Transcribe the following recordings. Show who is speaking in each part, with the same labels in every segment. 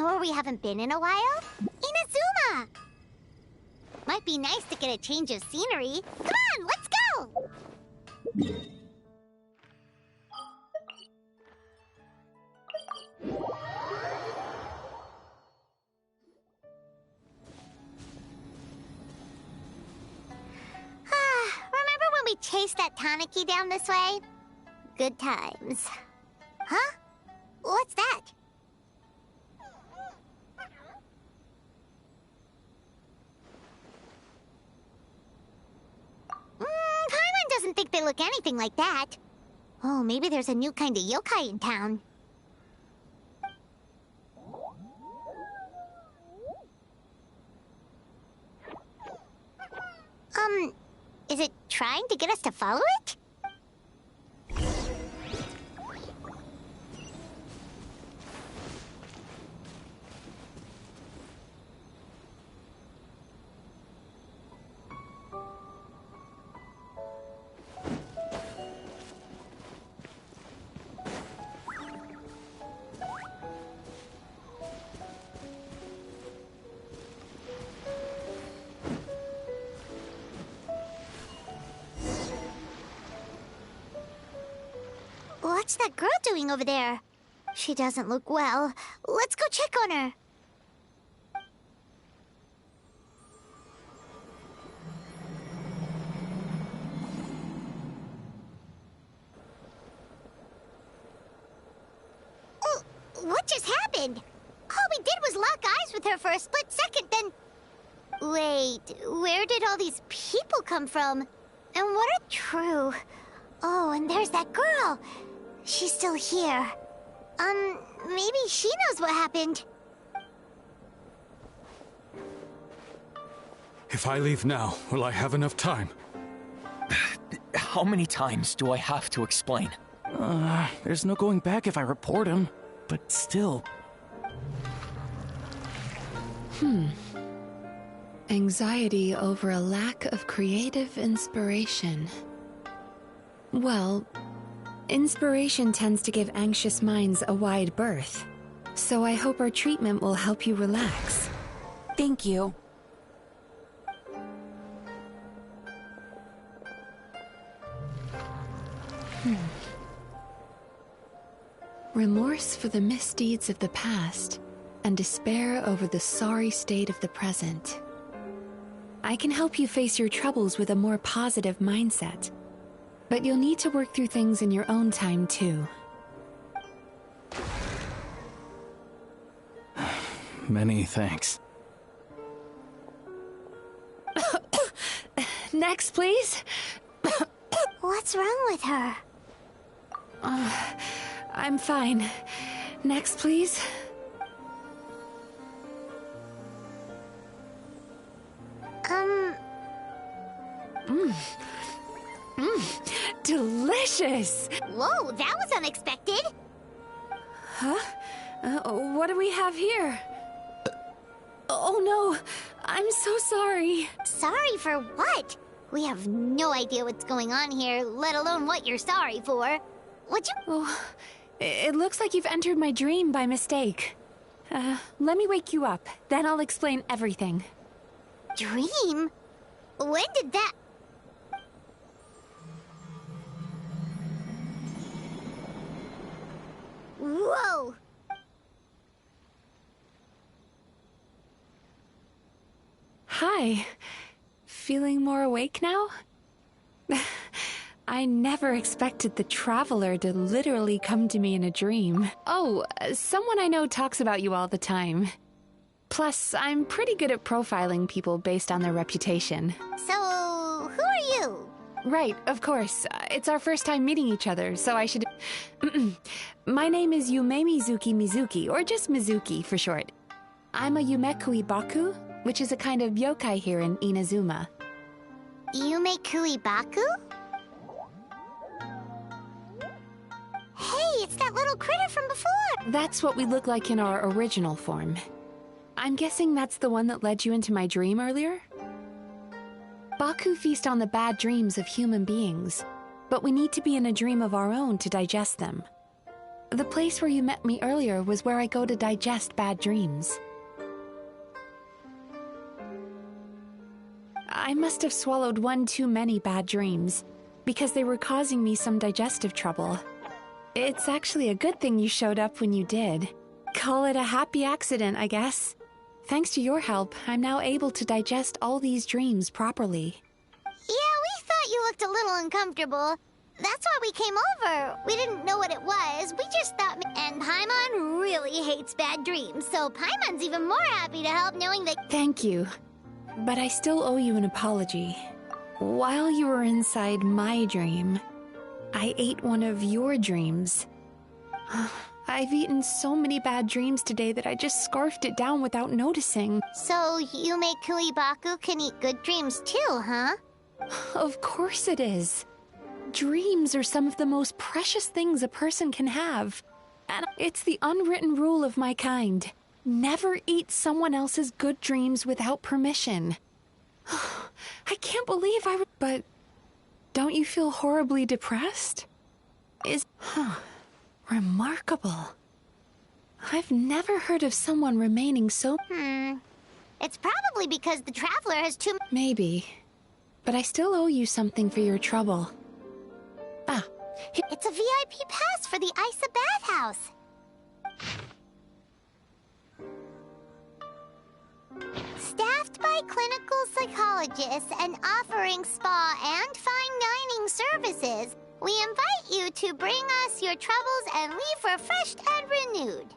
Speaker 1: know where we haven't been in a while? Inazuma! Might be nice to get a change of scenery. Come on, let's go! Remember when we chased that Tanuki down this way? Good times. Huh? What's that? Paimon doesn't think they look anything like that. Oh, maybe there's a new kind of yokai in town. Is it trying to get us to follow it? What's that girl doing over there? She doesn't look well. Let's go check on her. What just happened? All we did was lock eyes with her for a split second, then... Wait, where did all these people come from? And what are True? Oh, and there's that girl. She's still here. Maybe she knows what happened.
Speaker 2: If I leave now, will I have enough time?
Speaker 3: How many times do I have to explain?
Speaker 4: There's no going back if I report him. But still...
Speaker 5: Anxiety over a lack of creative inspiration. Well, inspiration tends to give anxious minds a wide berth. So I hope our treatment will help you relax.
Speaker 6: Thank you.
Speaker 5: Remorse for the misdeeds of the past, and despair over the sorry state of the present. I can help you face your troubles with a more positive mindset. But you'll need to work through things in your own time, too.
Speaker 4: Many thanks.
Speaker 5: Next, please.
Speaker 1: What's wrong with her?
Speaker 5: I'm fine. Next, please. Delicious!
Speaker 1: Whoa, that was unexpected!
Speaker 5: Huh? What do we have here? Oh no! I'm so sorry!
Speaker 1: Sorry for what? We have no idea what's going on here, let alone what you're sorry for. Would you—
Speaker 5: Oh, it looks like you've entered my dream by mistake. Let me wake you up, then I'll explain everything.
Speaker 1: Dream? When did that— Whoa!
Speaker 5: Hi. Feeling more awake now? I never expected the Traveler to literally come to me in a dream. Oh, someone I know talks about you all the time. Plus, I'm pretty good at profiling people based on their reputation.
Speaker 1: So, who are you?
Speaker 5: Right, of course. It's our first time meeting each other, so I should... My name is Yume Mizuki, or just Mizuki for short. I'm a Yumekui Baku, which is a kind of yokai here in Inazuma.
Speaker 1: Yumekui Baku? Hey, it's that little critter from before!
Speaker 5: That's what we look like in our original form. I'm guessing that's the one that led you into my dream earlier? Baku feast on the bad dreams of human beings, but we need to be in a dream of our own to digest them. The place where you met me earlier was where I go to digest bad dreams. I must have swallowed one too many bad dreams, because they were causing me some digestive trouble. It's actually a good thing you showed up when you did. Call it a happy accident, I guess. Thanks to your help, I'm now able to digest all these dreams properly.
Speaker 1: Yeah, we thought you looked a little uncomfortable. That's why we came over. We didn't know what it was. We just thought... And Paimon really hates bad dreams, so Paimon's even more happy to help knowing that...
Speaker 5: Thank you. But I still owe you an apology. While you were inside my dream, I ate one of your dreams. I've eaten so many bad dreams today that I just scarfed it down without noticing.
Speaker 1: So, Yume Kuibaku can eat good dreams too, huh?
Speaker 5: Of course it is. Dreams are some of the most precious things a person can have. And it's the unwritten rule of my kind. Never eat someone else's good dreams without permission. I can't believe But don't you feel horribly depressed? Remarkable. I've never heard of someone remaining so...
Speaker 1: It's probably because the Traveler has too...
Speaker 5: Maybe. But I still owe you something for your trouble.
Speaker 1: It's a VIP pass for the Isa bathhouse. Staffed by clinical psychologists and offering spa and fine dining services, we invite you to bring us your troubles and leave refreshed and renewed.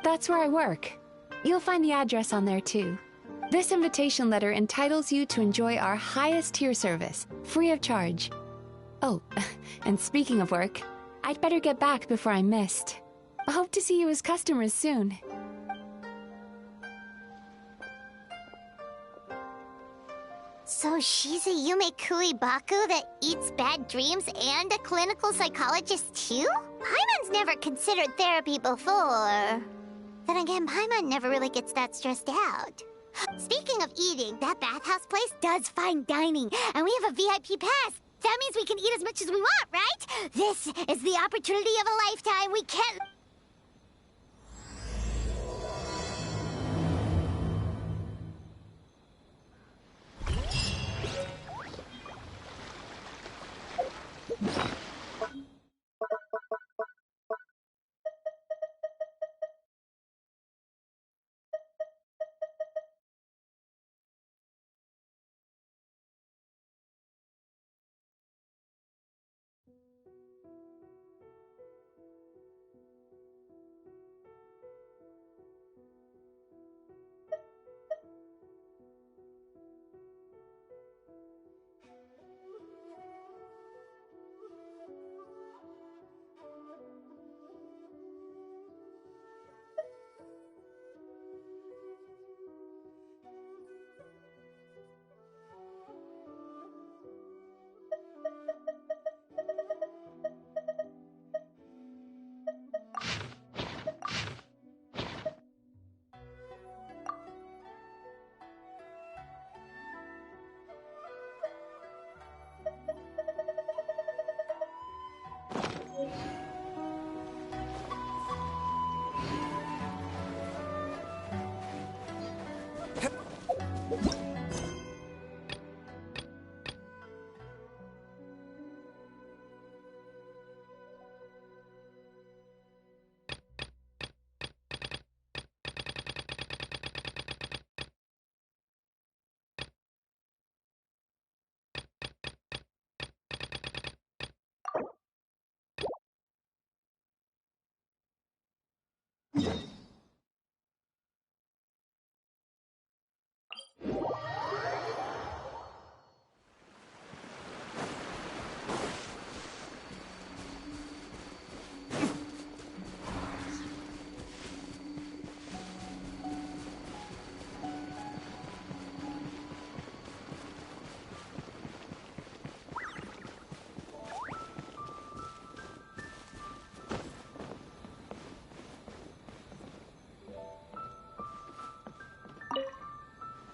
Speaker 5: That's where I work. You'll find the address on there too. This invitation letter entitles you to enjoy our highest tier service, free of charge. Oh, and speaking of work, I'd better get back before I'm missed. I hope to see you as customers soon.
Speaker 1: So she's a Yume Kuibaku that eats bad dreams and a clinical psychologist too? Paimon's never considered therapy before. Then again, Paimon never really gets that stressed out. Speaking of eating, that bathhouse place does fine dining, and we have a VIP pass. That means we can eat as much as we want, right? This is the opportunity of a lifetime. We can't...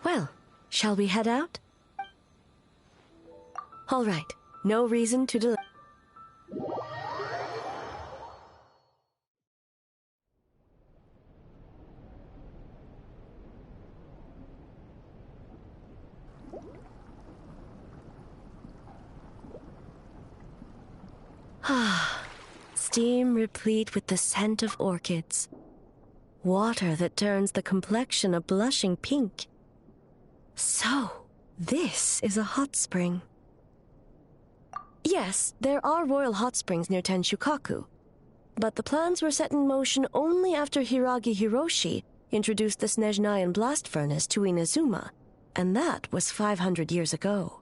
Speaker 6: Well, shall we head out? All right, no reason to delay. steam replete with the scent of orchids. Water that turns the complexion a blushing pink. So, this is a hot spring. Yes, there are royal hot springs near Tenshukaku, but the plans were set in motion only after Hiragi Hiroshi introduced the Snezhnayan blast furnace to Inazuma, and that was 500 years ago.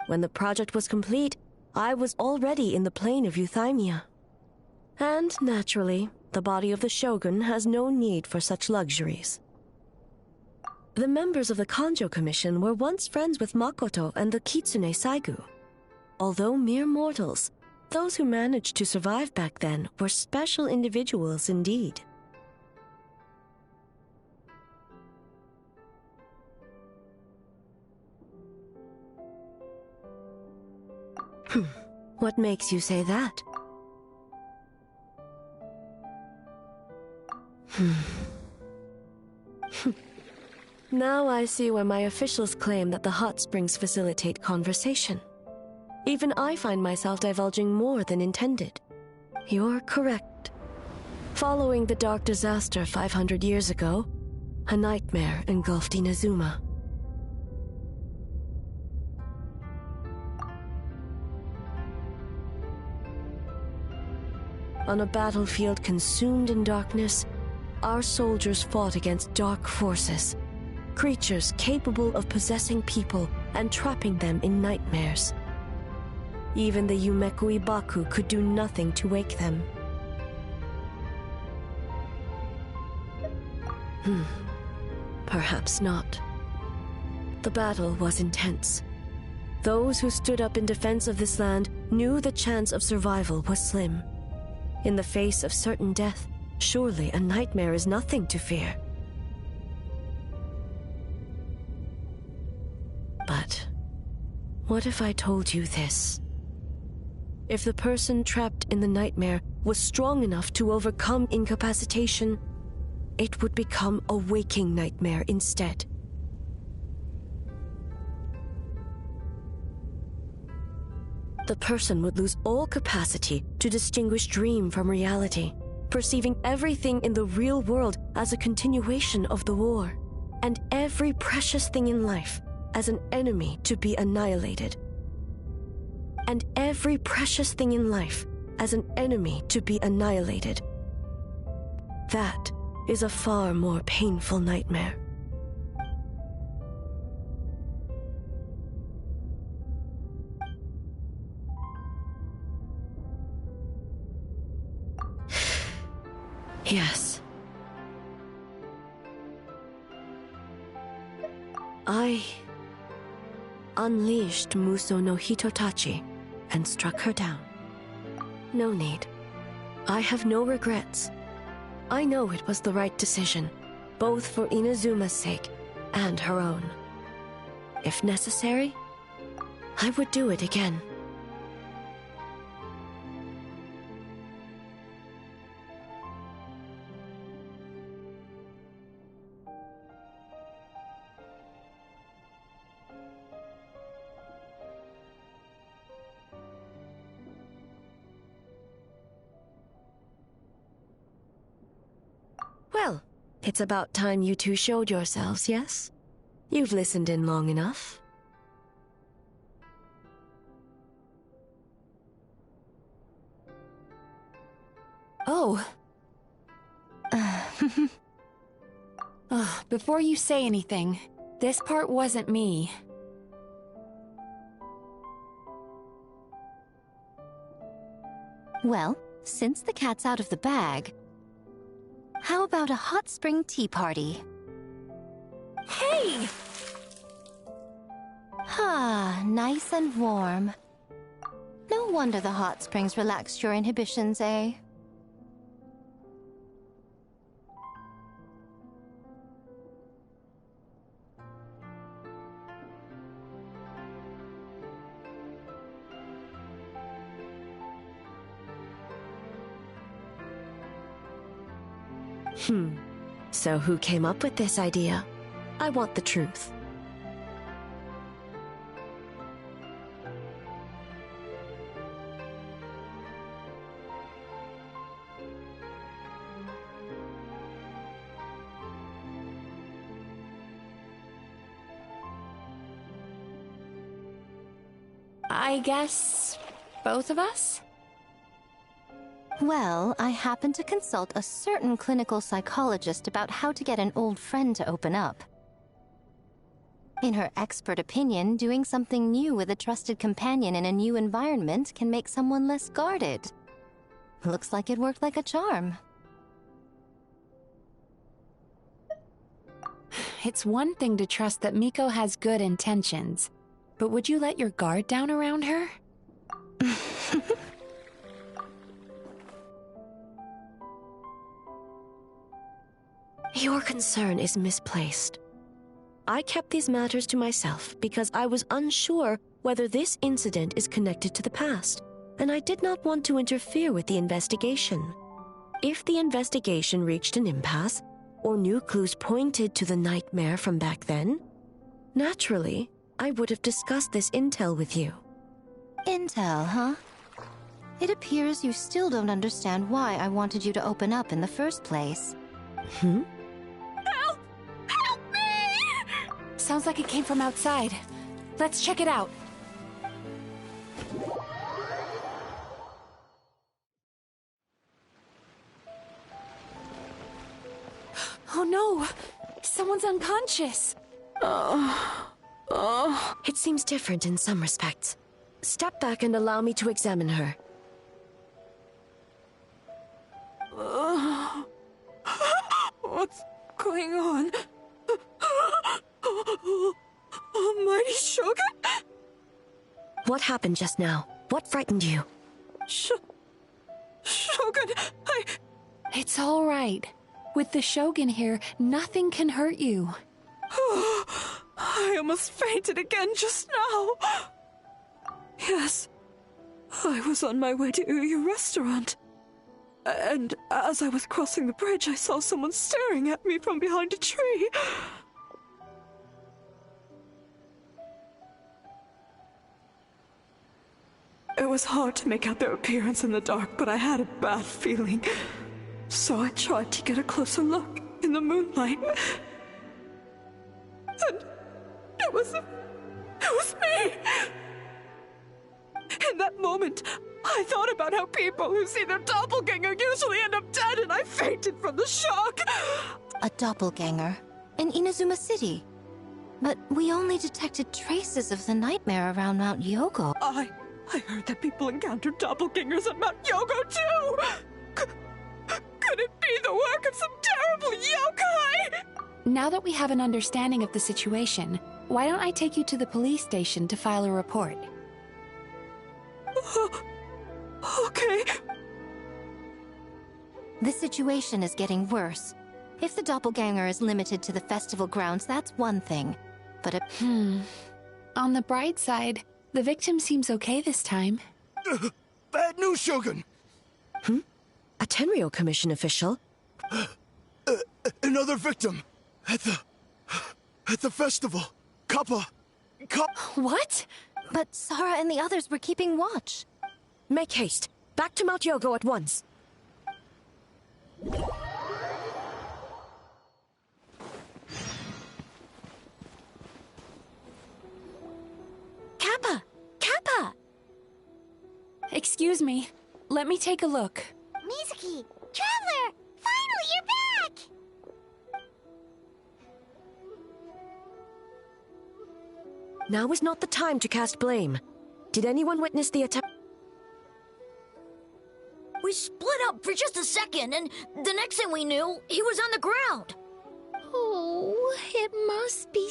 Speaker 6: When the project was complete, I was already in the plain of Euthymia. And, naturally, the body of the shogun has no need for such luxuries. The members of the Kanjo Commission were once friends with Makoto and the Kitsune Saigu. Although mere mortals, those who managed to survive back then were special individuals indeed. What makes you say that? Now I see why my officials claim that the hot springs facilitate conversation. Even I find myself divulging more than intended. You're correct. Following the dark disaster 500 years ago, a nightmare engulfed Inazuma. On a battlefield consumed in darkness, our soldiers fought against dark forces, creatures capable of possessing people and trapping them in nightmares. Even the Yumeku Ibaku could do nothing to wake them. Perhaps not. The battle was intense. Those who stood up in defense of this land knew the chance of survival was slim. In the face of certain death, surely a nightmare is nothing to fear. But what if I told you this? If the person trapped in the nightmare was strong enough to overcome incapacitation, it would become a waking nightmare instead. The person would lose all capacity to distinguish dream from reality, perceiving everything in the real world as a continuation of the war, and every precious thing in life as an enemy to be annihilated. And every precious thing in life as an enemy to be annihilated. That is a far more painful nightmare. Yes. I unleashed Muso no Hitotachi and struck her down. No need. I have no regrets. I know it was the right decision, both for Inazuma's sake and her own. If necessary, I would do it again. Well, it's about time you two showed yourselves, yes? You've listened in long enough.
Speaker 5: Oh. Before you say anything, this part wasn't me.
Speaker 7: Well, since the cat's out of the bag, how about a hot spring tea party?
Speaker 5: Hey!
Speaker 7: Ah, nice and warm. No wonder the hot springs relaxed your inhibitions, eh?
Speaker 6: So who came up with this idea? I want the truth.
Speaker 5: I guess both of us?
Speaker 7: Well, I happened to consult a certain clinical psychologist about how to get an old friend to open up. In her expert opinion, doing something new with a trusted companion in a new environment can make someone less guarded. Looks like it worked like a charm.
Speaker 5: It's one thing to trust that Miko has good intentions, but would you let your guard down around her?
Speaker 6: Your concern is misplaced. I kept these matters to myself because I was unsure whether this incident is connected to the past, and I did not want to interfere with the investigation. If the investigation reached an impasse, or new clues pointed to the nightmare from back then, naturally, I would have discussed this intel with you.
Speaker 7: Intel, huh? It appears you still don't understand why I wanted you to open up in the first place.
Speaker 6: Hmm?
Speaker 5: Help! Help me! Sounds like it came from outside. Let's check it out. Oh no! Someone's unconscious!
Speaker 6: It seems different in some respects. Step back and allow me to examine her.
Speaker 8: What's going on? Almighty Shogun?
Speaker 6: What happened just now? What frightened you?
Speaker 8: Shogun,
Speaker 5: It's all right. With the Shogun here, nothing can hurt you.
Speaker 8: I almost fainted again just now. Yes, I was on my way to your restaurant. And as I was crossing the bridge, I saw someone staring at me from behind a tree. It was hard to make out their appearance in the dark, but I had a bad feeling. So I tried to get a closer look in the moonlight. And it was me! In that moment, I thought about how people who see their doppelganger usually end up dead, and I fainted from the shock!
Speaker 7: A doppelganger? In Inazuma City? But we only detected traces of the nightmare around Mount Yogo.
Speaker 8: I heard that people encountered doppelgangers at Mount Yogo, too! Could it be the work of some terrible yokai?
Speaker 5: Now that we have an understanding of the situation, why don't I take you to the police station to file a report?
Speaker 8: Okay.
Speaker 7: The situation is getting worse. If the doppelganger is limited to the festival grounds, that's one thing. But
Speaker 5: On the bright side, the victim seems okay this time.
Speaker 9: Bad news, Shogun!
Speaker 6: A Tenryo Commission official?
Speaker 9: Another victim! At the festival! Kappa!
Speaker 5: What?
Speaker 7: But Sara and the others were keeping watch.
Speaker 6: Make haste. Back to Mount Yogo at once.
Speaker 7: Kappa! Kappa!
Speaker 5: Excuse me. Let me take a look.
Speaker 1: Mizuki! Traveler! Finally, you're back!
Speaker 6: Now is not the time to cast blame. Did anyone witness the attack?
Speaker 10: We split up for just a second, and the next thing we knew, he was on the ground.
Speaker 1: Oh, it must be...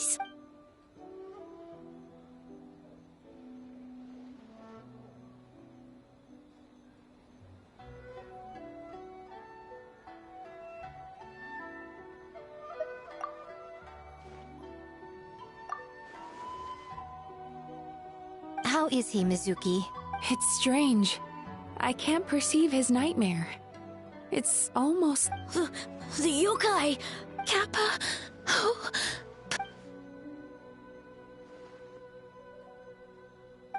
Speaker 7: How is he, Mizuki?
Speaker 5: It's strange. I can't perceive his nightmare. It's almost...
Speaker 10: The yokai! Kappa!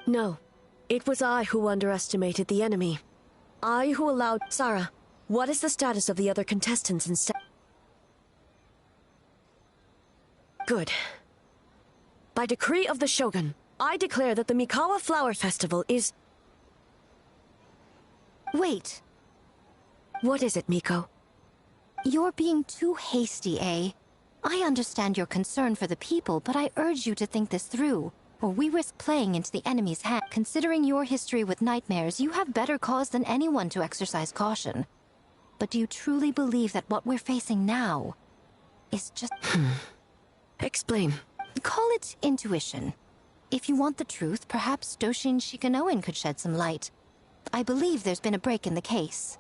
Speaker 6: No. It was I who underestimated the enemy. I who allowed... Sara, what is the status of the other contestants instead? Good. By decree of the Shogun, I declare that the Mikawa Flower Festival is...
Speaker 7: Wait.
Speaker 6: What is it, Miko?
Speaker 7: You're being too hasty, eh? I understand your concern for the people, but I urge you to think this through, or we risk playing into the enemy's hand. Considering your history with nightmares, you have better cause than anyone to exercise caution. But do you truly believe that what we're facing now is just...
Speaker 6: Explain.
Speaker 7: Call it intuition. If you want the truth, perhaps Doshin Shikanoin could shed some light. I believe there's been a break in the case.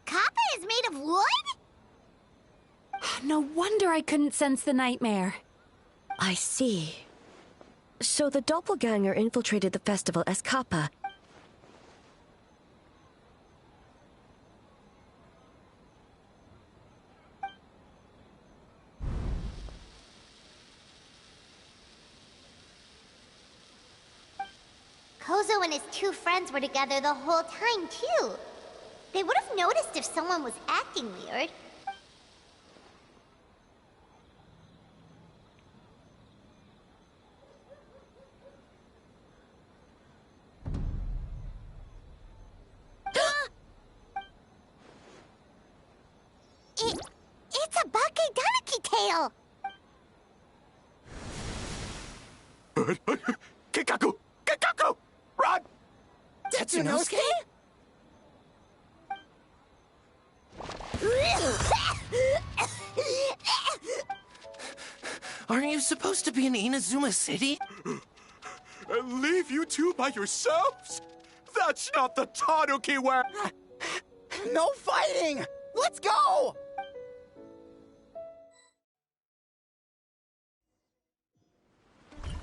Speaker 1: Kappa is made of wood?
Speaker 5: No wonder I couldn't sense the nightmare.
Speaker 6: I see. So the doppelganger infiltrated the festival as Kappa.
Speaker 1: Kozo and his two friends were together the whole time, too. They would have noticed if someone was acting weird. It's a Bakedaniki tail!
Speaker 9: Kikaku! Kikaku! Run!
Speaker 10: Tetsunosuke?
Speaker 4: Aren't you supposed to be in Inazuma City?
Speaker 9: And leave you two by yourselves? That's not the Tanuki way!
Speaker 10: No fighting! Let's go!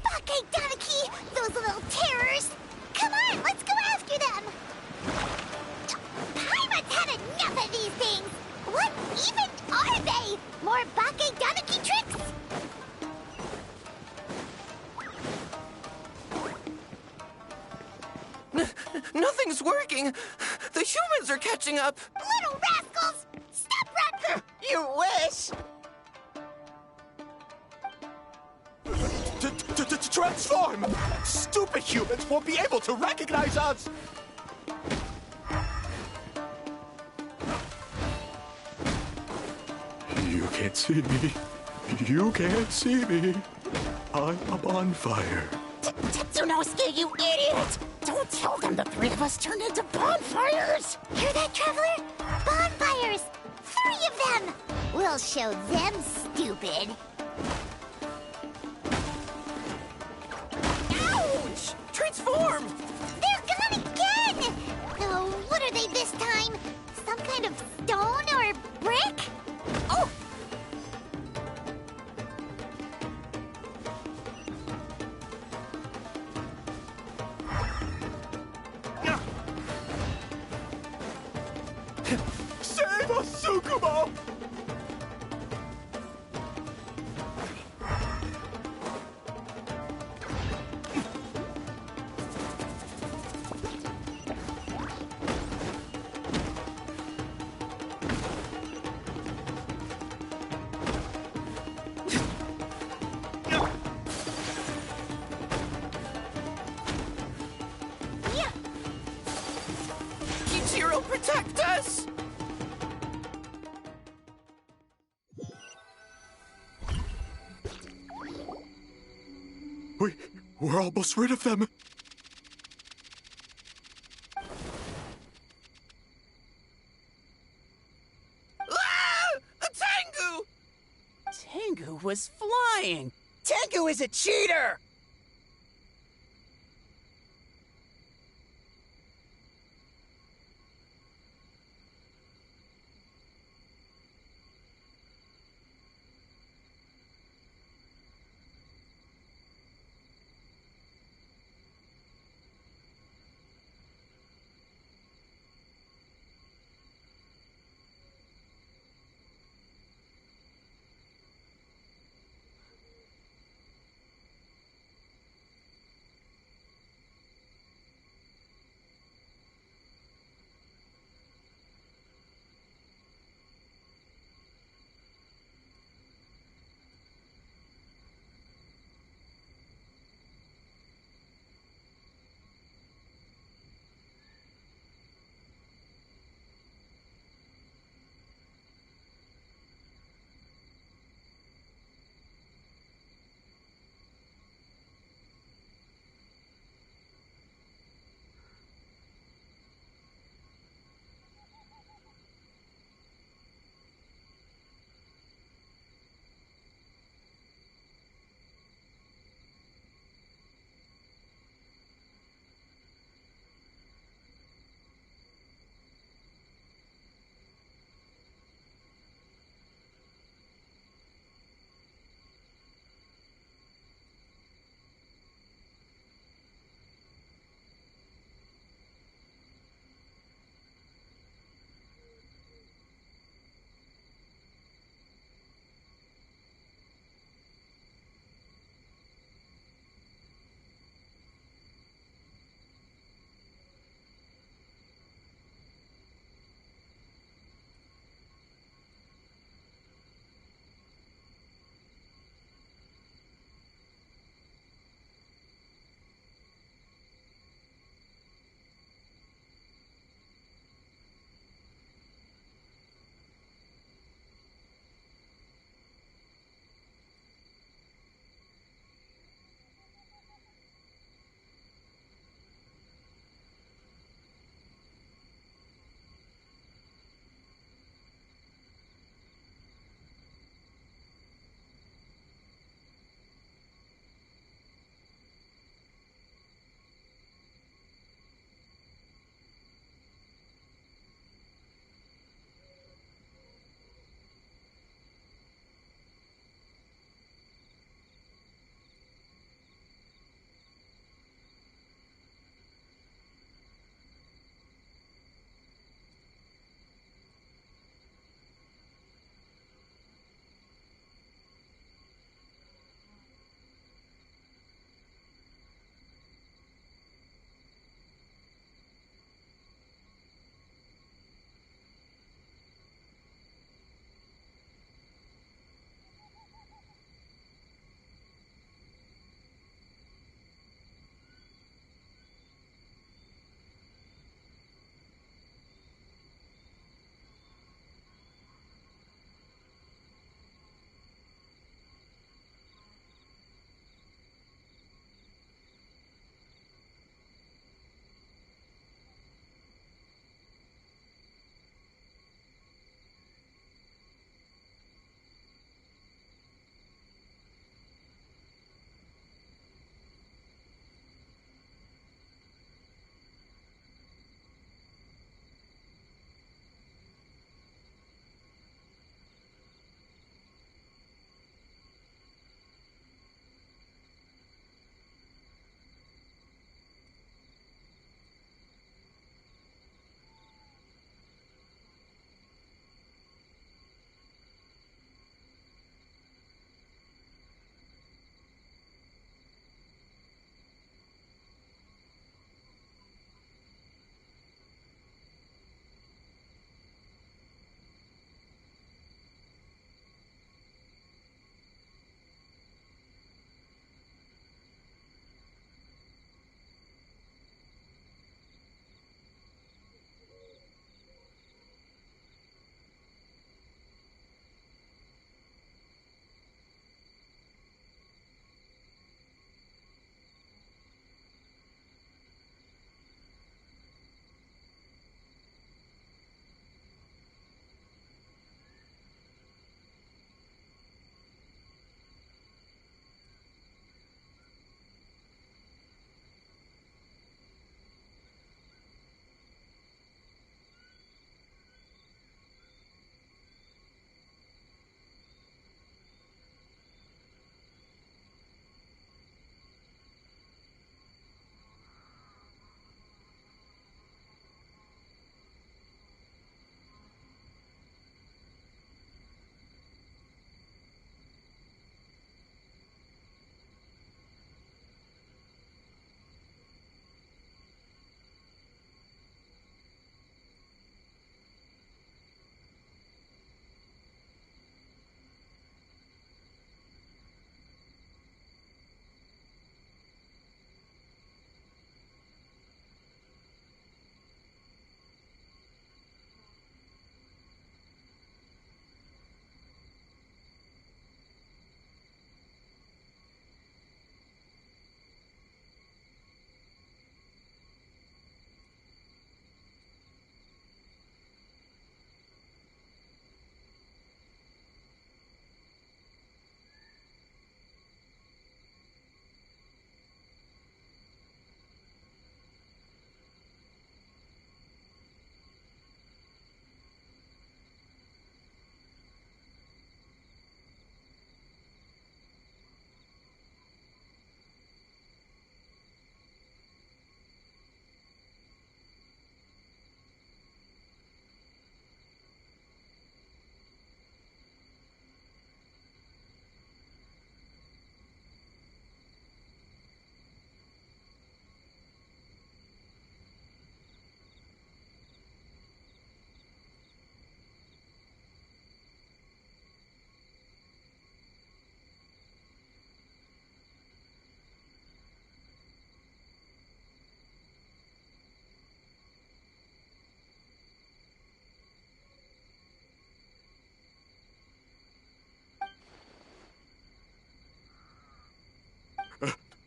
Speaker 1: Bakedaniki! Those little terrors! Come on, let's go after them! Pirates had enough of these things! What even are they? More Bakedaniki tricks?
Speaker 4: Nothing's working! The humans are catching up!
Speaker 1: Little rascals! Stop running!
Speaker 10: You wish!
Speaker 9: Transform! Stupid humans won't be able to recognize us! You can't see me. You can't see me. I'm a bonfire.
Speaker 10: Tetsunosuke, you idiot! Don't tell them the three of us turned into bonfires!
Speaker 1: Hear that, Traveler? Bonfires! 3 of them! We'll show them, stupid.
Speaker 4: Ouch! Transform!
Speaker 1: They're gone again! Oh, what this time? Some kind of stone or brick? Oh!
Speaker 9: Save us, Tsukumo!
Speaker 10: Kichiro, protect us!
Speaker 9: We're almost rid of them.
Speaker 10: Ah! Tengu! Tengu was flying! Tengu is a cheater!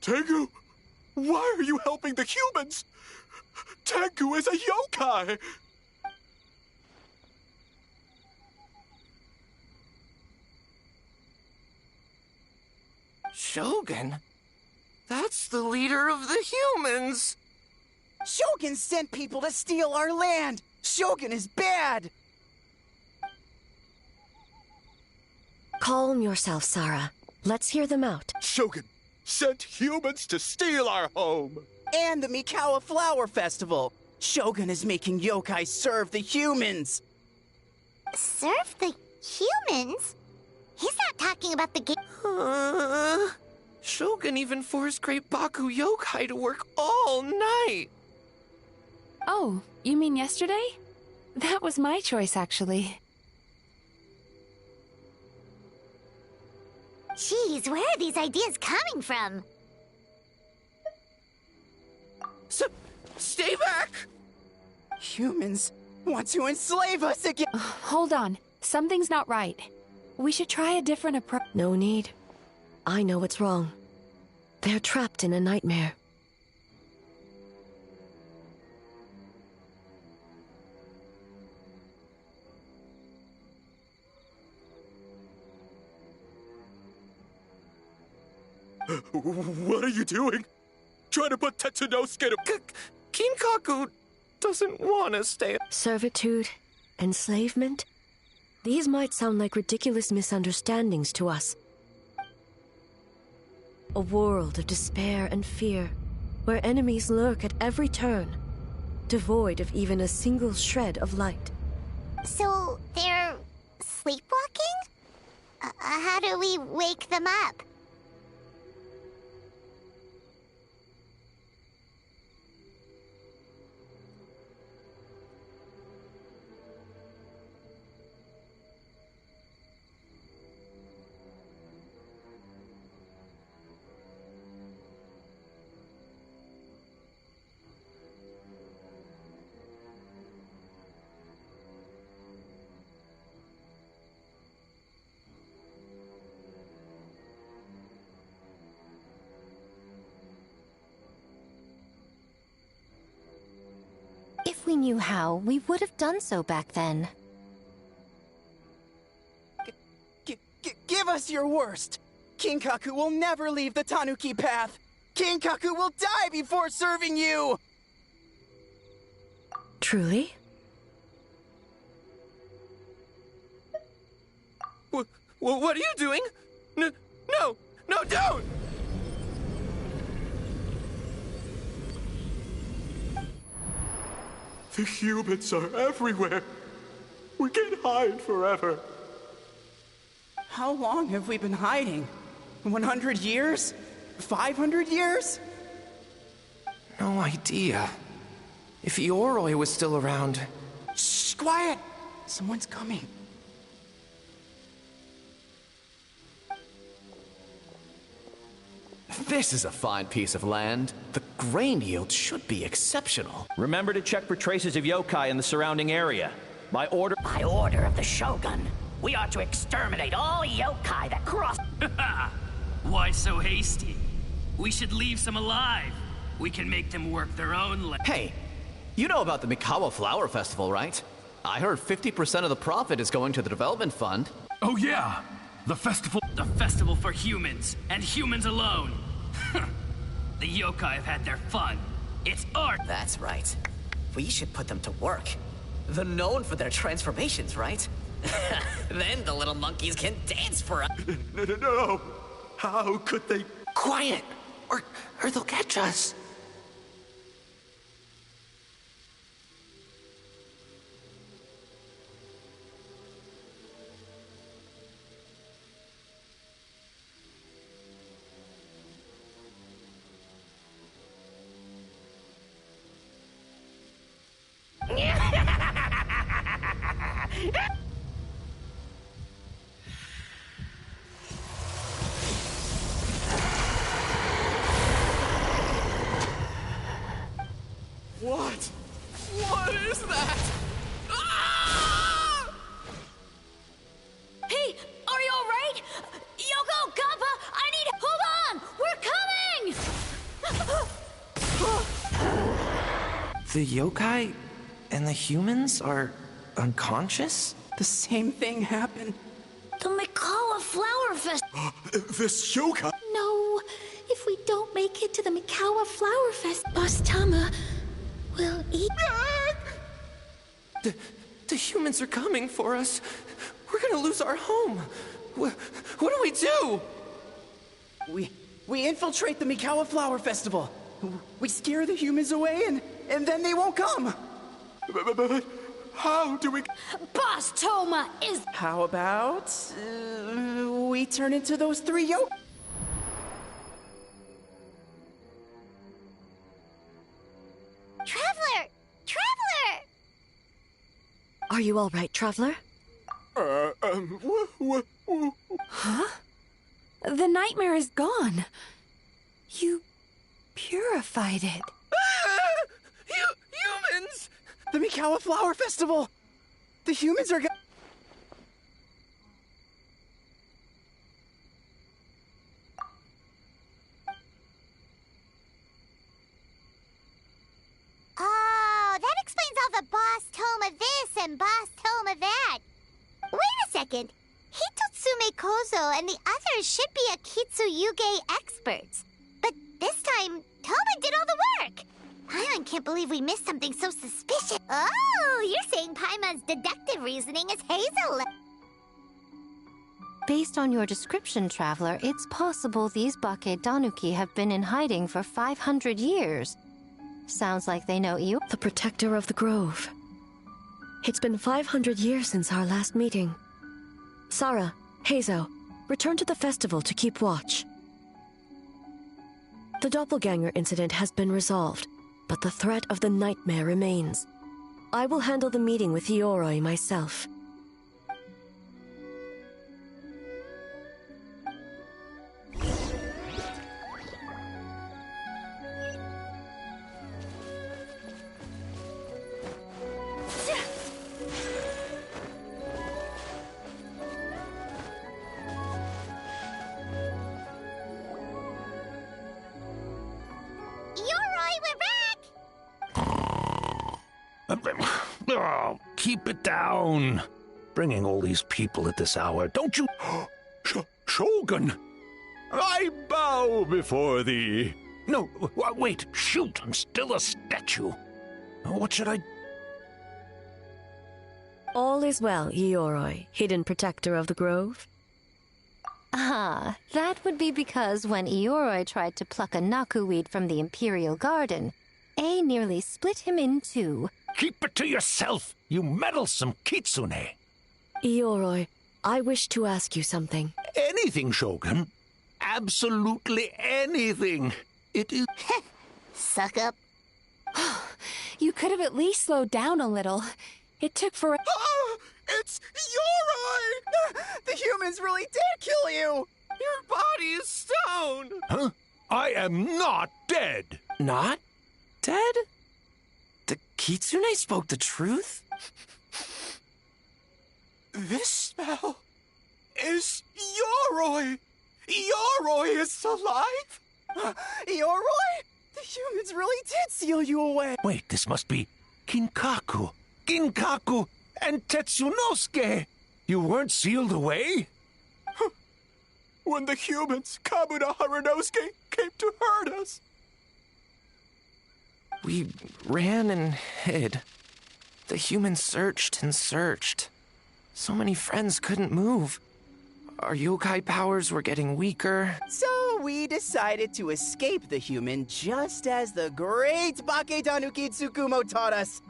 Speaker 9: Tengu, why are you helping the humans? Tengu is a yokai!
Speaker 11: Shogun? That's the leader of the humans!
Speaker 12: Shogun sent people to steal our land! Shogun is bad!
Speaker 6: Calm yourself, Sarah. Let's hear them out.
Speaker 9: Shogun sent humans to steal our home!
Speaker 12: And the Mikawa Flower Festival! Shogun is making yokai serve the humans!
Speaker 1: Serve the humans? He's not talking about the game.
Speaker 11: Shogun even forced Great Baku yokai to work all night!
Speaker 5: Oh, you mean yesterday? That was my choice, actually.
Speaker 1: Jeez, where are these ideas coming from?
Speaker 11: Stay back!
Speaker 12: Humans want to enslave us again!
Speaker 5: Hold on. Something's not right. We should try a different approach.
Speaker 6: No need. I know what's wrong. They're trapped in a nightmare.
Speaker 9: What are you doing? Trying to put Tetsunosuke to...
Speaker 11: Kinkaku doesn't want to stay...
Speaker 6: Servitude, enslavement? These might sound like ridiculous misunderstandings to us. A world of despair and fear, where enemies lurk at every turn, devoid of even a single shred of light.
Speaker 1: So, they're sleepwalking? How do we wake them up?
Speaker 7: If we knew how, we would have done so back then.
Speaker 12: Give us your worst! Kinkaku will never leave the Tanuki path! Kinkaku will die before serving you!
Speaker 6: Truly?
Speaker 11: What are you doing? No, don't!
Speaker 9: The humans are everywhere. We can hide forever.
Speaker 12: How long have we been hiding? 100 years? 500 years?
Speaker 11: No idea. If Ioroi was still around...
Speaker 12: Shh, quiet! Someone's coming.
Speaker 13: This is a fine piece of land. The grain yield should be exceptional.
Speaker 14: Remember to check for traces of yokai in the surrounding area. By order
Speaker 10: of the Shogun, we ought to exterminate all yokai that cross...
Speaker 15: Why so hasty? We should leave some alive. We can make them work their own land.
Speaker 13: Hey, you know about the Mikawa Flower Festival, right? I heard 50% of the profit is going to the development fund.
Speaker 15: Oh yeah, the festival for humans, and humans alone. The yokai have had their fun. It's art.
Speaker 10: That's right. We should put them to work. They're known for their transformations, right? Then the little monkeys can dance for us.
Speaker 9: No. How could they?
Speaker 11: Quiet, or they'll catch us.
Speaker 12: What is that? Ah!
Speaker 16: Hey, are you alright? Yoko, Kappa, I need... Hold on! We're coming!
Speaker 3: The yokai and the humans are unconscious?
Speaker 12: The same thing happened.
Speaker 16: The Mikawa Flower Fest.
Speaker 9: This yokai.
Speaker 16: No, if we don't make it to the Mikawa Flower Fest, Boss Tama will eat.
Speaker 11: The humans are coming for us. We're gonna lose our home. What do we do?
Speaker 12: We infiltrate the Mikawa Flower Festival. We scare the humans away and then they won't come.
Speaker 9: But how do we...
Speaker 16: Boss Toma is...
Speaker 12: How about... we turn into those 3 yokai?
Speaker 1: Traveler! Traveler!
Speaker 6: Are you all right, Traveler?
Speaker 5: Huh? The nightmare is gone. You purified it.
Speaker 11: Humans!
Speaker 12: The Mikawa Flower Festival! The humans are
Speaker 1: Oh, that explains all the Boss Toma this and Boss Toma that. Wait a second. Hitotsume Kozo and the others should be Akitsuyuge experts. But this time, Toma did all the work. Paimon can't believe we missed something so suspicious. Oh, you're saying Paimon's deductive reasoning is Hazel.
Speaker 7: Based on your description, Traveler, it's possible these Bakedanuki have been in hiding for 500 years. Sounds like they know you.
Speaker 6: The protector of the grove. It's been 500 years since our last meeting. Sarah, Hazo, return to the festival to keep watch. The doppelganger incident has been resolved, but the threat of the nightmare remains. I will handle the meeting with Ioroi myself.
Speaker 17: Oh, keep it down. Bringing all these people at this hour, don't you... Shogun! I bow before thee. No, wait, shoot, I'm still a statue. What should I...
Speaker 6: All is well, Ioroi, hidden protector of the grove.
Speaker 7: Ah, that would be because when Ioroi tried to pluck a nakuweed from the Imperial Garden, A nearly split him in two.
Speaker 17: Keep it to yourself, you meddlesome kitsune.
Speaker 6: Ioroi, I wish to ask you something.
Speaker 17: Anything, Shogun. Absolutely anything. It is...
Speaker 1: Suck up.
Speaker 5: You could have at least slowed down a little. It took for...
Speaker 12: Oh, it's Ioroi! The humans really did kill you!
Speaker 11: Your body is stone!
Speaker 17: Huh? I am not dead.
Speaker 3: Not dead? The kitsune spoke the truth?
Speaker 9: This smell is Ioroi! Ioroi is alive!
Speaker 12: Ioroi? The humans really did seal you away!
Speaker 17: Wait, this must be Kinkaku. Ginkaku and Tetsunosuke! You weren't sealed away?
Speaker 9: When the humans, Kamuna Harunosuke, came to hurt us.
Speaker 3: We ran and hid. The humans searched and searched. So many friends couldn't move. Our yokai powers were getting weaker.
Speaker 12: So we decided to escape the human just as the great Bakedanuki Tsukumo taught us.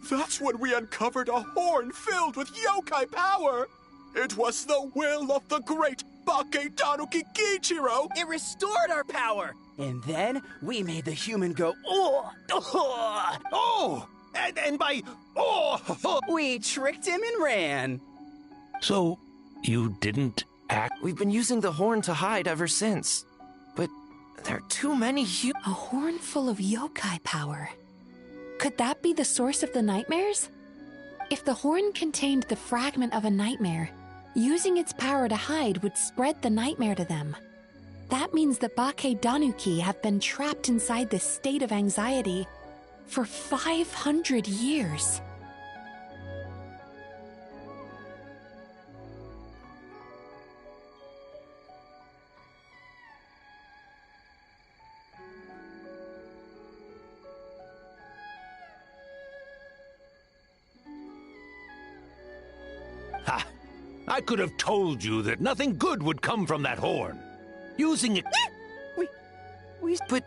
Speaker 9: That's when we uncovered a horn filled with yokai power. It was the will of the great Bakedanuki Kichiro.
Speaker 12: It restored our power. And then we made the human go,
Speaker 17: oh! And by, oh!
Speaker 12: We tricked him and ran.
Speaker 17: So, you didn't act?
Speaker 3: We've been using the horn to hide ever since. But there are too many
Speaker 5: A horn full of yokai power. Could that be the source of the nightmares? If the horn contained the fragment of a nightmare, using its power to hide would spread the nightmare to them. That means the Bakedanuki have been trapped inside this state of anxiety For 500 years.
Speaker 17: Ha! I could have told you that nothing good would come from that horn. Using it...
Speaker 3: But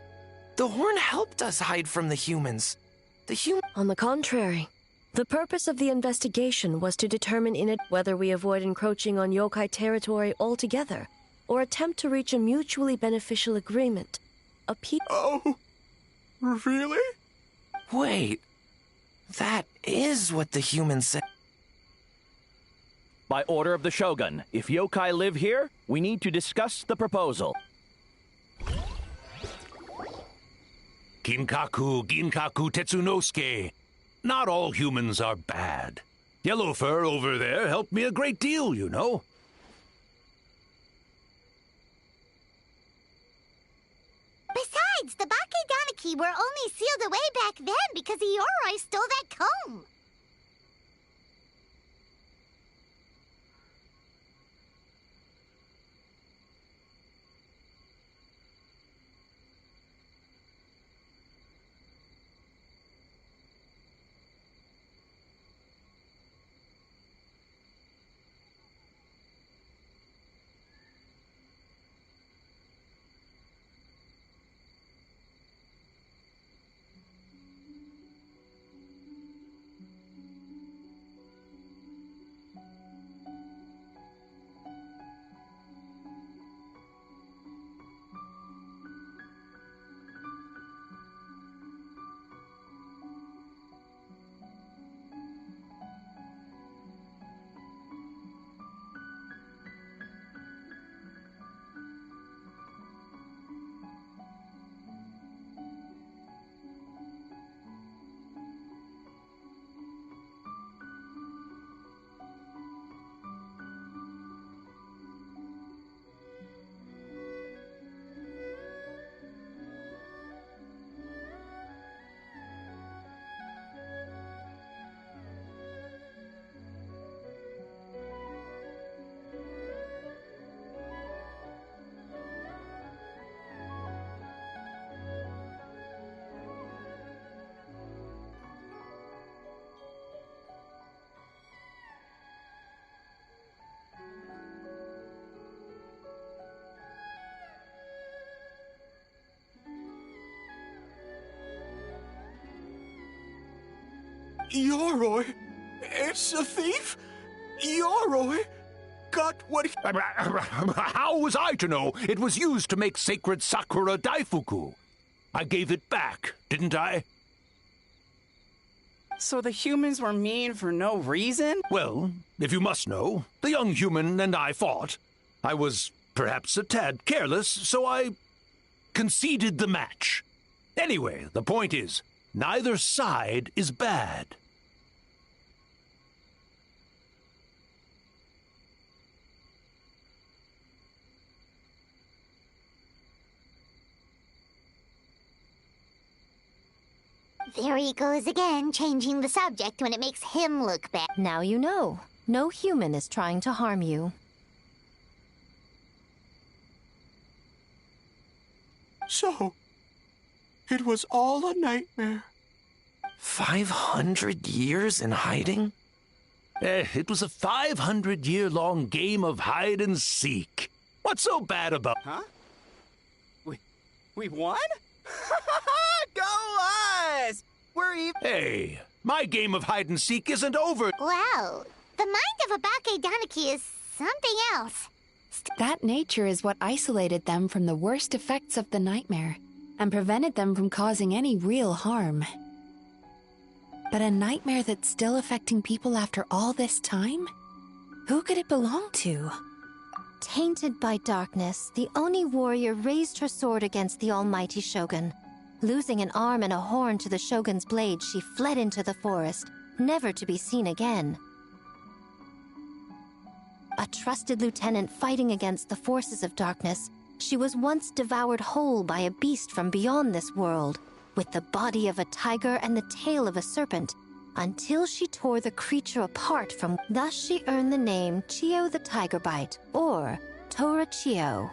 Speaker 3: the horn helped us hide from the humans.
Speaker 6: On the contrary, the purpose of the investigation was to determine in it whether we avoid encroaching on yokai territory altogether, or attempt to reach a mutually beneficial agreement.
Speaker 9: Oh, really?
Speaker 3: Wait, that is what the humans said.
Speaker 14: By order of the Shogun, if yokai live here, we need to discuss the proposal.
Speaker 17: Ginkaku Tetsunosuke. Not all humans are bad. Yellowfur over there helped me a great deal, you know.
Speaker 1: Besides, the Bakedaniki were only sealed away back then because Ioroi stole that comb.
Speaker 9: Ioroi? It's a thief? Ioroi got what he...
Speaker 17: How was I to know it was used to make sacred Sakura Daifuku? I gave it back, didn't I?
Speaker 12: So the humans were mean for no reason?
Speaker 17: Well, if you must know, the young human and I fought. I was perhaps a tad careless, so I conceded the match. Anyway, the point is, neither side is bad.
Speaker 1: There he goes again, changing the subject when it makes him look bad.
Speaker 7: Now you know. No human is trying to harm you.
Speaker 9: So, it was all a nightmare.
Speaker 3: 500 years in hiding?
Speaker 17: It was a 500-year-long game of hide and seek. What's so bad about...
Speaker 12: Huh? We won? Go us! We're even...
Speaker 17: Hey, my game of hide and seek isn't over.
Speaker 1: Wow, the mind of a Bakedaniki is something else.
Speaker 5: That nature is what isolated them from the worst effects of the nightmare, and prevented them from causing any real harm. But a nightmare that's still affecting people after all this time? Who could it belong to?
Speaker 7: Tainted by darkness, the Oni warrior raised her sword against the almighty Shogun. Losing an arm and a horn to the Shogun's blade, she fled into the forest, never to be seen again. A trusted lieutenant fighting against the forces of darkness, she was once devoured whole by a beast from beyond this world, with the body of a tiger and the tail of a serpent, until she tore the creature apart from. Thus she earned the name Chio the Tiger Bite, or Tora Chio.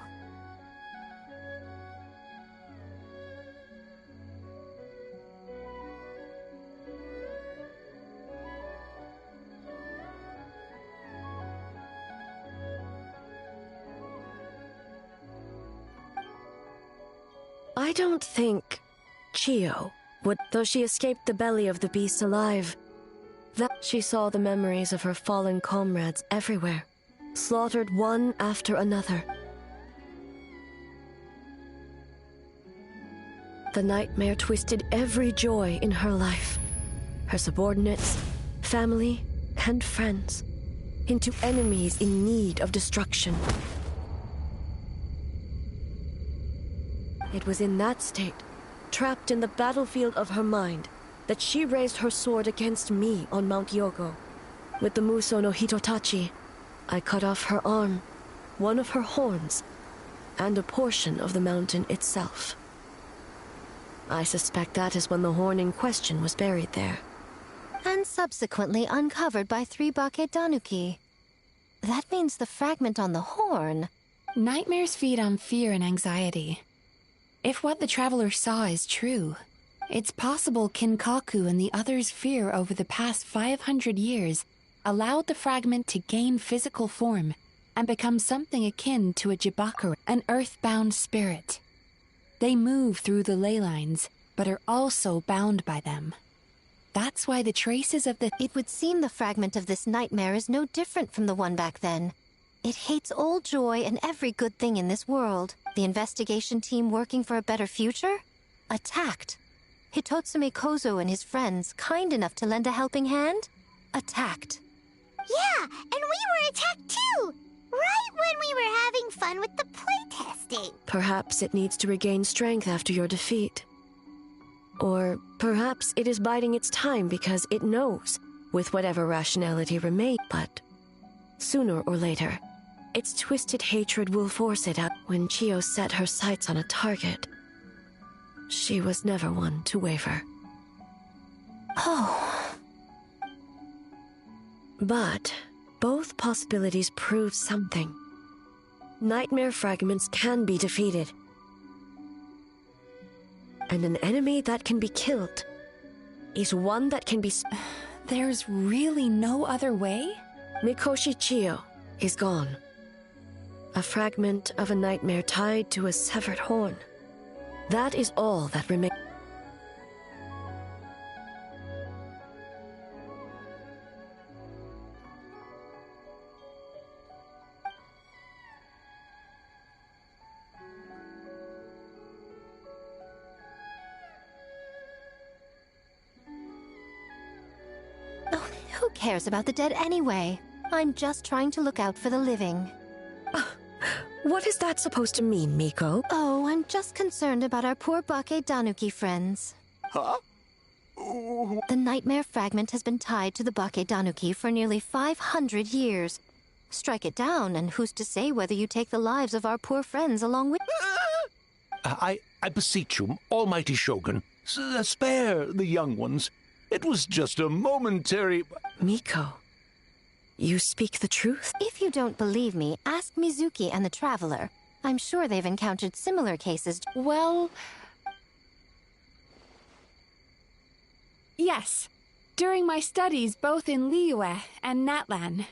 Speaker 6: I don't think Chio would, though she escaped the belly of the beast alive. That she saw the memories of her fallen comrades everywhere, slaughtered one after another. The nightmare twisted every joy in her life, her subordinates, family, and friends, into enemies in need of destruction. It was in that state, trapped in the battlefield of her mind, that she raised her sword against me on Mount Yogo. With the Muso no Hitotachi, I cut off her arm, one of her horns, and a portion of the mountain itself. I suspect that is when the horn in question was buried there.
Speaker 7: And subsequently uncovered by 3 Bake Danuki. That means the fragment on the horn.
Speaker 5: Nightmares feed on fear and anxiety. If what the traveler saw is true, it's possible Kinkaku and the others' fear over the past 500 years allowed the fragment to gain physical form and become something akin to a Jibakura, an earthbound spirit. They move through the ley lines, but are also bound by them. That's why the traces of the...
Speaker 7: It would seem the fragment of this nightmare is no different from the one back then. It hates all joy and every good thing in this world. The investigation team working for a better future? Attacked. Hitotsume Kozo and his friends, kind enough to lend a helping hand? Attacked.
Speaker 1: Yeah, and we were attacked too! Right when we were having fun with the playtesting.
Speaker 6: Perhaps it needs to regain strength after your defeat. Or perhaps it is biding its time because it knows, with whatever rationality remains, but sooner or later, its twisted hatred will force it out. When Chio set her sights on a target, she was never one to waver.
Speaker 7: Oh.
Speaker 6: But both possibilities prove something. Nightmare fragments can be defeated. And an enemy that can be killed is one that can be...
Speaker 5: There's really no other way?
Speaker 6: Mikoshi Chio is gone. A fragment of a nightmare tied to a severed horn. That is all that remains.
Speaker 7: Oh, who cares about the dead anyway? I'm just trying to look out for the living.
Speaker 6: What is that supposed to mean, Miko?
Speaker 7: Oh, I'm just concerned about our poor Bake Danuki friends.
Speaker 9: Huh?
Speaker 7: The nightmare fragment has been tied to the Bake Danuki for nearly 500 years. Strike it down, and who's to say whether you take the lives of our poor friends along with...
Speaker 17: I beseech you, almighty Shogun, spare the young ones. It was just a momentary...
Speaker 6: Miko, you speak the truth?
Speaker 7: If you don't believe me, ask Mizuki and the Traveler. I'm sure they've encountered similar cases.
Speaker 5: Well... yes. During my studies both in Liyue and Natlan.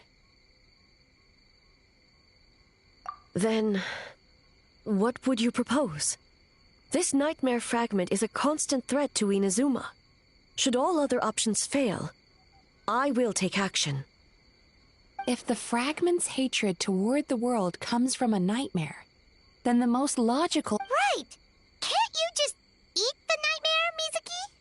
Speaker 6: Then, what would you propose? This nightmare fragment is a constant threat to Inazuma. Should all other options fail, I will take action.
Speaker 5: If the fragment's hatred toward the world comes from a nightmare, then the most logical...
Speaker 1: Right! Can't you just eat the nightmare, Mizuki?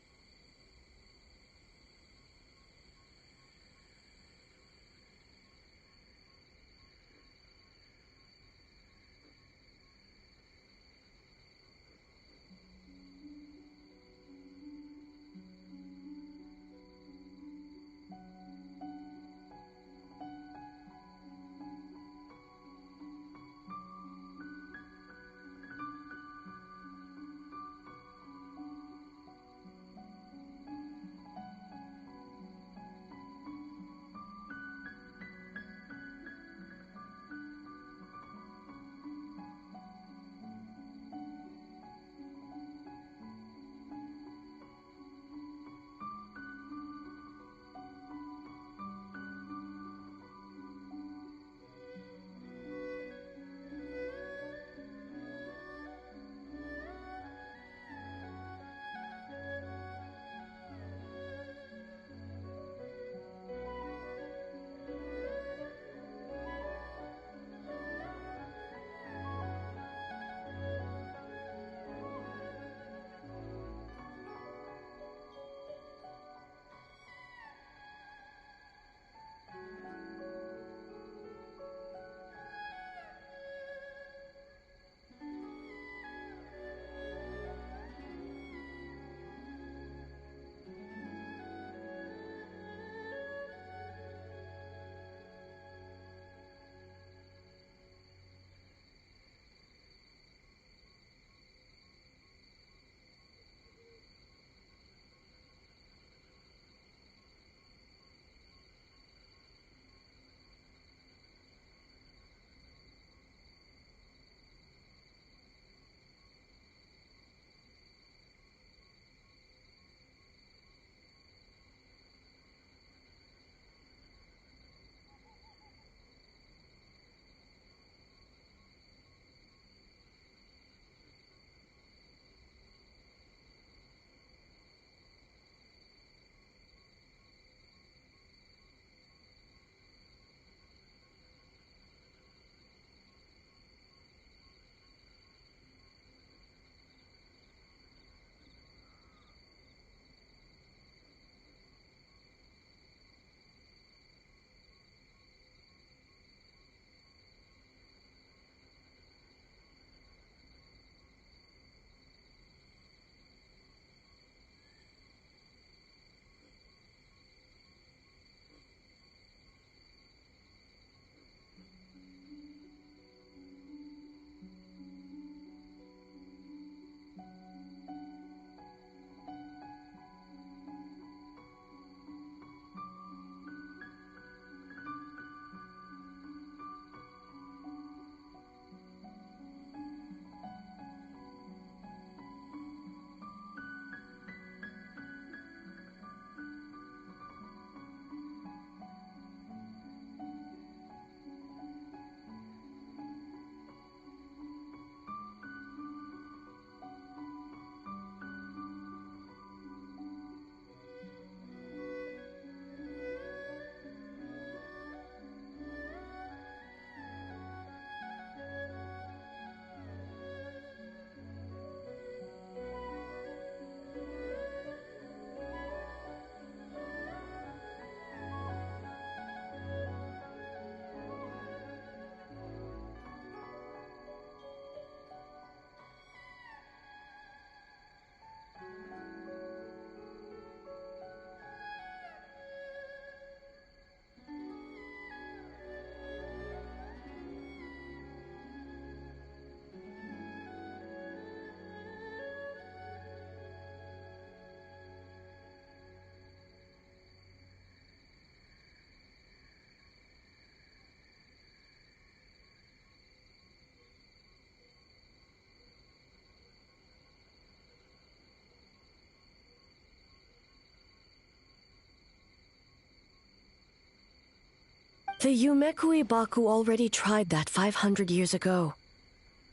Speaker 6: The Yumekui Baku already tried that 500 years ago.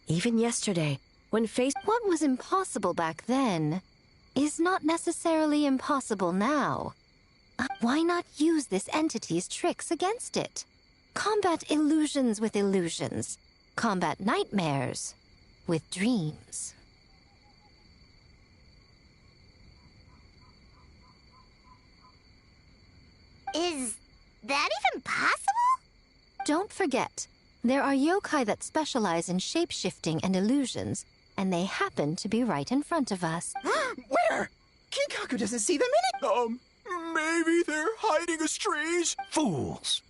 Speaker 6: Even yesterday, when faced...
Speaker 7: What was impossible back then is not necessarily impossible now. Why not use this entity's tricks against it? Combat illusions with illusions. Combat nightmares with dreams.
Speaker 1: Is that even possible?
Speaker 7: Don't forget, there are yokai that specialize in shape-shifting and illusions, and they happen to be right in front of us.
Speaker 12: Where? Kinkaku doesn't see them
Speaker 9: Maybe they're hiding as trees?
Speaker 17: Fools!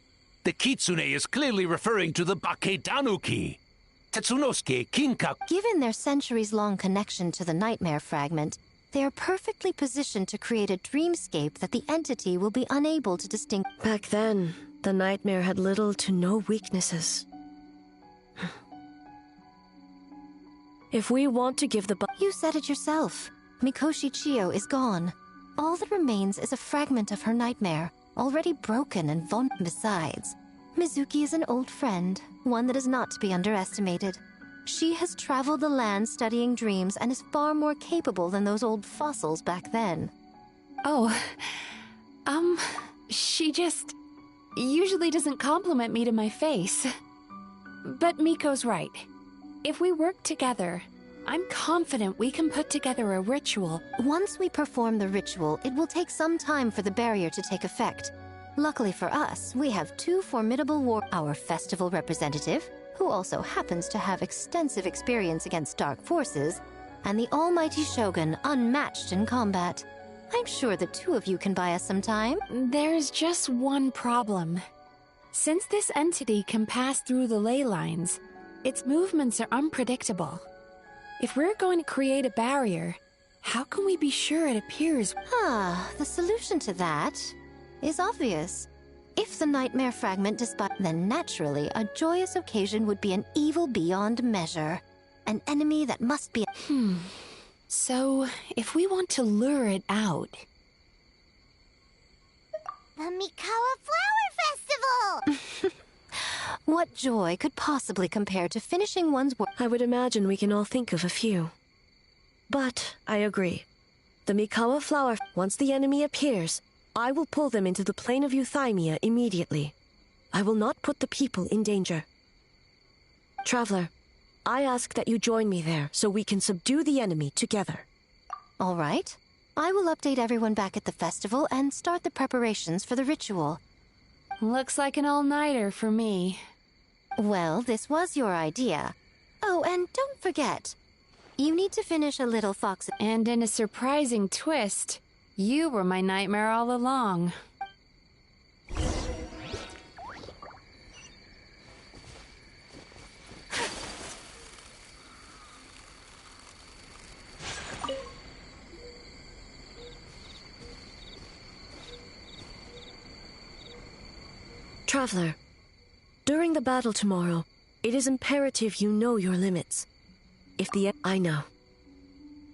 Speaker 17: The Kitsune is clearly referring to the Bake Tanuki. Tetsunosuke, Kinkaku...
Speaker 7: Given their centuries-long connection to the nightmare fragment, they are perfectly positioned to create a dreamscape that the entity will be unable to distinguish.
Speaker 6: Back then, the nightmare had little to no weaknesses. If we want to give the...
Speaker 7: You said it yourself. Mikoshi Chiyo is gone. All that remains is a fragment of her nightmare, already broken and vulnerable. Besides, Mizuki is an old friend, one that is not to be underestimated. She has traveled the land studying dreams and is far more capable than those old fossils back then.
Speaker 5: Oh, she just usually doesn't compliment me to my face. But Miko's right. If we work together, I'm confident we can put together a ritual.
Speaker 7: Once we perform the ritual, it will take some time for the barrier to take effect. Luckily for us, we have two formidable our festival representative, who also happens to have extensive experience against dark forces, and the almighty Shogun, unmatched in combat. I'm sure the two of you can buy us some time.
Speaker 5: There's just one problem. Since this entity can pass through the ley lines, its movements are unpredictable. If we're going to create a barrier, how can we be sure it appears?
Speaker 7: The solution to that is obvious. If the nightmare fragment then naturally a joyous occasion would be an evil beyond measure. An enemy that must be...
Speaker 5: So, if we want to lure it out...
Speaker 1: The Mikawa Flower Festival!
Speaker 7: What joy could possibly compare to finishing one's work?
Speaker 6: I would imagine we can all think of a few. But I agree. The Mikawa flower... Once the enemy appears, I will pull them into the plane of Euthymia immediately. I will not put the people in danger. Traveler, I ask that you join me there so we can subdue the enemy together.
Speaker 7: All right. I will update everyone back at the festival and start the preparations for the ritual.
Speaker 5: Looks like an all-nighter for me.
Speaker 7: Well, this was your idea. Oh, and don't forget, you need to finish a little fox...
Speaker 5: And in a surprising twist, you were my nightmare all along.
Speaker 6: Traveler, during the battle tomorrow, it is imperative you know your limits. If the... I know.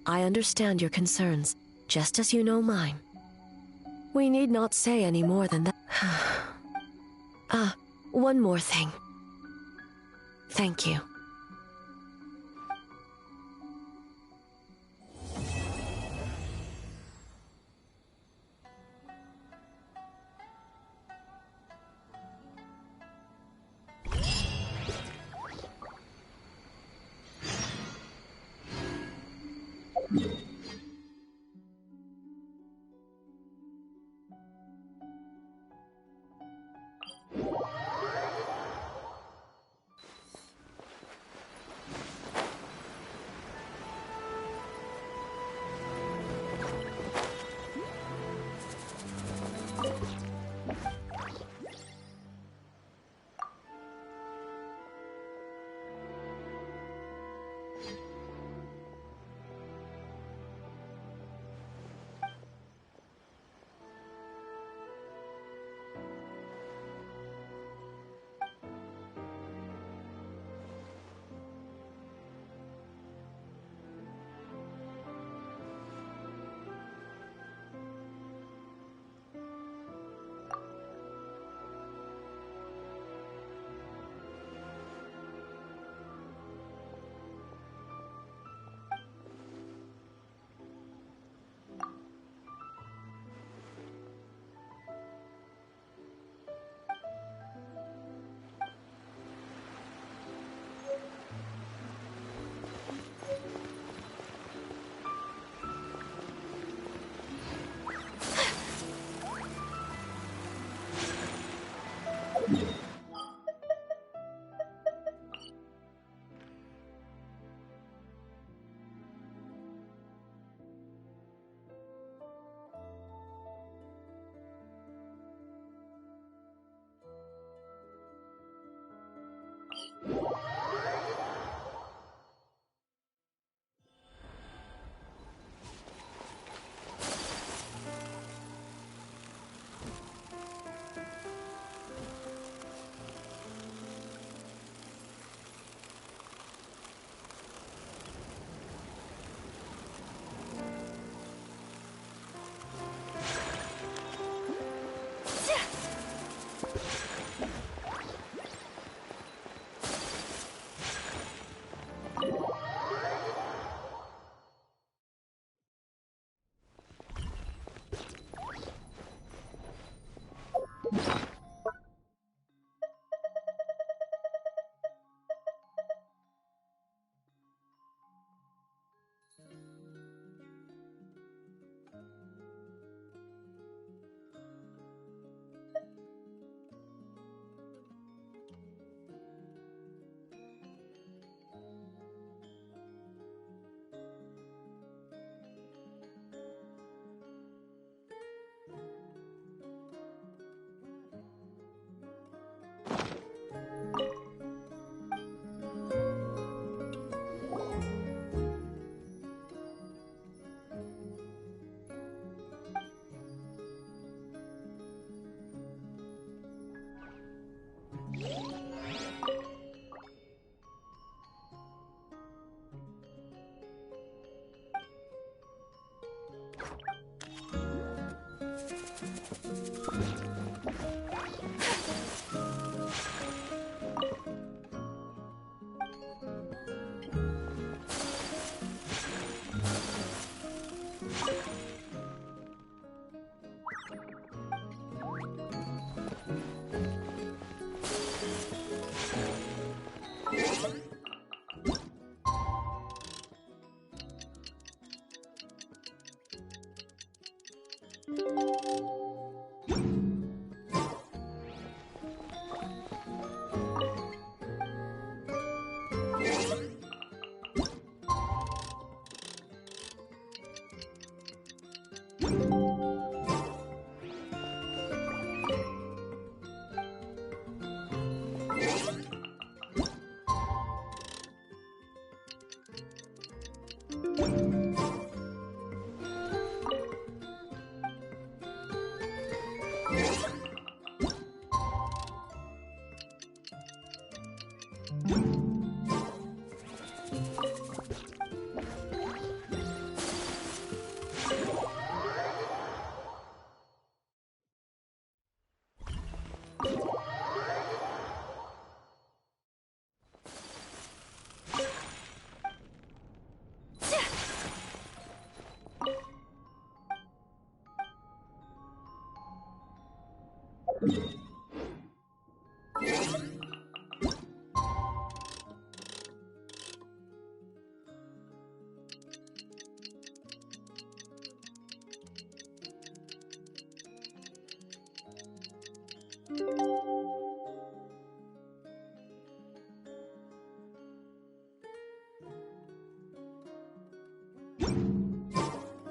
Speaker 6: I understand your concerns, just as you know mine. We need not say any more than that. One more thing. Thank you.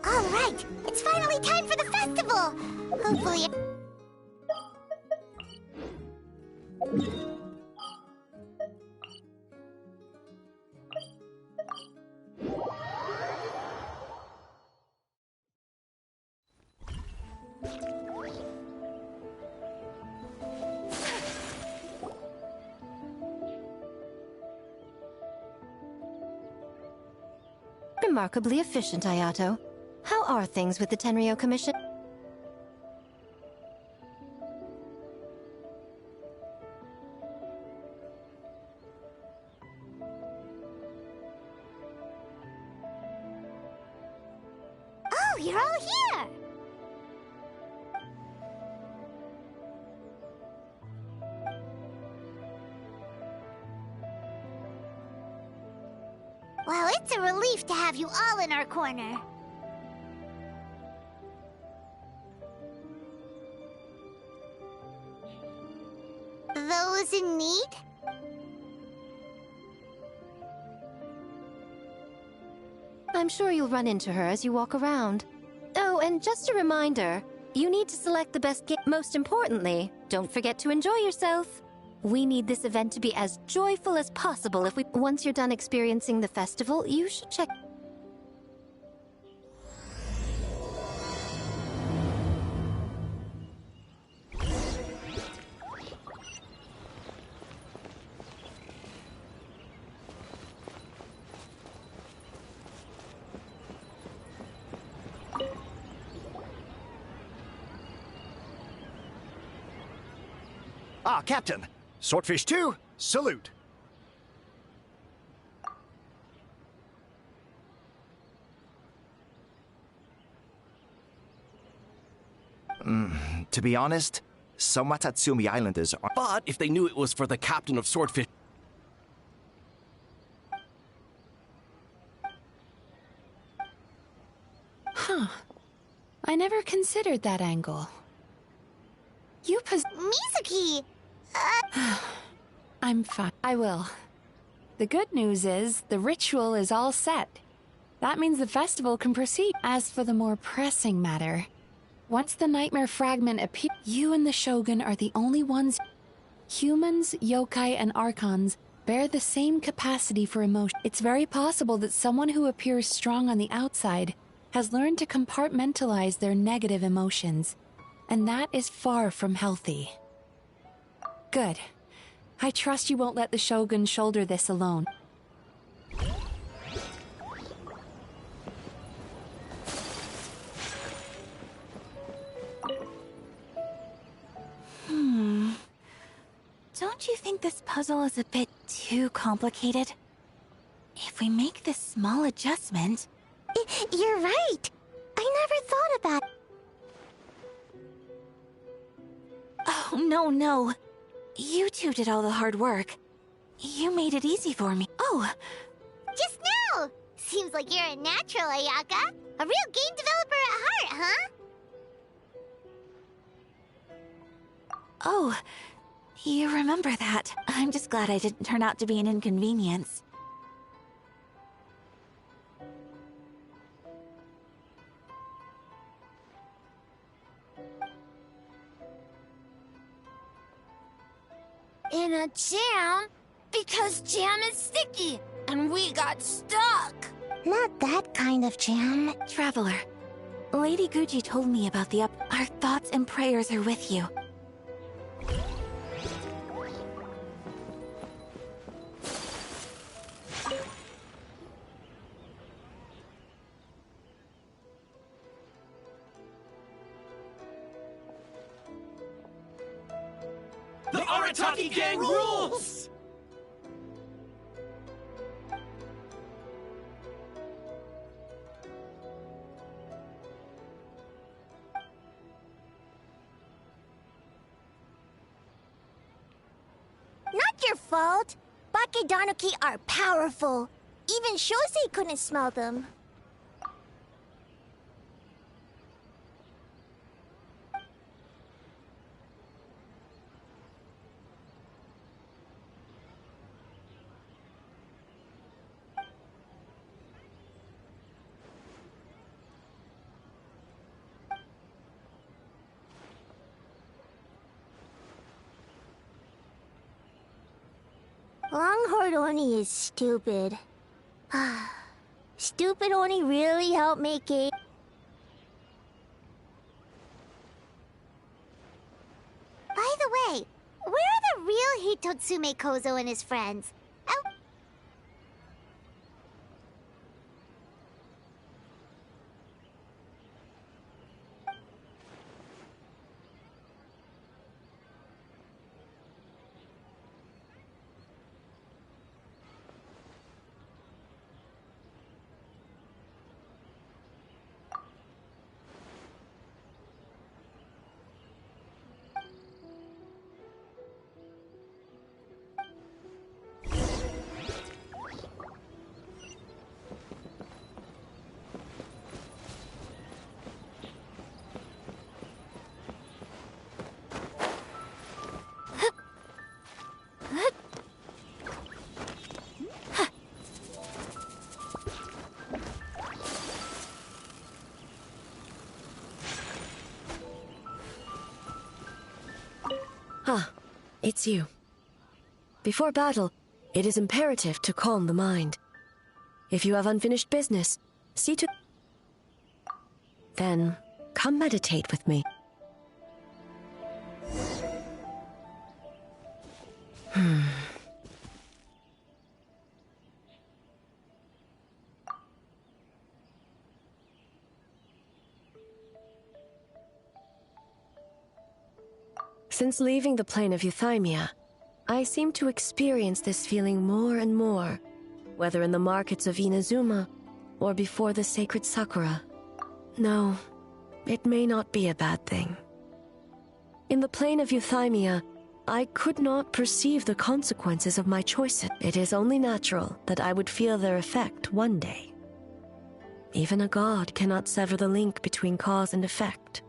Speaker 1: All right, it's finally time for the festival. Hopefully.
Speaker 7: Remarkably efficient, Ayato. How are things with the Tenryo Commission?
Speaker 1: Oh, you're all here! Well, it's a relief to have you all in our corner. Those in need?
Speaker 7: I'm sure you'll run into her as you walk around. Oh, and just a reminder, you need to select the best game. Most importantly, don't forget to enjoy yourself. We need this event to be as joyful as possible if we... Once you're done experiencing the festival, you should check...
Speaker 18: Ah, Captain. Swordfish 2, salute. To be honest, some Watatsumi Islanders are...
Speaker 19: But if they knew it was for the captain of Swordfish...
Speaker 5: Huh. I never considered that angle. You
Speaker 1: Mizuki!
Speaker 5: I'm fine. I will. The good news is, the ritual is all set. That means the festival can proceed. As for the more pressing matter, once the nightmare fragment appears, you and the Shogun are the only ones. Humans, yokai, and archons bear the same capacity for emotion. It's very possible that someone who appears strong on the outside has learned to compartmentalize their negative emotions, and that is far from healthy. Good. I trust you won't let the Shogun shoulder this alone.
Speaker 20: Don't you think this puzzle is a bit too complicated? If we make this small adjustment...
Speaker 1: You're right! I never thought about it.
Speaker 20: Oh, no. You two did all the hard work. You made it easy for me. Oh!
Speaker 1: Just now! Seems like you're a natural, Ayaka. A real game developer at heart, huh?
Speaker 20: Oh, you remember that. I'm just glad I didn't turn out to be an inconvenience.
Speaker 16: In a jam? Because jam is sticky, and we got stuck.
Speaker 1: Not that kind of jam.
Speaker 20: Traveler, Lady Guji told me about the Our thoughts and prayers are with you.
Speaker 11: The Arataki gang rules!
Speaker 1: Not your fault. Bakedanuki are powerful. Even Shosei couldn't smell them. Longhorn Oni is stupid. Stupid Oni really helped make it. By the way, where are the real Hitotsume Kozo and his friends?
Speaker 6: Ah, it's you. Before battle, it is imperative to calm the mind. If you have unfinished business, see to... Then, come meditate with me. Since leaving the plane of Euthymia, I seem to experience this feeling more and more, whether in the markets of Inazuma or before the sacred Sakura. No, it may not be a bad thing. In the plane of Euthymia, I could not perceive the consequences of my choices. It is only natural that I would feel their effect one day. Even a god cannot sever the link between cause and effect.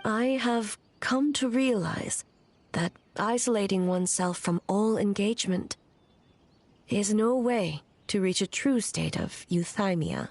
Speaker 6: I have come to realize that isolating oneself from all engagement is no way to reach a true state of euthymia.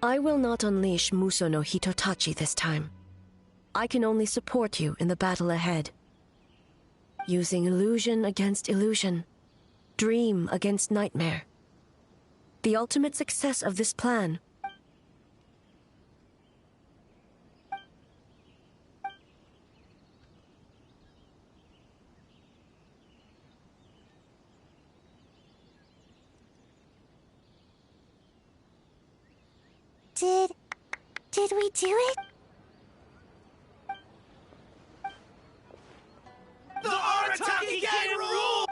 Speaker 6: I will not unleash Muso no Hitotachi this time. I can only support you in the battle ahead. Using illusion against illusion, dream against nightmare. The ultimate success of this plan
Speaker 1: Did we do it?
Speaker 11: The Arataki Gang rule!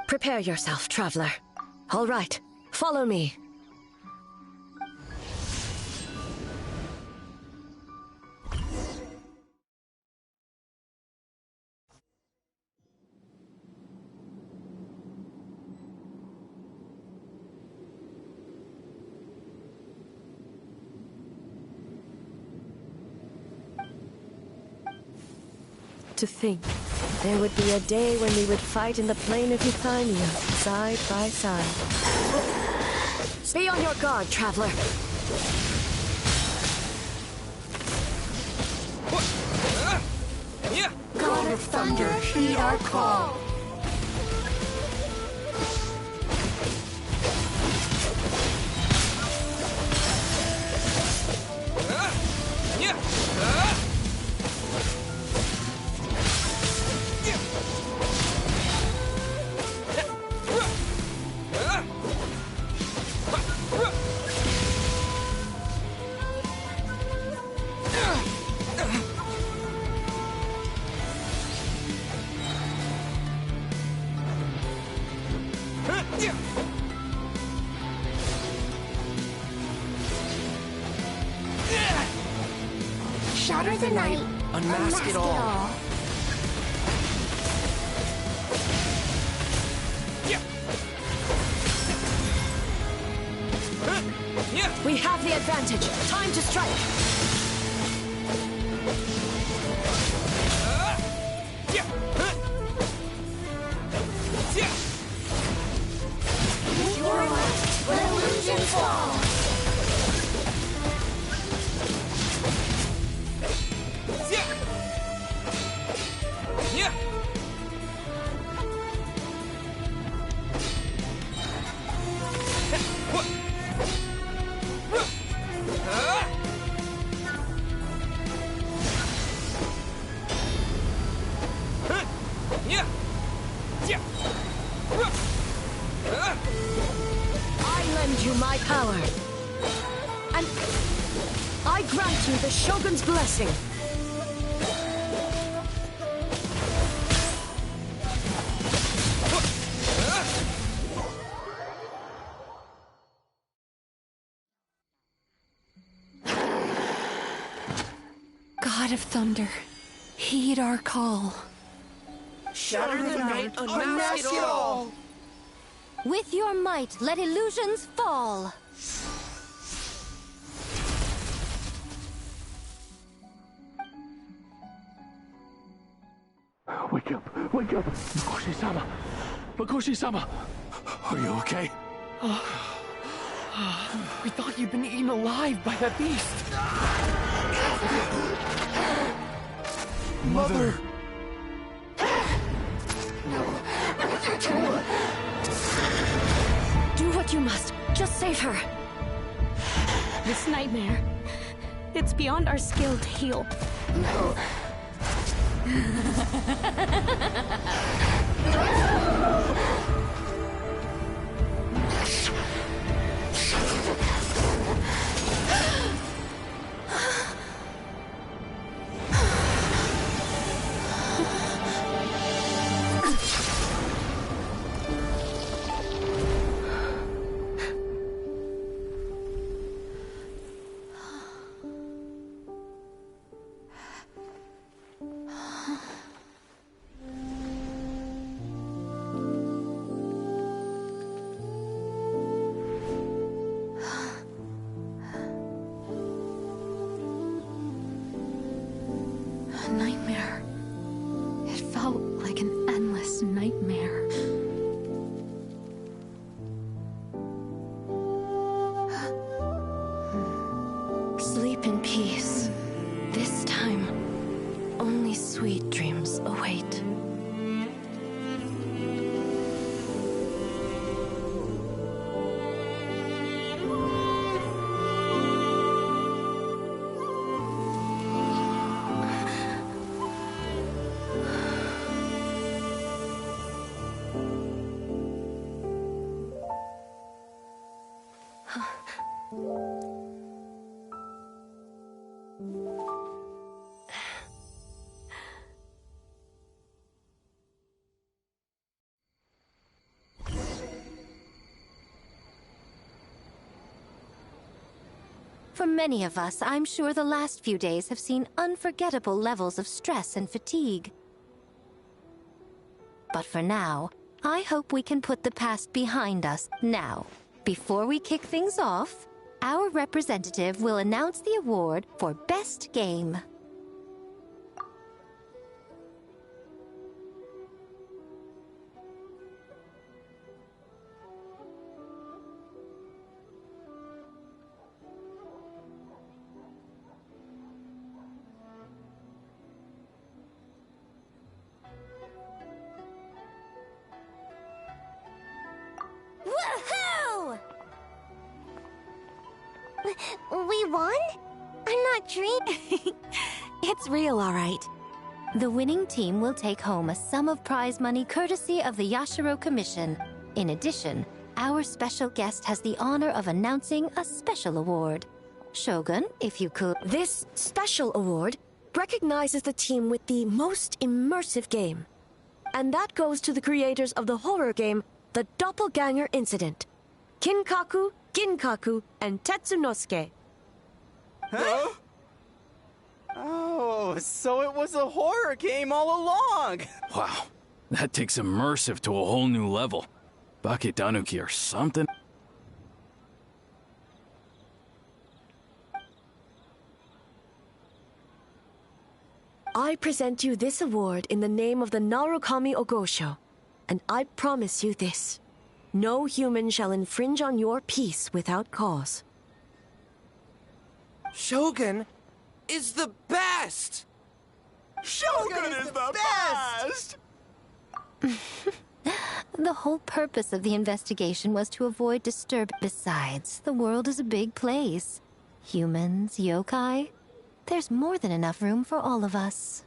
Speaker 6: Prepare yourself, traveler. All right, follow me. To think, there would be a day when we would fight in the plain of Euthymia, side by side. Be on your guard, traveler.
Speaker 16: God of Thunder, heed our call.
Speaker 1: Shatter the night,
Speaker 3: unmask it all.
Speaker 6: We have the advantage. Time to strike.
Speaker 1: Your might, let illusions fall.
Speaker 6: I lend you my power. And I grant you the Shogun's blessing.
Speaker 5: God of Thunder, heed our call.
Speaker 3: Shatter the night, unmask it all!
Speaker 7: With your might, let illusions fall!
Speaker 17: Wake up! Wake up! Makoshi-sama! Makoshi-sama! Are you okay?
Speaker 3: We thought you'd been eaten alive by that beast.
Speaker 17: Mother!
Speaker 6: Do what you must. Just save her.
Speaker 21: This nightmare, it's beyond our skill to heal.
Speaker 5: A nightmare. It felt like an endless nightmare.
Speaker 6: Sleep in peace. This time, only sweet dreams await.
Speaker 7: For many of us, I'm sure the last few days have seen unforgettable levels of stress and fatigue. But for now, I hope we can put the past behind us now. Before we kick things off, our representative will announce the award for Best Game.
Speaker 1: Woohoo! We won? I'm not dreaming.
Speaker 7: It's real, all right. The winning team will take home a sum of prize money courtesy of the Yashiro Commission. In addition, our special guest has the honor of announcing a special award. Shogun, if you could.
Speaker 6: This special award recognizes the team with the most immersive game. And that goes to the creators of the horror game, The Doppelganger Incident. Kinkaku, Ginkaku, and Tetsunosuke.
Speaker 12: Huh? Oh, so it was a horror game all along!
Speaker 4: Wow, that takes immersive to a whole new level. Baketanuki or something.
Speaker 6: I present you this award in the name of the Narukami Ogosho, and I promise you this. No human shall infringe on your peace without cause.
Speaker 11: Shogun is the best!
Speaker 12: Shogun is the best!
Speaker 7: The whole purpose of the investigation was to avoid Besides, the world is a big place. Humans, yokai. There's more than enough room for all of us.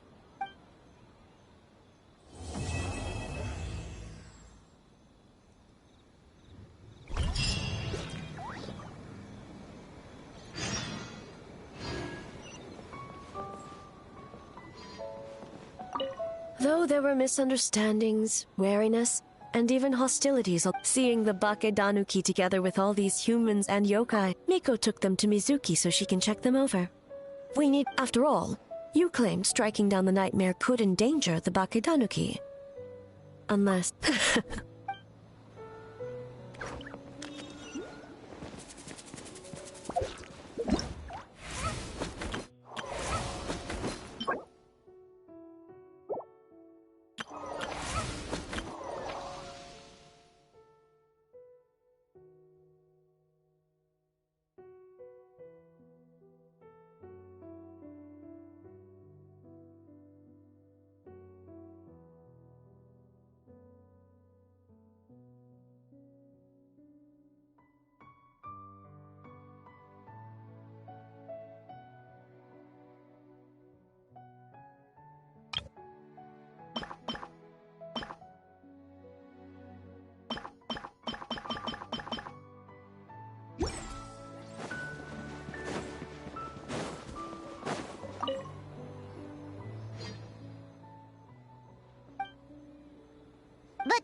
Speaker 6: Though there were misunderstandings, wariness, and even hostilities, seeing the Baketanuki together with all these humans and yokai, Miko took them to Mizuki so she can check them over. After all, you claimed striking down the nightmare could endanger the Baketanuki. Unless...
Speaker 1: But...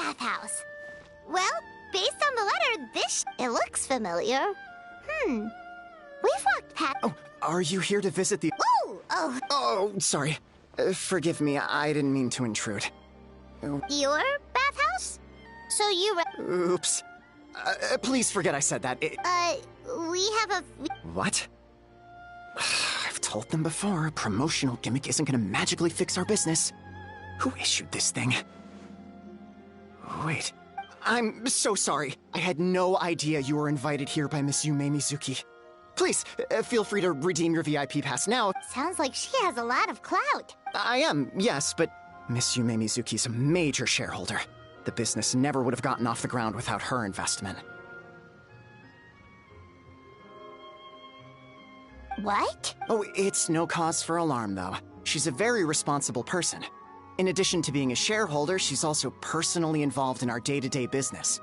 Speaker 1: bathhouse. Well, based on the letter, it looks familiar. We've walked past...
Speaker 18: Oh, are you here to visit the...
Speaker 1: Ooh! Oh!
Speaker 18: Oh, sorry.
Speaker 12: Forgive me, I didn't mean to intrude.
Speaker 1: Your bathhouse? So you
Speaker 12: Oops. Please forget I said that.
Speaker 1: we have a...
Speaker 12: What? I've told them before, a promotional gimmick isn't gonna magically fix our business. Who issued this thing? Wait. I'm so sorry. I had no idea you were invited here by Miss Yume Mizuki. Please, feel free to redeem your VIP pass now.
Speaker 1: Sounds like she has a lot of clout.
Speaker 12: I am, yes, but Miss Yume Mizuki's a major shareholder. The business never would have gotten off the ground without her investment.
Speaker 1: What?
Speaker 12: Oh, it's no cause for alarm, though. She's a very responsible person. In addition to being a shareholder, she's also personally involved in our day-to-day business.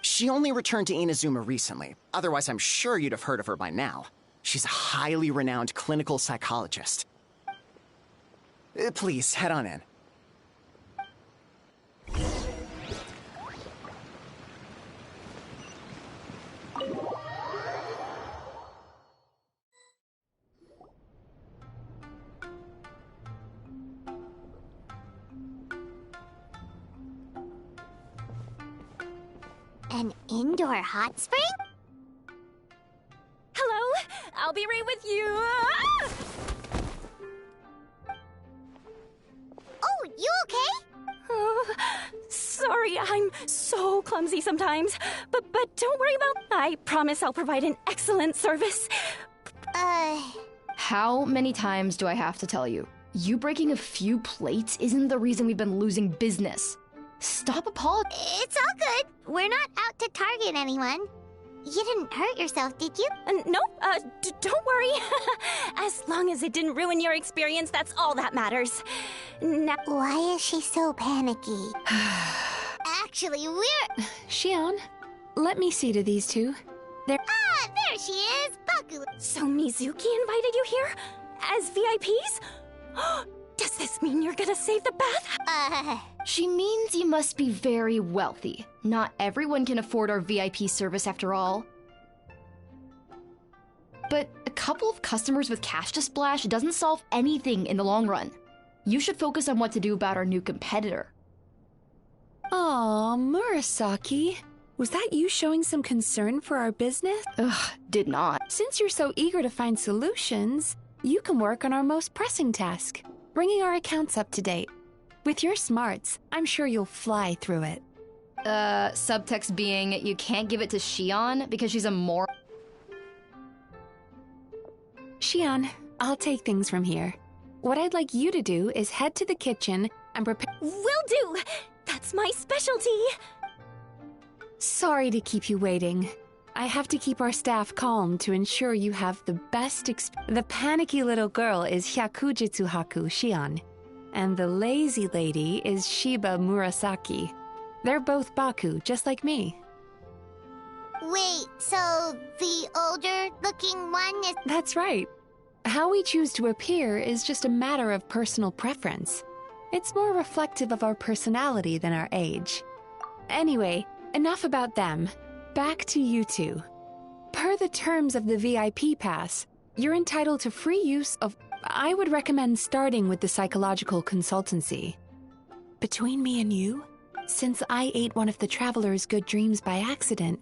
Speaker 12: She only returned to Inazuma recently. Otherwise, I'm sure you'd have heard of her by now. She's a highly renowned clinical psychologist. Please, head on in.
Speaker 1: An indoor hot spring?
Speaker 21: Hello? I'll be right with you.
Speaker 1: Oh, you okay?
Speaker 21: Sorry, I'm so clumsy sometimes. But don't worry about that. I promise I'll provide an excellent service.
Speaker 2: How many times do I have to tell you? You breaking a few plates isn't the reason we've been losing business. Stop apologizing.
Speaker 1: It's all good. We're not out to target anyone. You didn't hurt yourself, did you?
Speaker 21: No, don't worry. As long as it didn't ruin your experience, that's all that matters. Now,
Speaker 1: why is she so panicky? Actually, we're...
Speaker 5: Shion, let me see to these two. They're...
Speaker 1: Ah, there she is, Baku.
Speaker 21: So Mizuki invited you here? As VIPs? Does this mean you're gonna save the bath?
Speaker 2: She means you must be very wealthy. Not everyone can afford our VIP service after all. But a couple of customers with cash to splash doesn't solve anything in the long run. You should focus on what to do about our new competitor.
Speaker 5: Aw, Murasaki. Was that you showing some concern for our business?
Speaker 2: Ugh, did not.
Speaker 5: Since you're so eager to find solutions, you can work on our most pressing task. Bringing our accounts up to date. With your smarts, I'm sure you'll fly through it.
Speaker 2: Subtext being, you can't give it to Shion because she's a moron.
Speaker 5: Shion, I'll take things from here. What I'd like you to do is head to the kitchen and prepare—
Speaker 21: Will do! That's my specialty!
Speaker 5: Sorry to keep you waiting. I have to keep our staff calm to ensure you have the best The panicky little girl is Hyakujitsu Haku Shion, and the lazy lady is Shiba Murasaki. They're both Baku, just like me.
Speaker 1: Wait, so the older-looking one is...
Speaker 5: That's right. How we choose to appear is just a matter of personal preference. It's more reflective of our personality than our age. Anyway, enough about them. Back to you two. Per the terms of the VIP pass, you're entitled to free use of... I would recommend starting with the psychological consultancy. Between me and you, since I ate one of the traveler's good dreams by accident,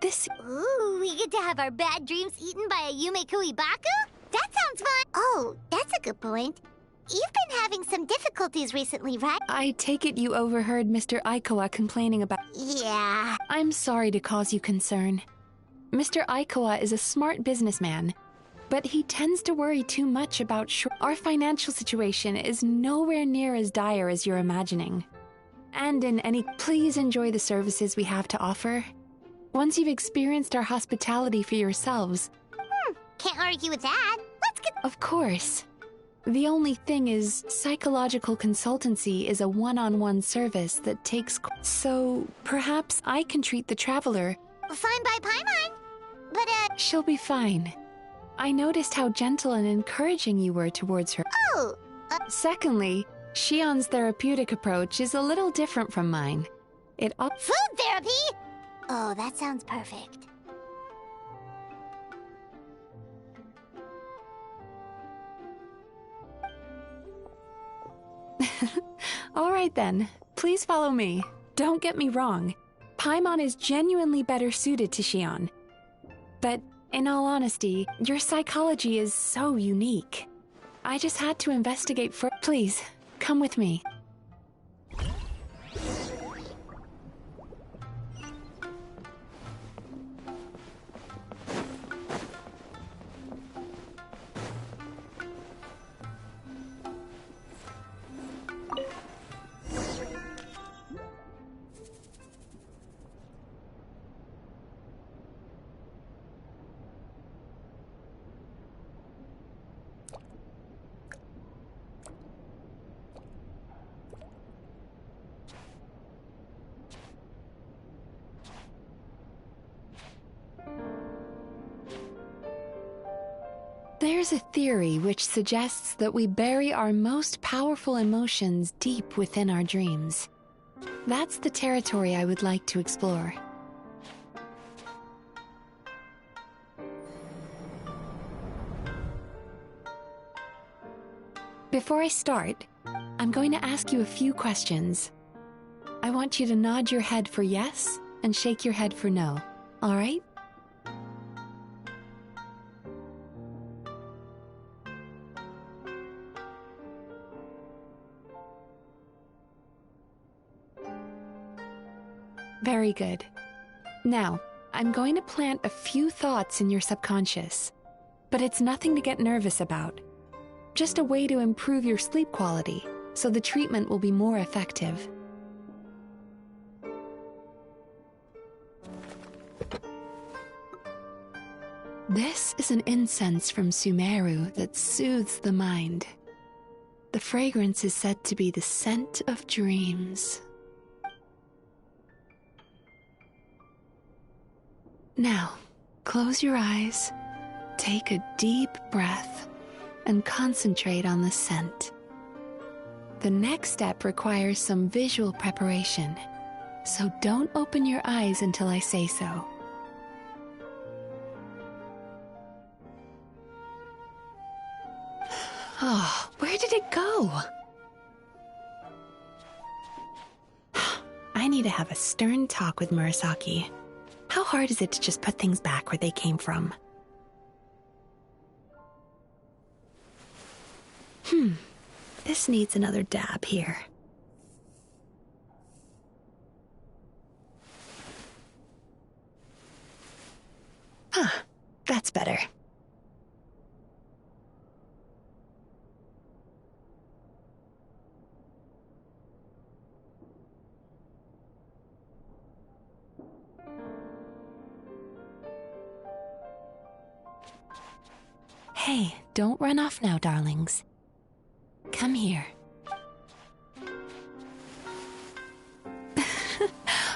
Speaker 5: this...
Speaker 1: Ooh, we get to have our bad dreams eaten by a Yume Baku? That sounds fun! Oh, that's a good point. You've been having some difficulties recently, right?
Speaker 5: I take it you overheard Mr. Aikawa complaining about...
Speaker 1: Yeah.
Speaker 5: I'm sorry to cause you concern. Mr. Aikawa is a smart businessman, but he tends to worry too much about... Our financial situation is nowhere near as dire as you're imagining. and in any... Please enjoy the services we have to offer. Once you've experienced our hospitality for yourselves...
Speaker 1: Can't argue with that. Let's get...
Speaker 5: Of course. The only thing is, psychological consultancy is a one-on-one service that takes... So, perhaps I can treat the traveler...
Speaker 1: Fine by Paimon. But,
Speaker 5: She'll be fine. I noticed how gentle and encouraging you were towards her.
Speaker 1: Oh!
Speaker 5: Secondly, Shion's therapeutic approach is a little different from mine.
Speaker 1: Food therapy? Oh, that sounds perfect.
Speaker 5: All right then, please follow me. Don't get me wrong. Paimon is genuinely better suited to Shion. But in all honesty, your psychology is so unique. I just had to investigate for... Please, come with me. There's a theory which suggests that we bury our most powerful emotions deep within our dreams. That's the territory I would like to explore. Before I start, I'm going to ask you a few questions. I want you to nod your head for yes and shake your head for no, all right? Very good. Now, I'm going to plant a few thoughts in your subconscious, but it's nothing to get nervous about. Just a way to improve your sleep quality, so the treatment will be more effective. This is an incense from Sumeru that soothes the mind. The fragrance is said to be the scent of dreams. Now, close your eyes, take a deep breath, and concentrate on the scent. The next step requires some visual preparation, so don't open your eyes until I say so. Oh, where did it go? I need to have a stern talk with Murasaki. How hard is it to just put things back where they came from? This needs another dab here. That's better. Hey, don't run off now, darlings. Come here.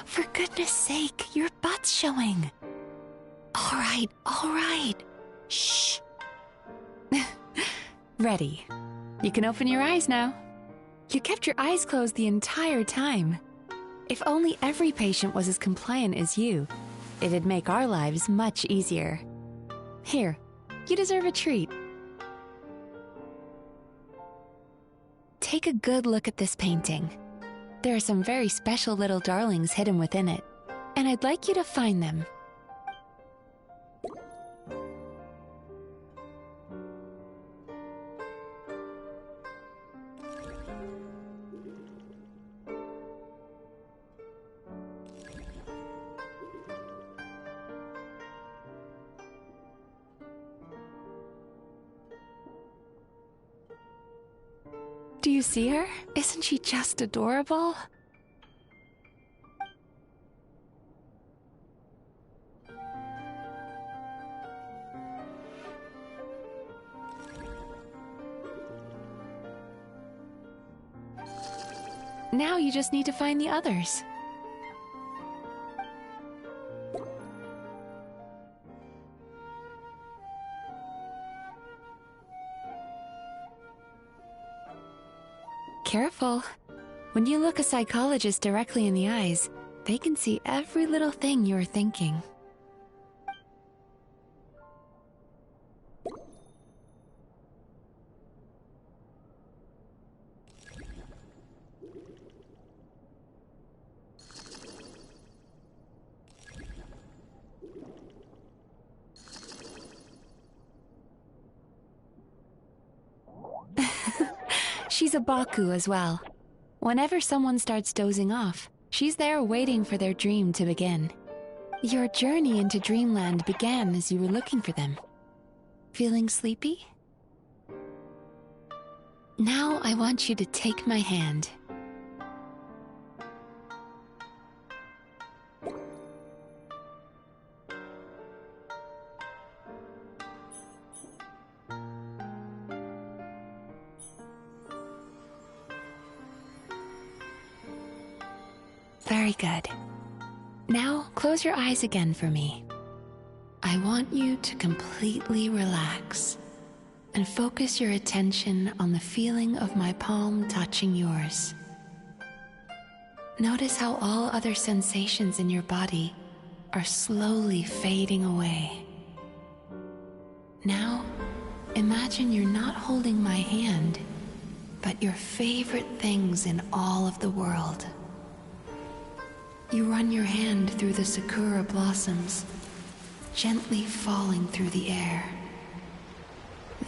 Speaker 5: For goodness sake, your butt's showing. All right. Shh. Ready. You can open your eyes now. You kept your eyes closed the entire time. If only every patient was as compliant as you, it'd make our lives much easier. Here, you deserve a treat. Take a good look at this painting. There are some very special little darlings hidden within it, and I'd like you to find them. Do you see her? Isn't she just adorable? Now you just need to find the others. Careful. When you look a psychologist directly in the eyes, they can see every little thing you're thinking. She's a Baku as well. Whenever someone starts dozing off, she's there waiting for their dream to begin. Your journey into Dreamland began as you were looking for them. Feeling sleepy? Now I want you to take my hand. Very good. Now, close your eyes again for me. I want you to completely relax and focus your attention on the feeling of my palm touching yours. Notice how all other sensations in your body are slowly fading away. Now, imagine you're not holding my hand, but your favorite things in all of the world. You run your hand through the sakura blossoms, gently falling through the air.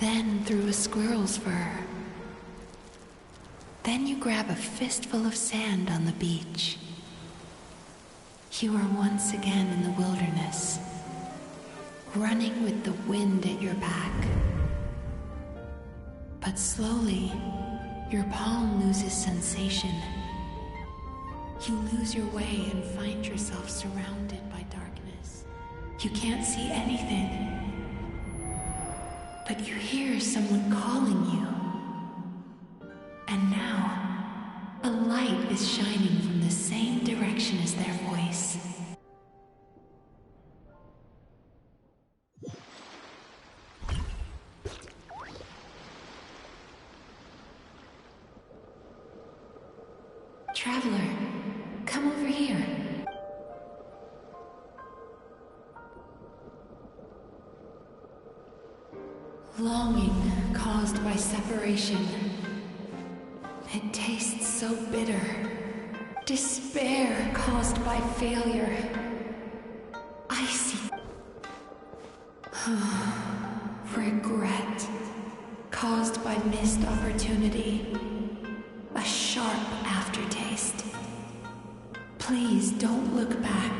Speaker 5: Then through a squirrel's fur. Then you grab a fistful of sand on the beach. You are once again in the wilderness, running with the wind at your back. But slowly, your palm loses sensation. You lose your way and find yourself surrounded by darkness. You can't see anything, but you hear someone calling you. And now, a light is shining from the same direction as their voice. Traveler, come over here. Longing caused by separation. It tastes so bitter. Despair caused by failure. Icy. Regret caused by missed opportunity. A sharp aftertaste. Please don't look back.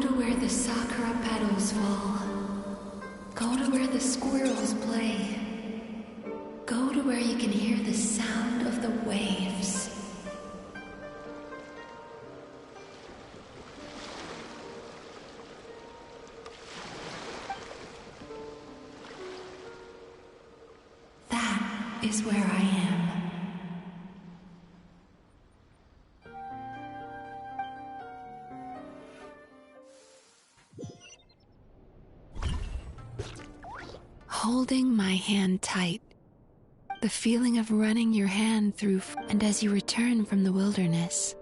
Speaker 5: to where the sakura petals fall. Go to where the squirrels play. Go to where you can hear the sound of the waves. That is where I am. Holding my hand tight, the feeling of running your hand through, and as you return from the wilderness.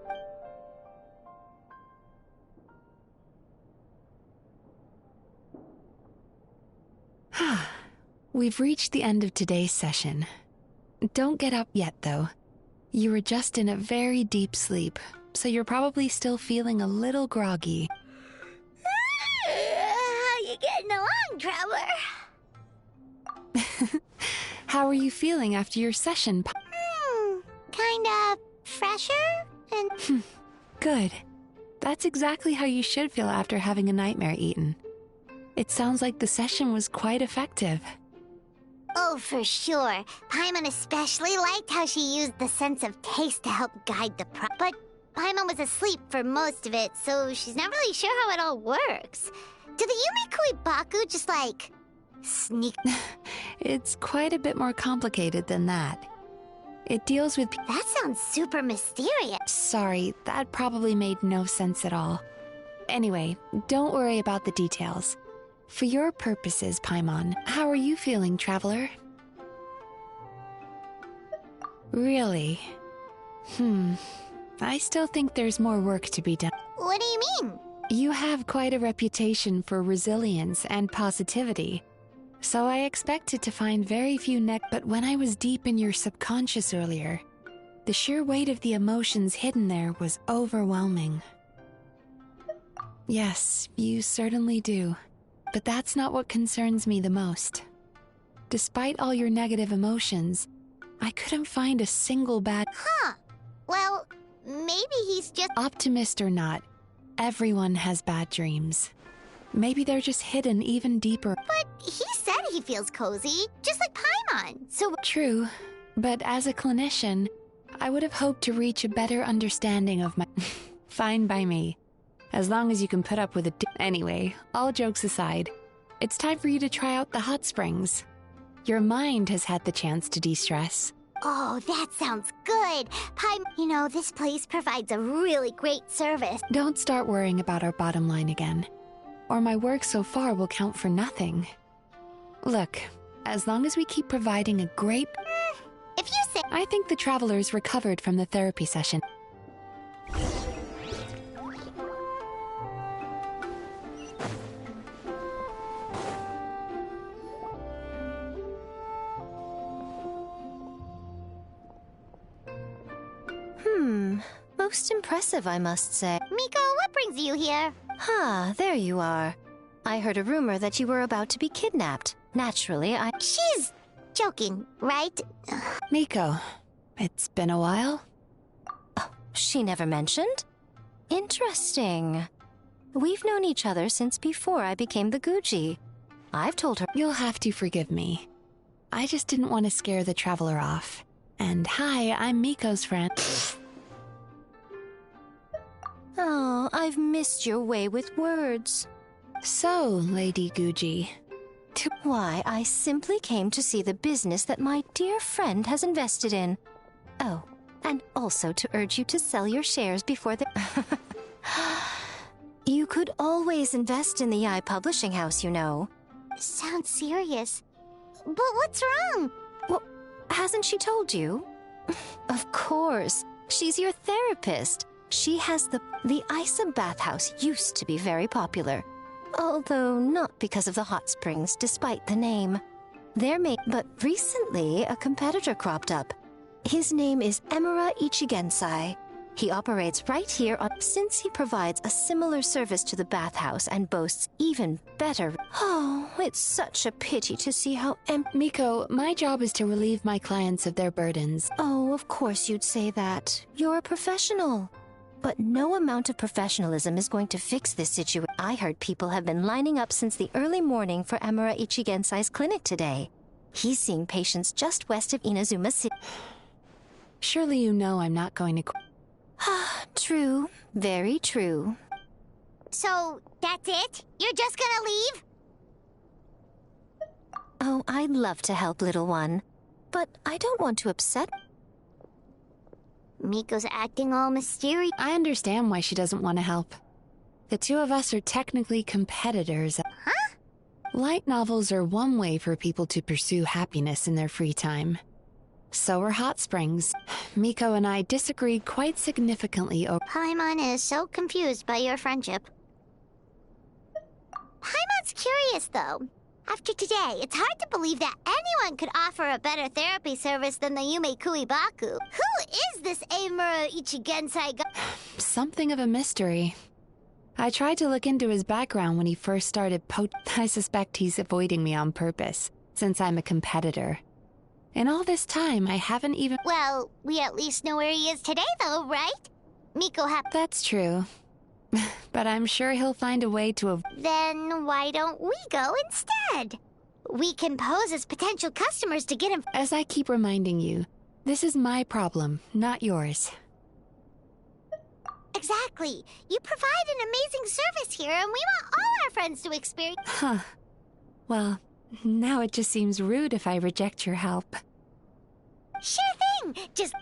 Speaker 5: We've reached the end of today's session. Don't get up yet, though. You were just in a very deep sleep, so you're probably still feeling a little groggy.
Speaker 1: How you getting along, Traveler?
Speaker 5: How are you feeling after your session?
Speaker 1: Kinda fresher and...
Speaker 5: Good. That's exactly how you should feel after having a nightmare eaten. It sounds like the session was quite effective.
Speaker 1: Oh, for sure. Paimon especially liked how she used the sense of taste to help guide the But Paimon was asleep for most of it, so she's not really sure how it all works. Do the Yumikui Baku just, like, sneak?
Speaker 5: It's quite a bit more complicated than that. It deals with...
Speaker 1: That sounds super mysterious.
Speaker 5: Sorry, that probably made no sense at all. Anyway, don't worry about the details. For your purposes, Paimon, how are you feeling, Traveler? Really? I still think there's more work to be done.
Speaker 1: What do you mean?
Speaker 5: You have quite a reputation for resilience and positivity, so I expected to find very few but when I was deep in your subconscious earlier, the sheer weight of the emotions hidden there was overwhelming. Yes, you certainly do. But that's not what concerns me the most. Despite all your negative emotions, I couldn't find a single bad...
Speaker 1: Well, maybe he's just...
Speaker 5: Optimist or not, everyone has bad dreams. Maybe they're just hidden even deeper.
Speaker 1: But he said he feels cozy, just like Paimon, so...
Speaker 5: True, but as a clinician, I would have hoped to reach a better understanding of my... Fine by me. As long as you can put up with it. Anyway, all jokes aside, it's time for you to try out the hot springs. Your mind has had the chance to de-stress.
Speaker 1: Oh, that sounds good. You know, this place provides a really great service.
Speaker 5: Don't start worrying about our bottom line again, or my work so far will count for nothing. Look, as long as we keep providing a great...
Speaker 1: If you say...
Speaker 5: I think the Traveler's recovered from the therapy session.
Speaker 7: Most impressive, I must say.
Speaker 1: Miko, what brings you here?
Speaker 7: There you are. I heard a rumor that you were about to be kidnapped. Naturally,
Speaker 1: She's joking, right?
Speaker 5: Miko, it's been a while.
Speaker 7: She never mentioned? Interesting. We've known each other since before I became the Guji. I've told her...
Speaker 5: You'll have to forgive me. I just didn't want to scare the Traveler off. And hi, I'm Miko's friend.
Speaker 7: Oh, I've missed your way with words.
Speaker 5: So, Lady Guji...
Speaker 7: Why, I simply came to see the business that my dear friend has invested in. Oh, and also to urge you to sell your shares before the... You could always invest in the Publishing House, you know.
Speaker 1: Sounds serious. But what's wrong?
Speaker 7: Well, hasn't she told you? Of course. She's your therapist. She has the Isa bathhouse used to be very popular. Although not because of the hot springs, despite the name. But recently, a competitor cropped up. His name is Emura Ichigensai. He operates right here since he provides a similar service to the bathhouse and boasts even better... Oh, it's such a pity to see how
Speaker 5: Miko, my job is to relieve my clients of their burdens.
Speaker 7: Oh, of course you'd say that. You're a professional. But no amount of professionalism is going to fix this situation. I heard people have been lining up since the early morning for Amara Ichigensai's clinic today. He's seeing patients just west of Inazuma City.
Speaker 5: Surely you know I'm not going to...
Speaker 7: True. Very true.
Speaker 1: So, that's it? You're just gonna leave?
Speaker 7: Oh, I'd love to help, little one. But I don't want to upset...
Speaker 1: Miko's acting all mysterious.
Speaker 5: I understand why she doesn't want to help. The two of us are technically competitors.
Speaker 1: Huh?
Speaker 5: Light novels are one way for people to pursue happiness in their free time. So are hot springs. Miko and I disagree quite significantly over...
Speaker 1: Paimon is so confused by your friendship. Paimon's curious, though. After today, it's hard to believe that anyone could offer a better therapy service than the Yume Kuibaku. Who is this Amura Ichigensai guy?
Speaker 5: Something of a mystery. I tried to look into his background when he first started I suspect he's avoiding me on purpose, since I'm a competitor. In all this time, I haven't even...
Speaker 1: Well, we at least know where he is today, though, right? Miko
Speaker 5: That's true. But I'm sure he'll find a way to...
Speaker 1: Then why don't we go instead? We can pose as potential customers to get him...
Speaker 5: As I keep reminding you, this is my problem, not yours.
Speaker 1: Exactly. You provide an amazing service here, and we want all our friends to experience...
Speaker 5: Huh. Well, now it just seems rude if I reject your help.
Speaker 1: Sure thing! Just...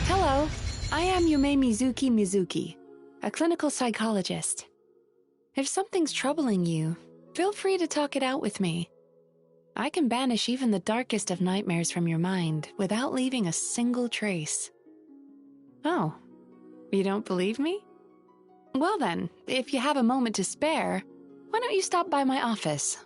Speaker 5: Hello, I am Yume Mizuki, a clinical psychologist. If something's troubling you, feel free to talk it out with me. I can banish even the darkest of nightmares from your mind without leaving a single trace. Oh, you don't believe me? Well then, if you have a moment to spare, why don't you stop by my office?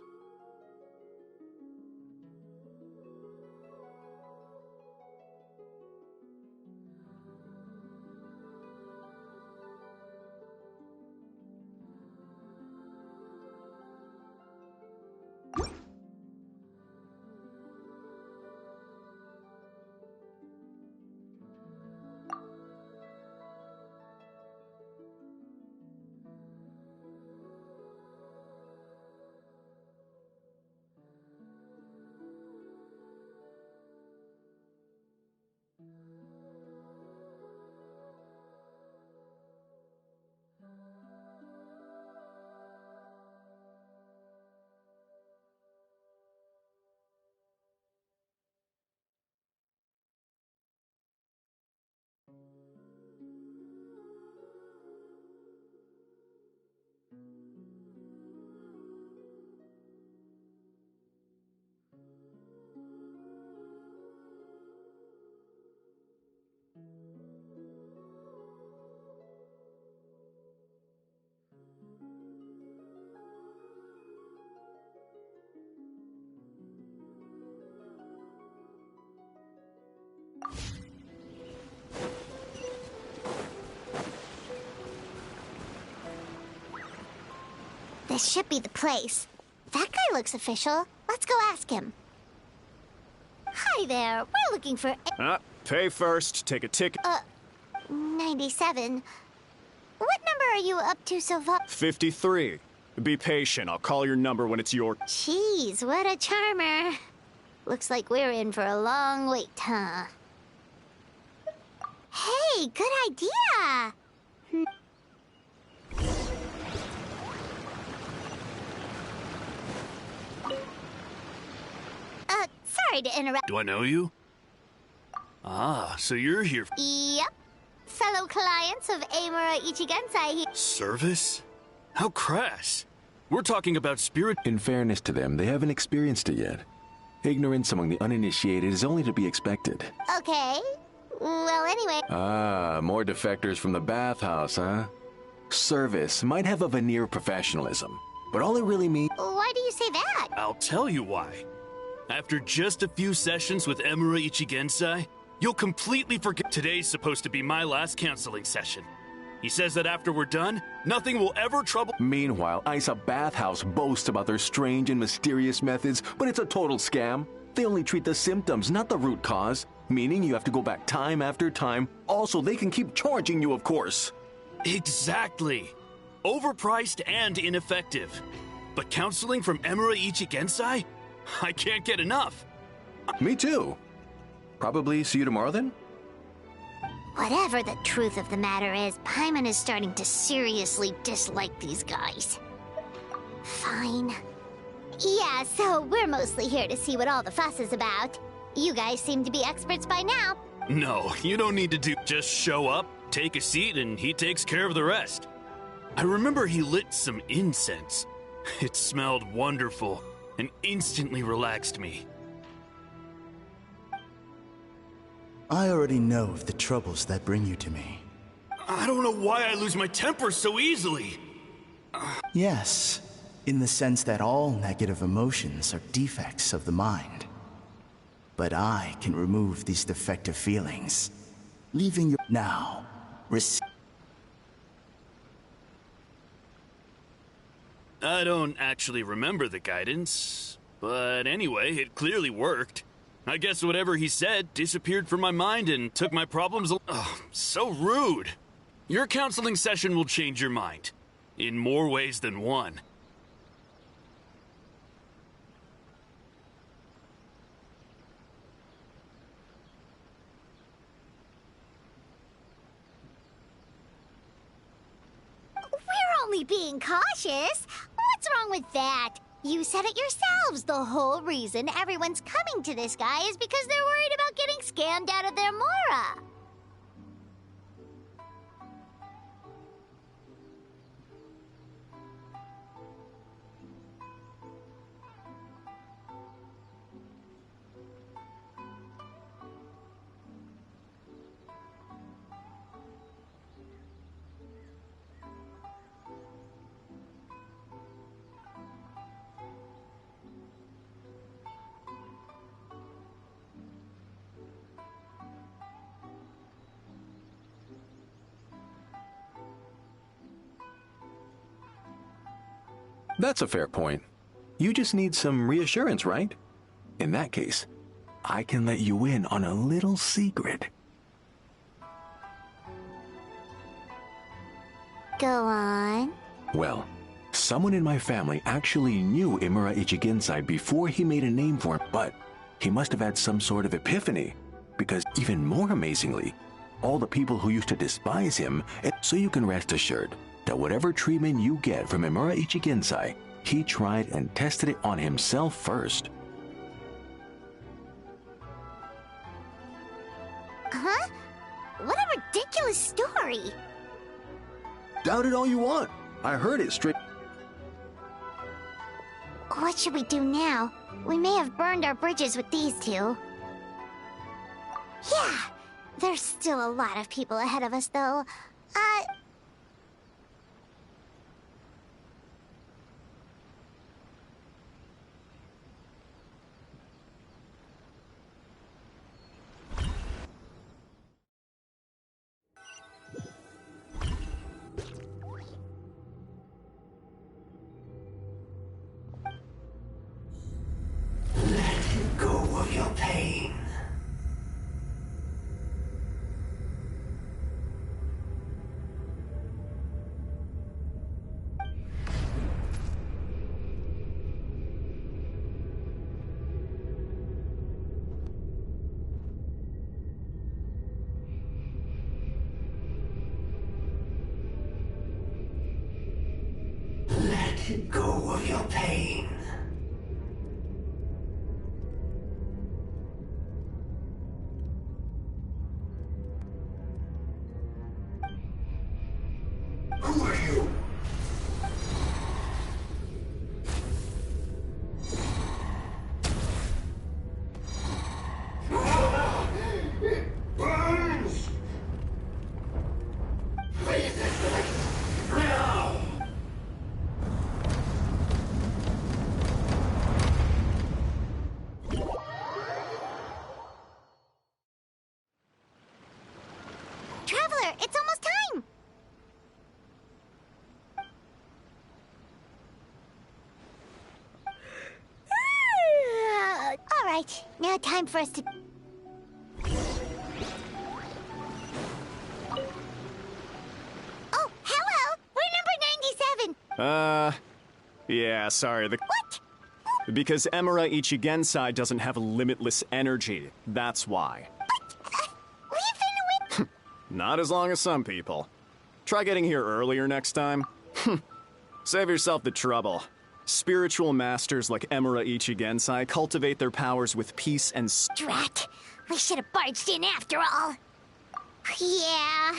Speaker 1: This should be the place. That guy looks official. Let's go ask him. Hi there. We're looking for...
Speaker 9: Pay first, take a ticket.
Speaker 1: 97. What number are you up to so far?
Speaker 9: 53. Be patient, I'll call your number when it's your...
Speaker 1: Jeez, what a charmer. Looks like we're in for a long wait, huh? Hey, good idea! Sorry to interrupt.
Speaker 8: Do I know you? Ah, so you're here.
Speaker 1: Yep. Fellow clients of Amura Ichigensai here.
Speaker 8: Service? How crass.
Speaker 4: We're talking about spirit.
Speaker 13: In fairness to them, they haven't experienced it yet. Ignorance among the uninitiated is only to be expected.
Speaker 1: Okay. Well, anyway.
Speaker 13: Ah, more defectors from the bathhouse, huh? Service might have a veneer of professionalism, but all it really means...
Speaker 1: Why do you say that?
Speaker 8: I'll tell you why. After just a few sessions with Emura Ichigensai, you'll completely forget. Today's supposed to be my last counseling session. He says that after we're done, nothing will ever trouble.
Speaker 13: Meanwhile, Isa Bathhouse boasts about their strange and mysterious methods, but it's a total scam. They only treat the symptoms, not the root cause, meaning you have to go back time after time. Also, they can keep charging you, of course.
Speaker 8: Exactly. Overpriced and ineffective. But counseling from Emura Ichigensai? I can't get enough.
Speaker 13: Me too. Probably see you tomorrow then?
Speaker 1: Whatever the truth of the matter is, Paimon is starting to seriously dislike these guys. Fine. Yeah, so we're mostly here to see what all the fuss is about. You guys seem to be experts by now.
Speaker 8: No, you don't need to just show up, take a seat, and he takes care of the rest. I remember he lit some incense. It smelled wonderful and instantly relaxed me.
Speaker 22: I already know of the troubles that bring you to me.
Speaker 8: I don't know why I lose my temper so easily.
Speaker 22: Yes, in the sense that all negative emotions are defects of the mind. But I can remove these defective feelings, leaving you now.
Speaker 8: I don't actually remember the guidance, but anyway, it clearly worked. I guess whatever he said disappeared from my mind and took my problems. Oh, so rude. Your counseling session will change your mind. In more ways than one.
Speaker 1: We're only being cautious. What's wrong with that? You said it yourselves. The whole reason everyone's coming to this guy is because they're worried about getting scammed out of their Mora.
Speaker 13: That's a fair point. You just need some reassurance, right? In that case, I can let you in on a little secret.
Speaker 1: Go on.
Speaker 13: Well, someone in my family actually knew Emura Ichigensai before he made a name for him, but he must have had some sort of epiphany, because even more amazingly, all the people who used to despise him, so you can rest assured that whatever treatment you get from Emura Ichigensai, he tried and tested it on himself first.
Speaker 1: Huh? What a ridiculous story.
Speaker 13: Doubt it all you want. I heard it straight.
Speaker 1: What should we do now? We may have burned our bridges with these two. Yeah, there's still a lot of people ahead of us, though.
Speaker 23: Go of your pain. Let go of your pain. Who are you?
Speaker 1: It's almost time! Alright, now time for us to... Oh, hello! We're number 97!
Speaker 10: Yeah, sorry.
Speaker 1: What?
Speaker 10: Because Emura Ichigensai doesn't have limitless energy. That's why.
Speaker 1: We've been
Speaker 10: Not as long as some people. Try getting here earlier next time. Save yourself the trouble. Spiritual masters like Emura Ichigensai cultivate their powers with peace and
Speaker 1: Drat! We should have barged in after all. Yeah.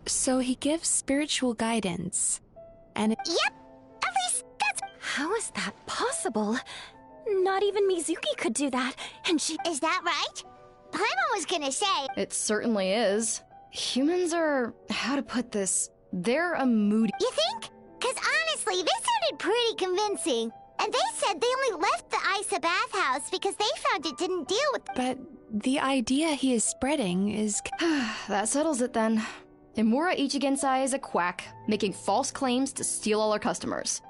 Speaker 5: So he gives spiritual guidance, and
Speaker 1: Yep! At least that's...
Speaker 21: How is that possible? Not even Mizuki could do that, and she...
Speaker 1: Is that right? Paimon was gonna say...
Speaker 2: It certainly is. Humans are... how to put this? They're a moody...
Speaker 1: You think? Because honestly, this sounded pretty convincing. And they said they only left the Isa bathhouse because they found it didn't deal with...
Speaker 5: But the idea he is spreading is...
Speaker 2: That settles it then. Emura Ichigensai is a quack, making false claims to steal all our customers.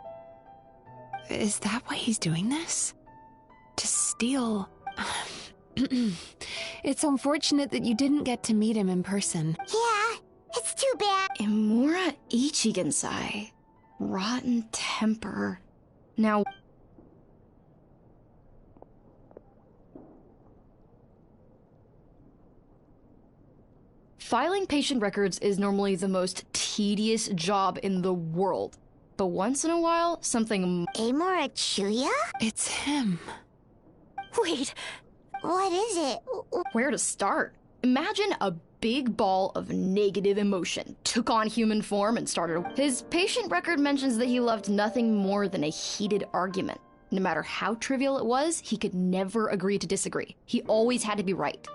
Speaker 5: Is that why he's doing this? To steal... It's unfortunate that you didn't get to meet him in person.
Speaker 1: Yeah, it's too bad.
Speaker 2: Emura Ichigensai. Rotten temper. Now... Filing patient records is normally the most tedious job in the world. But once in a while, something...
Speaker 1: Emura Chuya?
Speaker 5: It's him.
Speaker 21: Wait.
Speaker 1: What is it?
Speaker 2: Where to start? Imagine a big ball of negative emotion took on human form and started... His patient record mentions that he loved nothing more than a heated argument. No matter how trivial it was, he could never agree to disagree. He always had to be right.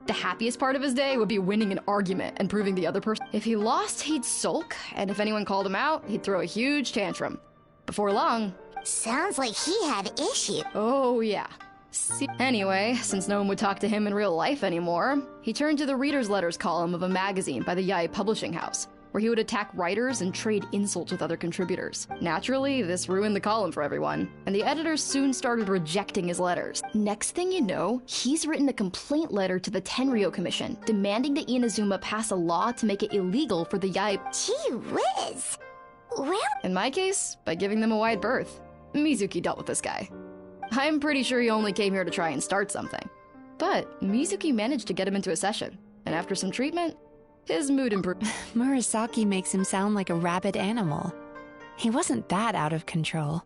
Speaker 2: The happiest part of his day would be winning an argument and proving the other person. If he lost, he'd sulk, and if anyone called him out, he'd throw a huge tantrum. Before long...
Speaker 1: Sounds like he had issues.
Speaker 2: Oh, yeah. Anyway, since no one would talk to him in real life anymore, he turned to the reader's letters column of a magazine by the Yae publishing house, where he would attack writers and trade insults with other contributors. Naturally, this ruined the column for everyone, and the editors soon started rejecting his letters. Next thing you know, he's written a complaint letter to the Tenryou Commission, demanding that Inazuma pass a law to make it illegal for the Yae...
Speaker 1: Gee whiz! Well...
Speaker 2: In my case, by giving them a wide berth. Mizuki dealt with this guy. I'm pretty sure he only came here to try and start something. But Mizuki managed to get him into a session, and after some treatment, his mood improved.
Speaker 5: Murasaki makes him sound like a rabid animal. He wasn't that out of control.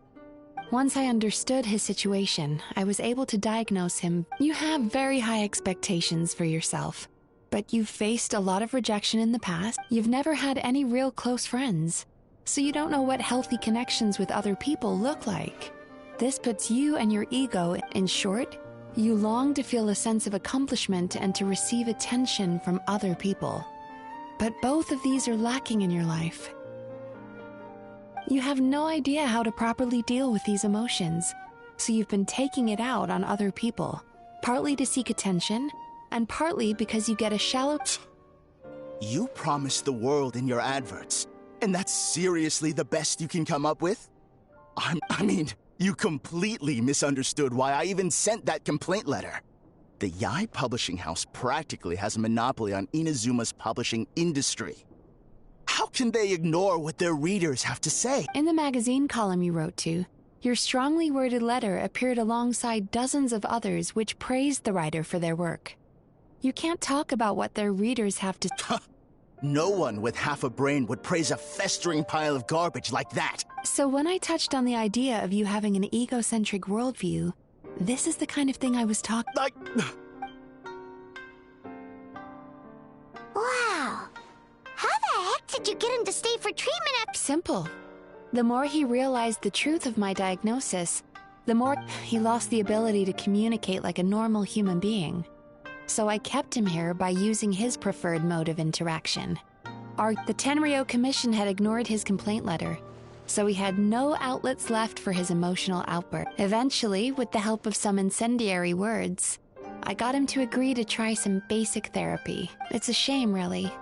Speaker 5: Once I understood his situation, I was able to diagnose him. You have very high expectations for yourself, but you've faced a lot of rejection in the past. You've never had any real close friends, so you don't know what healthy connections with other people look like. This puts you and your ego, in short, you long to feel a sense of accomplishment and to receive attention from other people. But both of these are lacking in your life. You have no idea how to properly deal with these emotions, so you've been taking it out on other people, partly to seek attention, and partly because you get a shallow...
Speaker 22: You promised the world in your adverts, and that's seriously the best you can come up with? I mean, you completely misunderstood why I even sent that complaint letter. The Yae publishing house practically has a monopoly on Inazuma's publishing industry. How can they ignore what their readers have to say?
Speaker 5: In the magazine column you wrote to, your strongly worded letter appeared alongside dozens of others which praised the writer for their work. You can't talk about what their readers have to...
Speaker 22: No one with half a brain would praise a festering pile of garbage like that.
Speaker 5: So when I touched on the idea of you having an egocentric worldview, this is the kind of thing I was talking...
Speaker 1: Wow. did you get him to stay for treatment after—
Speaker 5: Simple. The more he realized the truth of my diagnosis, the more he lost the ability to communicate like a normal human being. So I kept him here by using his preferred mode of interaction. The Tenryo Commission had ignored his complaint letter, so he had no outlets left for his emotional outburst. Eventually, with the help of some incendiary words, I got him to agree to try some basic therapy. It's a shame, really.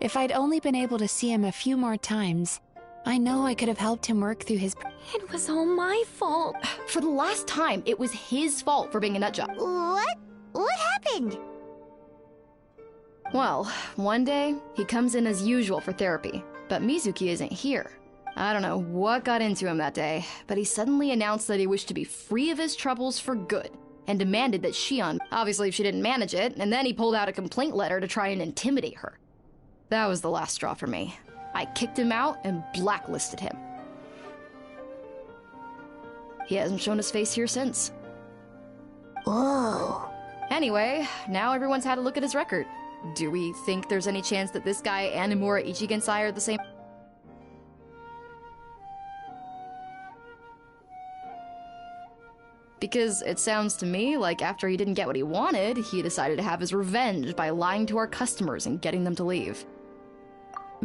Speaker 5: If I'd only been able to see him a few more times, I know I could have helped him work through his—
Speaker 21: It was all my fault.
Speaker 2: For the last time, it was his fault for being a nutjob.
Speaker 1: What? What happened?
Speaker 2: Well, one day, he comes in as usual for therapy, but Mizuki isn't here. I don't know what got into him that day, but he suddenly announced that he wished to be free of his troubles for good, and demanded that Shion, obviously if she didn't manage it, and then he pulled out a complaint letter to try and intimidate her. That was the last straw for me. I kicked him out and blacklisted him. He hasn't shown his face here since.
Speaker 1: Whoa.
Speaker 2: Anyway, now everyone's had a look at his record. Do we think there's any chance that this guy and Imura Ichigensai are the same? Because it sounds to me like after he didn't get what he wanted, he decided to have his revenge by lying to our customers and getting them to leave.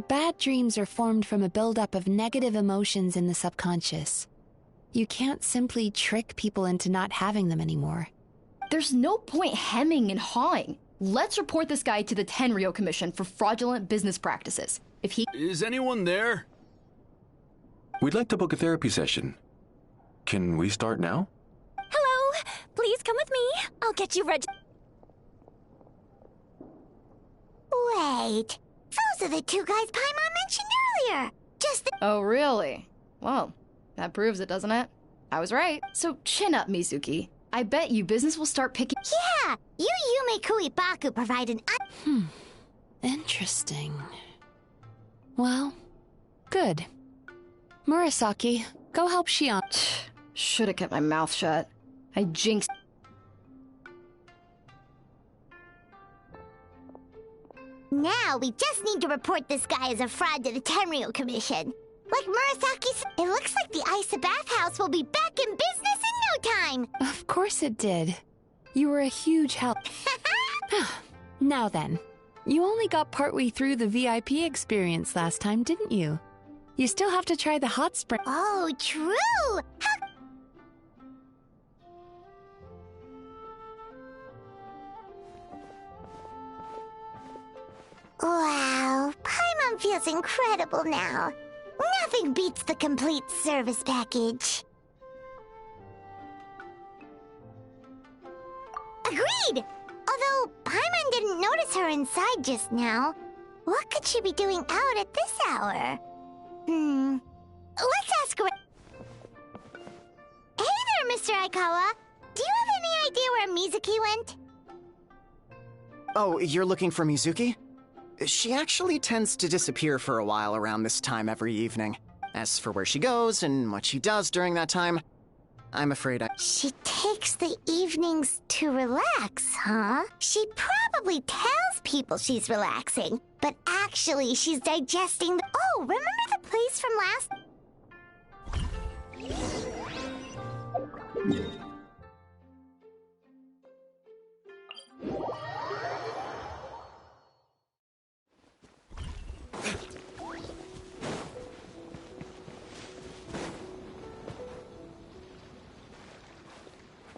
Speaker 5: Bad dreams are formed from a buildup of negative emotions in the subconscious. You can't simply trick people into not having them anymore.
Speaker 2: There's no point hemming and hawing. Let's report this guy to the Tenryo Commission for fraudulent business practices. If he—
Speaker 8: Is anyone there?
Speaker 13: We'd like to book a therapy session. Can we start now?
Speaker 21: Hello! Please come with me. I'll get you registered.
Speaker 1: Wait. Those are the two guys Paimon mentioned earlier. Just the—
Speaker 2: Oh, really? Well, that proves it, doesn't it? I was right. So chin up, Mizuki. I bet you business will start picking—
Speaker 1: Yeah! You Yume Kuibaku provide an—
Speaker 5: Interesting. Well, good. Murasaki, go help Shion.
Speaker 2: Should've kept my mouth shut. I jinxed—
Speaker 1: Now we just need to report this guy as a fraud to the Tenryo Commission. Like Murasaki said, it looks like the Isa Bathhouse will be back in business in no time.
Speaker 5: Of course it did. You were a huge help. Now then, you only got partway through the VIP experience last time, didn't you? You still have to try the hot spring.
Speaker 1: Oh, true! Wow, Paimon feels incredible now. Nothing beats the complete service package. Agreed! Although Paimon didn't notice her inside just now. What could she be doing out at this hour? Let's ask her. Hey there, Mr. Aikawa. Do you have any idea where Mizuki went?
Speaker 12: Oh, you're looking for Mizuki? She actually tends to disappear for a while around this time every evening. As for where she goes and what she does during that time, I'm afraid
Speaker 1: She takes the evenings to relax, huh? She probably tells people she's relaxing, but actually she's digesting the— Oh, remember the place from last—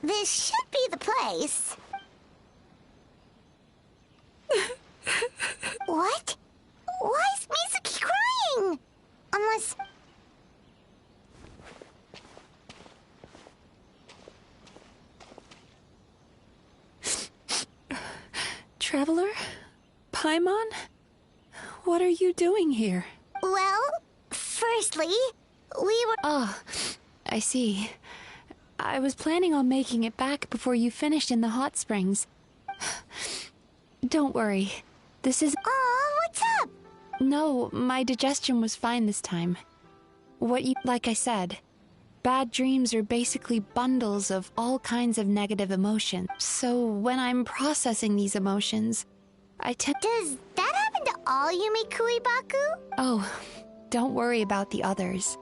Speaker 1: This should be the place. What? Why is Mizuki crying? Unless...
Speaker 5: Traveler? Paimon? What are you doing here?
Speaker 1: Well, firstly, we were—
Speaker 5: Ah, I see. I was planning on making it back before you finished in the hot springs. Don't worry. This is—
Speaker 1: Aw, what's up?
Speaker 5: No, my digestion was fine this time. Like I said, bad dreams are basically bundles of all kinds of negative emotions. So when I'm processing these emotions, I tend—
Speaker 1: Does that happen to all Yumikui Baku?
Speaker 5: Oh, don't worry about the others.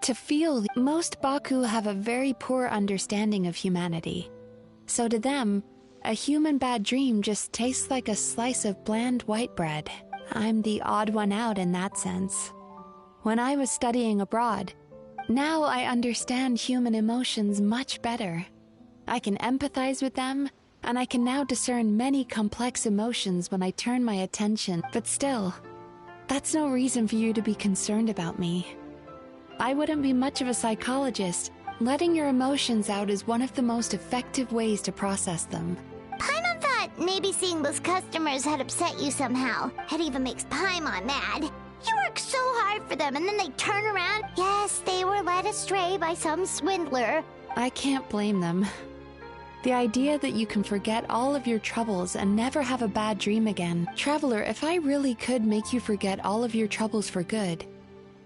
Speaker 5: To feel, most Baku have a very poor understanding of humanity. So to them, a human bad dream just tastes like a slice of bland white bread. I'm the odd one out in that sense. When I was studying abroad, now I understand human emotions much better. I can empathize with them, and I can now discern many complex emotions when I turn my attention. But still, that's no reason for you to be concerned about me. I wouldn't be much of a psychologist. Letting your emotions out is one of the most effective ways to process them.
Speaker 1: Paimon thought maybe seeing those customers had upset you somehow. It even makes Paimon mad. You work so hard for them and then they turn around. Yes, they were led astray by some swindler.
Speaker 5: I can't blame them. The idea that you can forget all of your troubles and never have a bad dream again. Traveler, if I really could make you forget all of your troubles for good,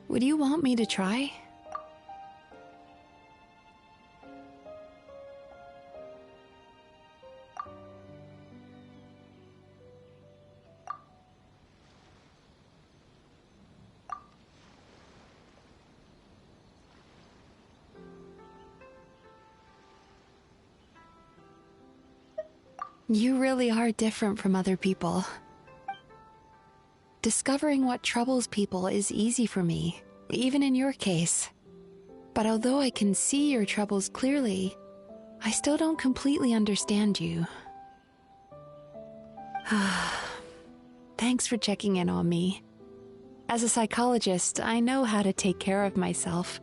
Speaker 5: would you want me to try? You really are different from other people. Discovering what troubles people is easy for me, even in your case. But although I can see your troubles clearly, I still don't completely understand you. Thanks for checking in on me. As a psychologist, I know how to take care of myself.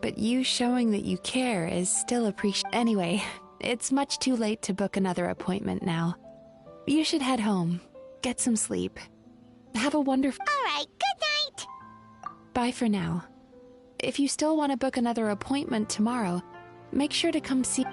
Speaker 5: But you showing that you care is still appreciated. Anyway, it's much too late to book another appointment now. You should head home, get some sleep. Have a wonderful—
Speaker 1: Alright, good night!
Speaker 5: Bye for now. If you still want to book another appointment tomorrow, make sure to come see—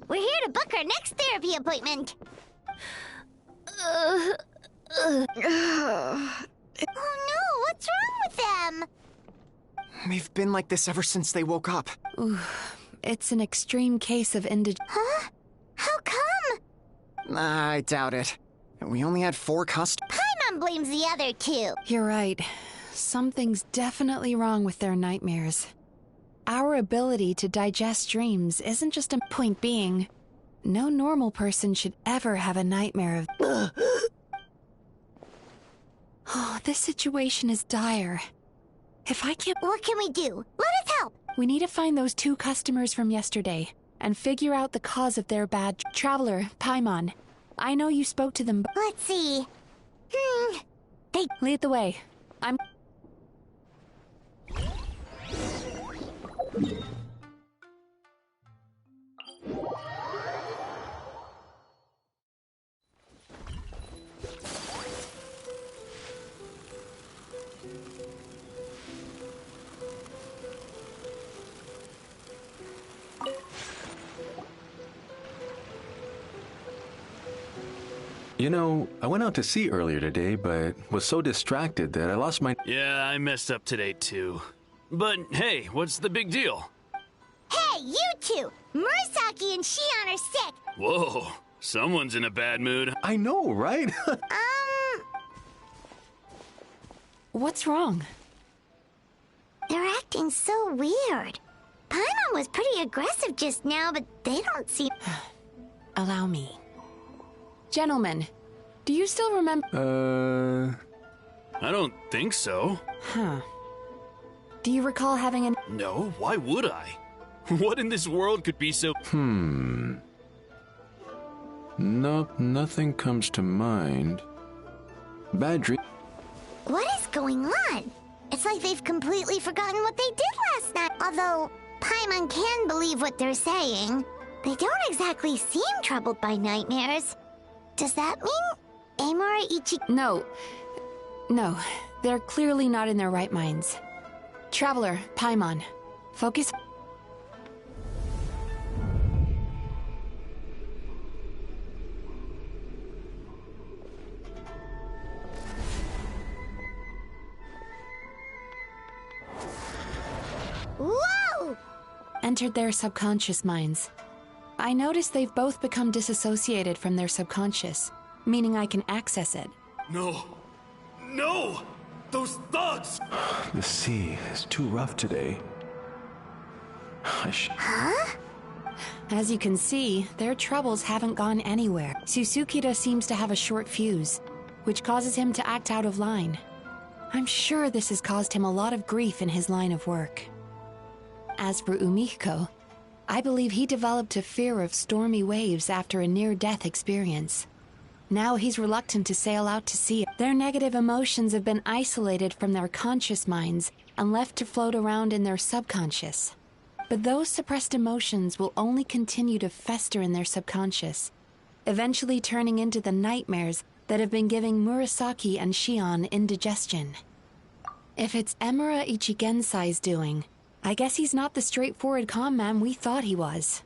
Speaker 1: We're here to book our next therapy appointment. Oh no, what's wrong with them?
Speaker 12: They've been like this ever since they woke up.
Speaker 5: Ooh, it's an extreme case of
Speaker 1: Huh? How come?
Speaker 12: I doubt it. We only had 4 customers.
Speaker 1: Paimon blames the other 2.
Speaker 5: You're right. Something's definitely wrong with their nightmares. Our ability to digest dreams isn't just a— Point being, no normal person should ever have a nightmare of— Oh, this situation is dire. If I can't—
Speaker 1: What can we do? Let us help!
Speaker 5: We need to find those 2 customers from yesterday and figure out the cause of their bad— Traveler, Paimon, I know you spoke to them, but—
Speaker 1: Let's see. They—
Speaker 5: Lead the way. I'm—
Speaker 13: You know, I went out to sea earlier today, but was so distracted that I lost my...
Speaker 8: Yeah, I messed up today too. But hey, what's the big deal?
Speaker 1: Hey, you two! Murasaki and Shion are sick!
Speaker 8: Whoa, someone's in a bad mood.
Speaker 13: I know, right?
Speaker 5: What's wrong?
Speaker 1: They're acting so weird. Paimon was pretty aggressive just now, but they don't seem...
Speaker 5: Allow me. Gentlemen, do you still remember...
Speaker 8: I don't think so.
Speaker 5: Huh. Do you recall having an...
Speaker 8: No, why would I? What in this world could be so...
Speaker 13: Nope, nothing comes to mind. Bad dream...
Speaker 1: What is going on? It's like they've completely forgotten what they did last night. Although, Paimon can believe what they're saying. They don't exactly seem troubled by nightmares. Does that mean Amora Ichi...
Speaker 5: No, they're clearly not in their right minds. Traveler, Paimon, focus...
Speaker 1: Whoa!
Speaker 5: Entered their subconscious minds. I noticed they've both become disassociated from their subconscious, meaning I can access it.
Speaker 8: No! No! Those thugs!
Speaker 13: The sea is too rough today.
Speaker 1: Huh?
Speaker 5: As you can see, their troubles haven't gone anywhere. Susukida seems to have a short fuse, which causes him to act out of line. I'm sure this has caused him a lot of grief in his line of work. As for Umiko, I believe he developed a fear of stormy waves after a near-death experience. Now he's reluctant to sail out to sea. Their negative emotions have been isolated from their conscious minds and left to float around in their subconscious. But those suppressed emotions will only continue to fester in their subconscious, eventually turning into the nightmares that have been giving Murasaki and Shion indigestion. If it's Emura Ichigensai's doing, I guess he's not the straightforward calm man we thought he was.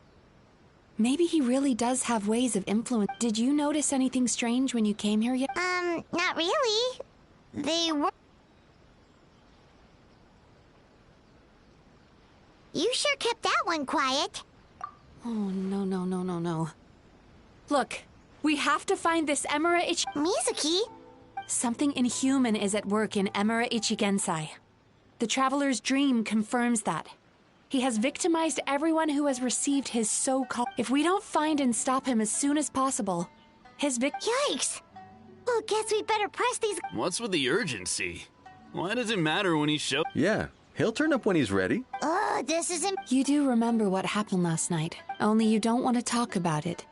Speaker 5: Maybe he really does have ways of influence. Did you notice anything strange when you came here yet?
Speaker 1: Not really. They were... You sure kept that one quiet.
Speaker 5: Oh, no. Look, we have to find this Emura
Speaker 1: Mizuki?
Speaker 5: Something inhuman is at work in Emura Ichigensai. The Traveler's dream confirms that. He has victimized everyone who has received his so-called... If we don't find and stop him as soon as possible, his
Speaker 1: Yikes! Well, guess we better press these...
Speaker 8: What's with the urgency? Why does it matter when he shows...
Speaker 13: Yeah, he'll turn up when he's ready.
Speaker 1: This isn't...
Speaker 5: You do remember what happened last night, only you don't want to talk about it,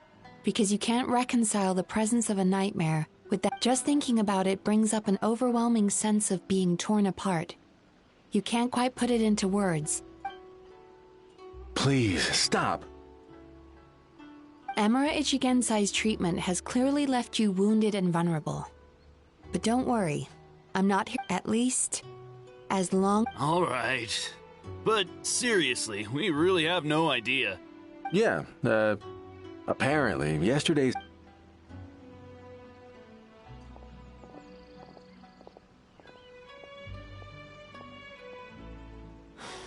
Speaker 5: because you can't reconcile the presence of a nightmare with that. Just thinking about it brings up an overwhelming sense of being torn apart. You can't quite put it into words.
Speaker 13: Please, stop.
Speaker 5: Emura Ichigensai's treatment has clearly left you wounded and vulnerable. But don't worry, I'm not here, at least, as long...
Speaker 8: All right. But seriously, we really have no idea.
Speaker 13: Yeah, apparently, yesterday's...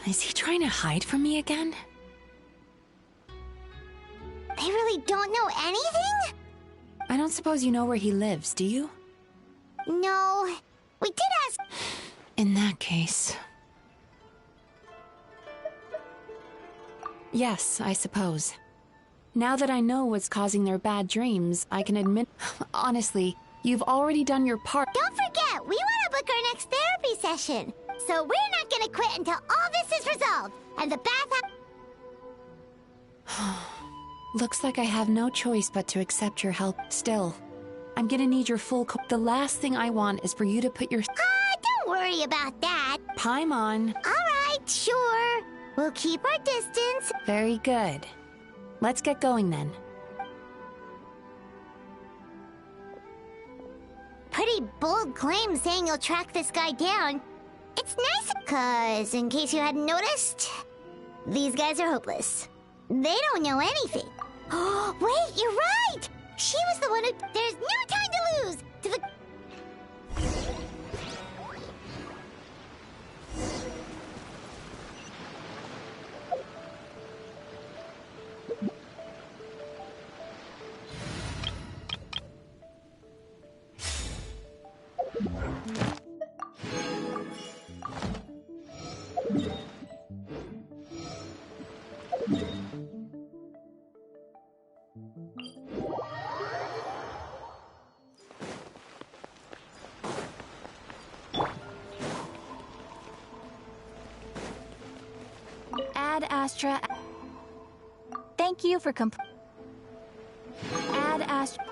Speaker 5: Is he trying to hide from me again?
Speaker 1: They really don't know anything?
Speaker 5: I don't suppose you know where he lives, do you?
Speaker 1: No. We did ask...
Speaker 5: In that case... Yes, I suppose. Now that I know what's causing their bad dreams, I can admit... Honestly, you've already done your part.
Speaker 1: Don't forget, we want to book our next therapy session. So we're not gonna quit until all this is resolved. And the bath...
Speaker 5: Looks like I have no choice but to accept your help. Still, I'm gonna need your full... The last thing I want is for you to put your...
Speaker 1: don't worry about that.
Speaker 5: Paimon.
Speaker 1: Alright, sure. We'll keep our distance.
Speaker 5: Very good. Let's get going then.
Speaker 1: Pretty bold claim saying you'll track this guy down. It's nice, 'cause in case you hadn't noticed, these guys are hopeless. They don't know anything. Oh, wait, you're right! She was the one who... There's no time
Speaker 20: Ad Astra. Thank you for Ad Astra.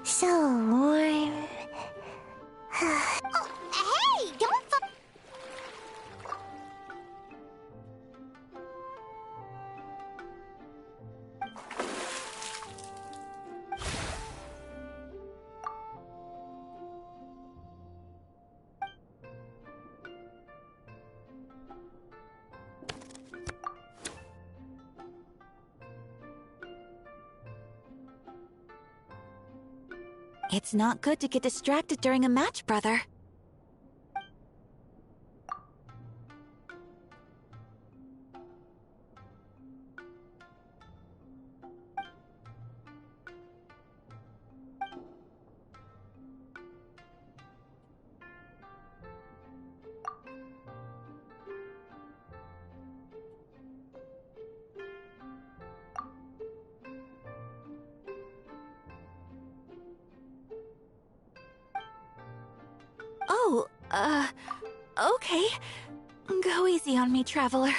Speaker 1: So warm. Oh, hey! Don't
Speaker 20: It's not good to get distracted during a match, brother. Oh, okay. Go easy on me, traveler.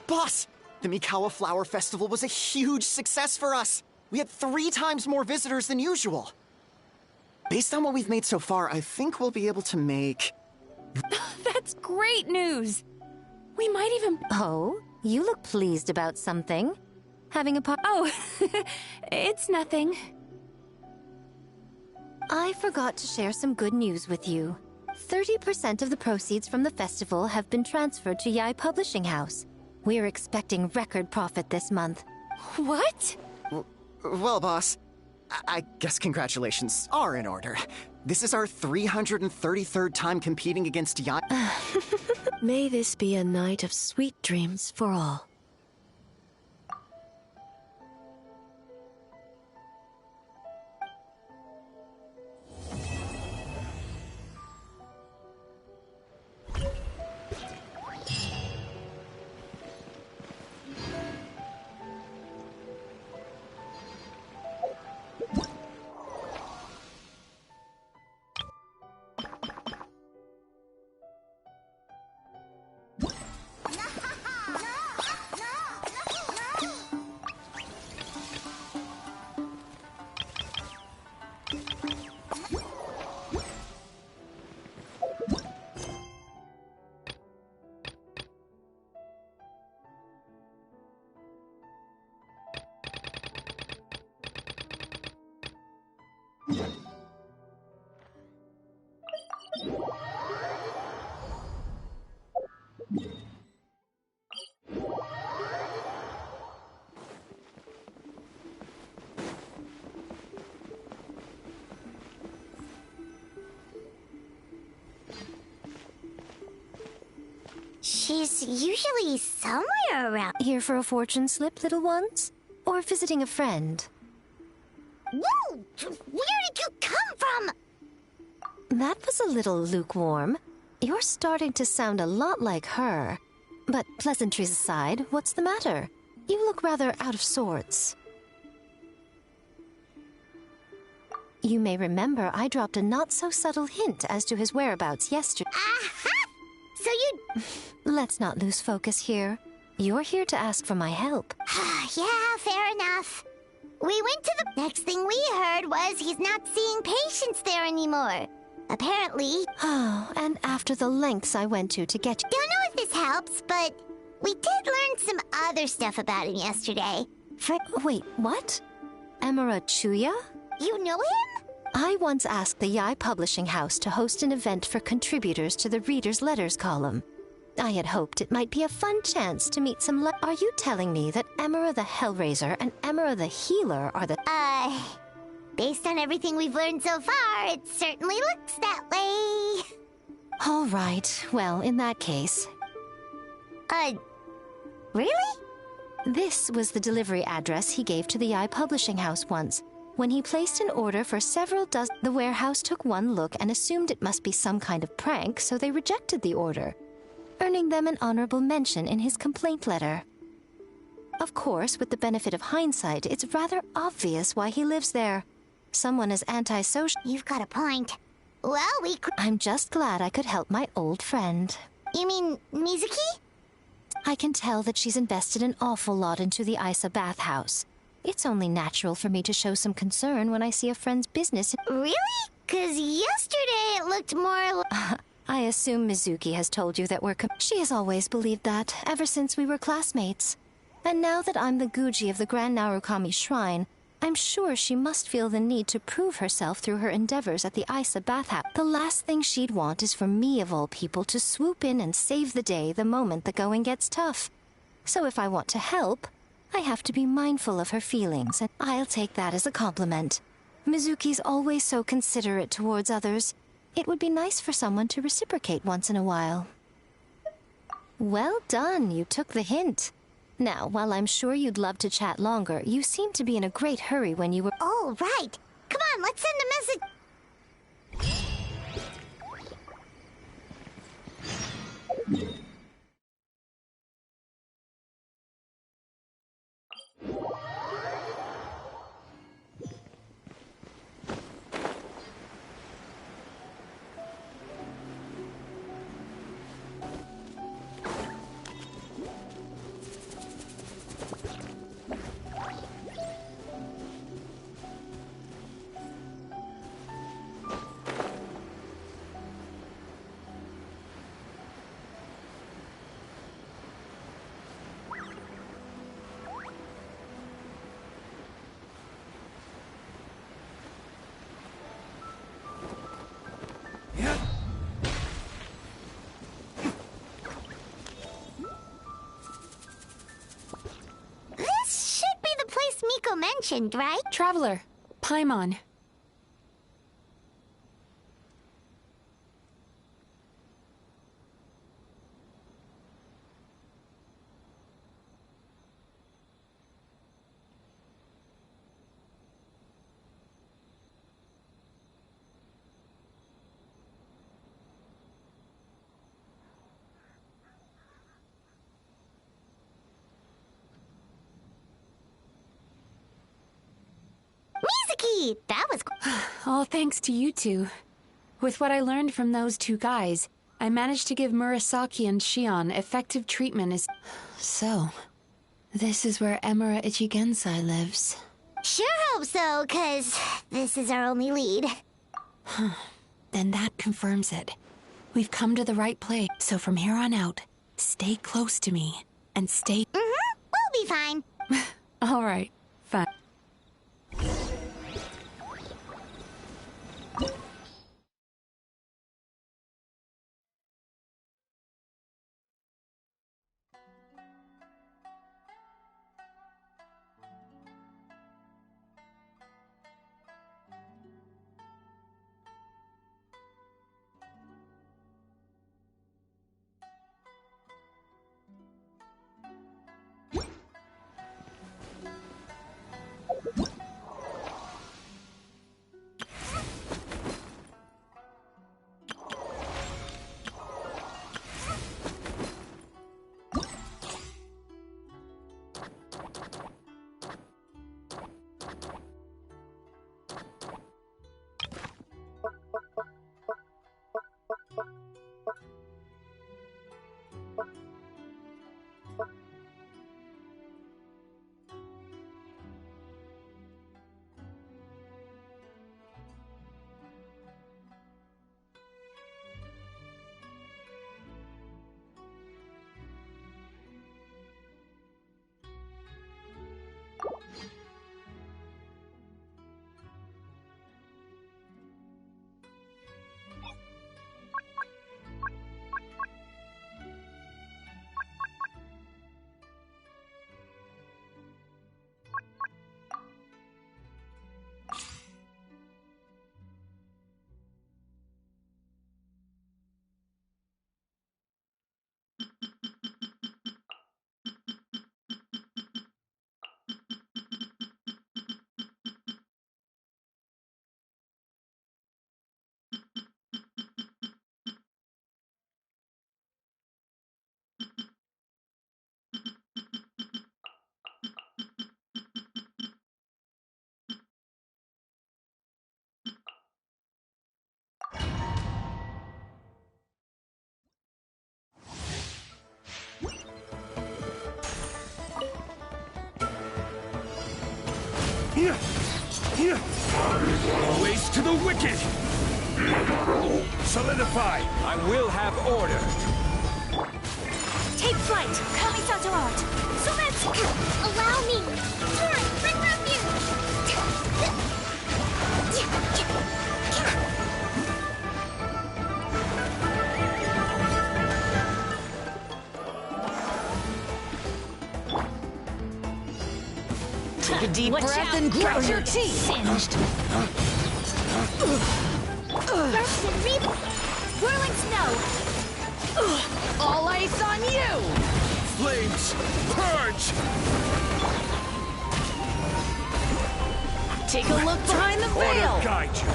Speaker 12: Boss! The Mikawa Flower Festival was a huge success for us! We had 3 times more visitors than usual! Based on what we've made so far, I think we'll be able to make...
Speaker 21: That's great news! We might even...
Speaker 7: Oh, you look pleased about something. Having a
Speaker 21: Oh, it's nothing.
Speaker 7: I forgot to share some good news with you. 30% of the proceeds from the festival have been transferred to Yai Publishing House. We're expecting record profit this month.
Speaker 21: What?
Speaker 12: Well, boss, I guess congratulations are in order. This is our 333rd time competing against Yai.
Speaker 6: May this be a night of sweet dreams for all.
Speaker 1: She's usually somewhere around.
Speaker 7: Here for a fortune slip, little ones? Or visiting a friend?
Speaker 1: Whoa! Where did you come from?
Speaker 7: That was a little lukewarm. You're starting to sound a lot like her. But pleasantries aside, what's the matter? You look rather out of sorts. You may remember I dropped a not-so-subtle hint as to his whereabouts yesterday.
Speaker 1: Aha! So you...
Speaker 7: Let's not lose focus here. You're here to ask for my help.
Speaker 1: Yeah, fair enough. We went to the... Next thing we heard was he's not seeing patients there anymore. Apparently...
Speaker 7: Oh, and after the lengths I went to get you...
Speaker 1: Don't know if this helps, but we did learn some other stuff about him yesterday.
Speaker 7: Wait, what? Emira Chuya?
Speaker 1: You know him?
Speaker 7: I once asked the Yai Publishing House to host an event for contributors to the Reader's Letters column. I had hoped it might be a fun chance to meet some Are you telling me that Emira the Hellraiser and Emira the Healer are the...
Speaker 1: Based on everything we've learned so far, it certainly looks that way.
Speaker 7: All right. Well, in that case...
Speaker 1: Really?
Speaker 7: This was the delivery address he gave to the Yai Publishing House once. When he placed an order for several dozen, the warehouse took one look and assumed it must be some kind of prank, so they rejected the order, earning them an honorable mention in his complaint letter. Of course, with the benefit of hindsight, it's rather obvious why he lives there. Someone as antisocial...
Speaker 1: You've got a point. Well, we could...
Speaker 7: I'm just glad I could help my old friend.
Speaker 1: You mean Mizuki?
Speaker 7: I can tell that she's invested an awful lot into the Isa bathhouse. It's only natural for me to show some concern when I see a friend's business.
Speaker 1: Really? 'Cause yesterday it looked more...
Speaker 7: I assume Mizuki has told you that we're... She has always believed that, ever since we were classmates. And now that I'm the Guji of the Grand Narukami Shrine, I'm sure she must feel the need to prove herself through her endeavors at the Isa bathhouse. The last thing she'd want is for me, of all people, to swoop in and save the day the moment the going gets tough. So if I want to help, I have to be mindful of her feelings, and I'll take that as a compliment. Mizuki's always so considerate towards others. It would be nice for someone to reciprocate once in a while. Well done, you took the hint. Now, while I'm sure you'd love to chat longer, you seem to be in a great hurry when you were...
Speaker 1: Oh, right. Come on, let's send a message. Mentioned, right?
Speaker 5: Traveler, Paimon.
Speaker 1: That was...
Speaker 5: All thanks to you two. With what I learned from those two guys, I managed to give Murasaki and Shion effective treatment as... So, this is where Emira Ichigensai lives.
Speaker 1: Sure hope so, 'cause this is our only lead.
Speaker 5: Then that confirms it. We've come to the right place, so from here on out, stay close to me, and stay...
Speaker 1: We'll be fine.
Speaker 5: All right, fine.
Speaker 17: Ways to the wicked! Solidify! I will have order!
Speaker 21: Take flight! Kamisato art! Sometsu!
Speaker 1: Allow me! Torrent, bring refuge!
Speaker 14: Take a deep breath and grit your teeth!
Speaker 21: Singed!
Speaker 1: Burst and reap!
Speaker 21: Whirling snow!
Speaker 14: All ice on you!
Speaker 17: Flames! Purge!
Speaker 14: Take a look behind the veil!
Speaker 17: Order guide you!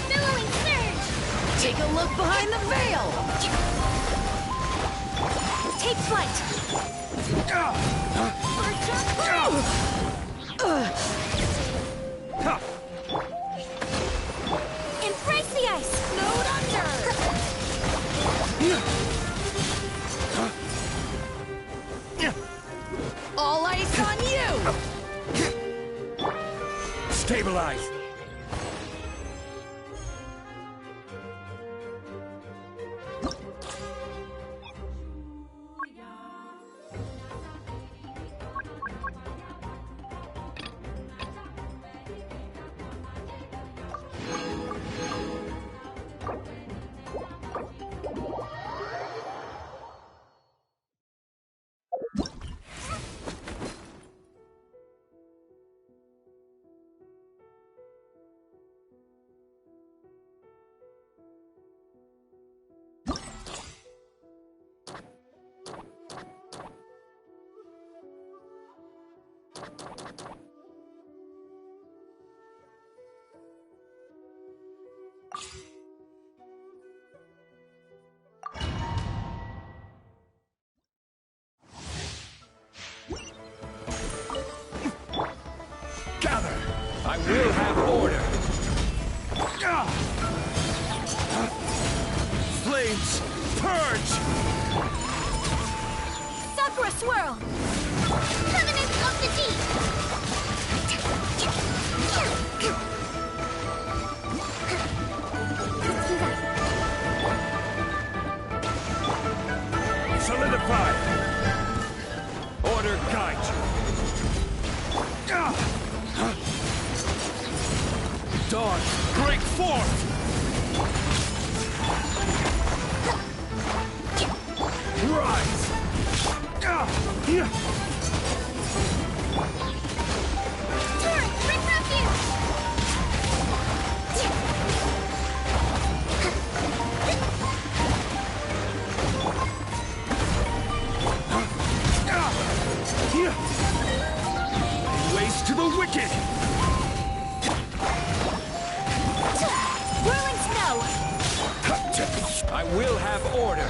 Speaker 1: Billowing surge!
Speaker 14: Take a look behind the veil!
Speaker 21: Take flight! Embrace the ice!
Speaker 14: Snowed under! All ice on you!
Speaker 17: Stabilize! Gather! I will have order! Flames! Purge!
Speaker 21: Sakura swirl!
Speaker 1: Covenant of the Deep!
Speaker 17: Solidify! Order guide you! Dawn, break forth! Rise!
Speaker 1: Torrent, bring refuge!
Speaker 17: Ways to the wicked!
Speaker 21: Whirling snow!
Speaker 17: I will have order!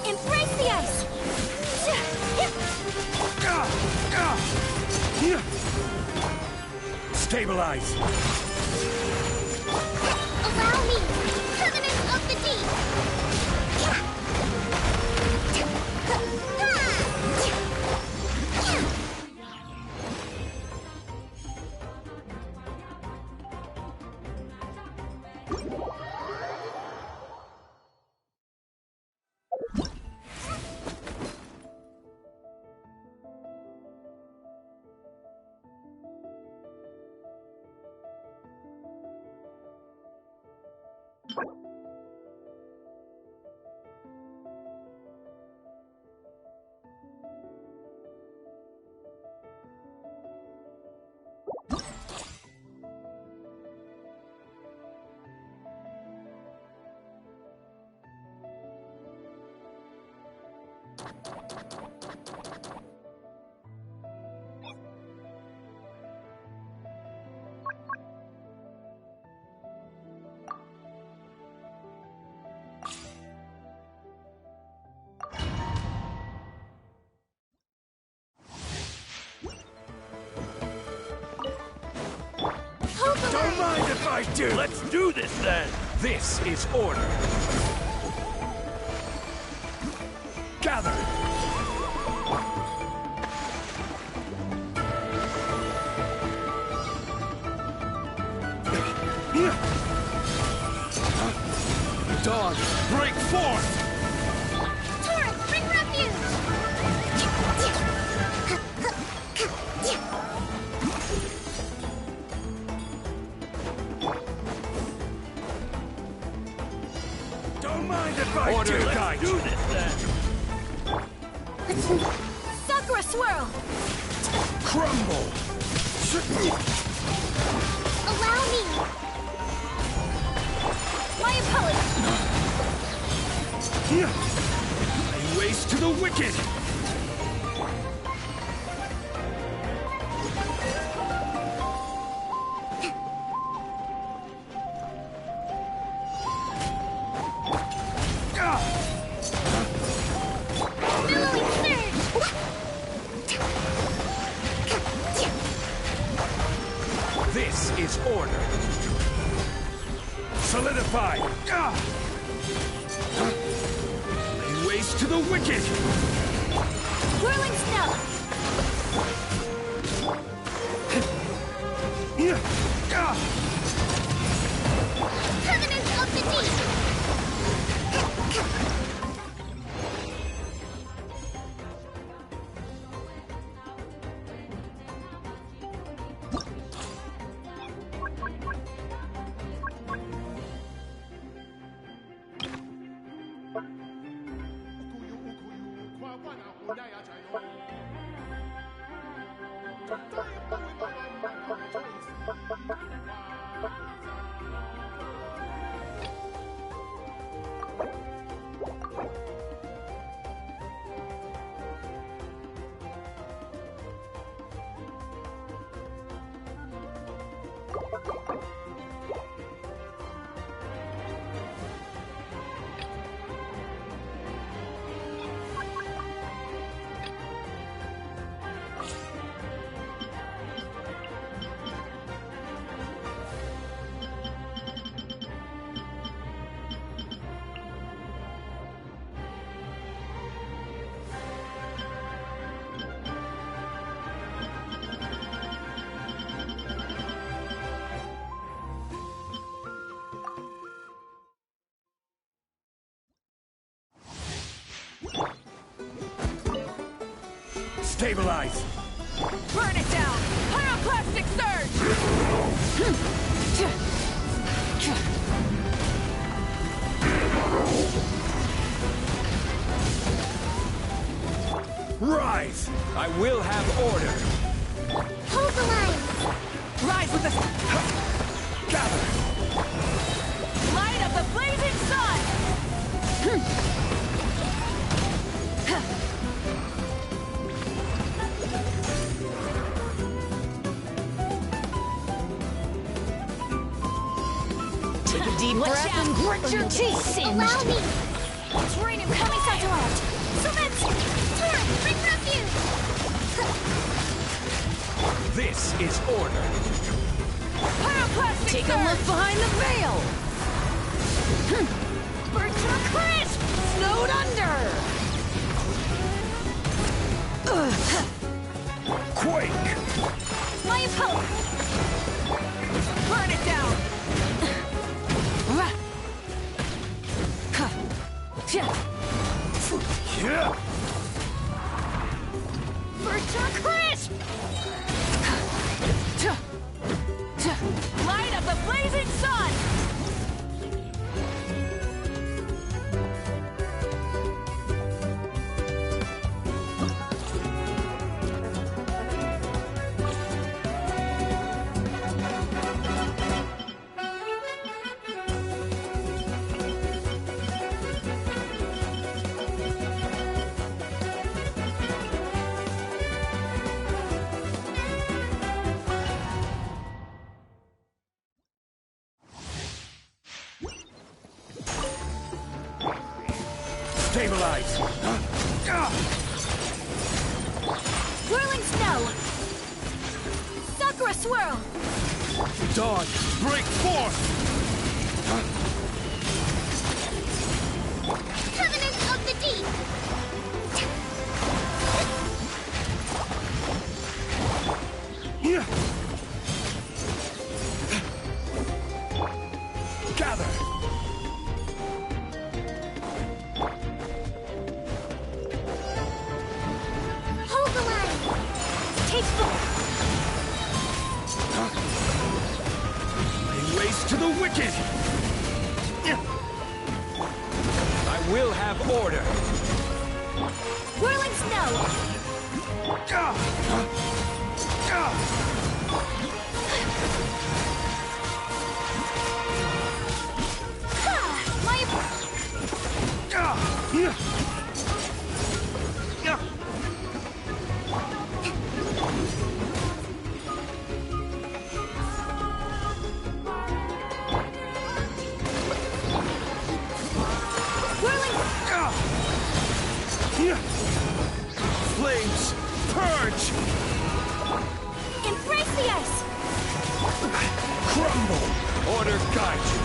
Speaker 21: Embrace the ice!
Speaker 17: Stabilize!
Speaker 1: Allow me! Covenant of the Deep!
Speaker 17: Don't mind if I do! Let's do this then! This is order. Gather! Dawn, break forth!
Speaker 1: Taurus, bring refuge!
Speaker 17: Don't mind if I do! Let's do this then!
Speaker 21: Sakura swirl!
Speaker 17: Crumble!
Speaker 1: Allow me!
Speaker 21: My apologies!
Speaker 17: Lay waste to the wicked!
Speaker 1: Billowing surge!
Speaker 17: This is order. Solidify! Lay waste to the wicked!
Speaker 21: Whirling snow!
Speaker 1: Covenant of the Deep!
Speaker 17: Stabilize!
Speaker 14: Burn it down! Pyroclastic surge!
Speaker 17: Rise! I will have order!
Speaker 1: Hold the line!
Speaker 14: Rise with the...
Speaker 17: Gather!
Speaker 14: Light of the blazing sun! Take a deep breath and grit your teeth!
Speaker 1: Allow me!
Speaker 21: It's raining coming satellite!
Speaker 1: Taurus, bring refuge!
Speaker 17: This is order!
Speaker 14: Pyroclastic Take a look behind the veil! Burnt to a crisp! Snowed under!
Speaker 17: Quake!
Speaker 14: My opponent! Burn it down!
Speaker 17: Yeah!
Speaker 14: Burnt to a crisp! Light up the blazing sun!
Speaker 17: Stabilize!
Speaker 14: Whirling snow! Sakura swirl!
Speaker 17: Dawn, break forth!
Speaker 1: Covenant of the Deep!
Speaker 17: Gather!
Speaker 1: Hold the line! Take the...
Speaker 17: Lay waste to the wicked! I will have order!
Speaker 14: Whirling snow! My...
Speaker 17: Flames, purge!
Speaker 14: Embrace the ice!
Speaker 17: Crumble! Order guide you!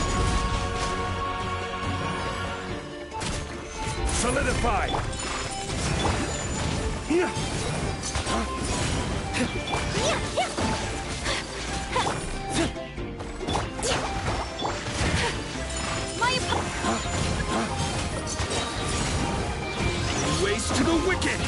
Speaker 17: Solidify! Waste to the wicked!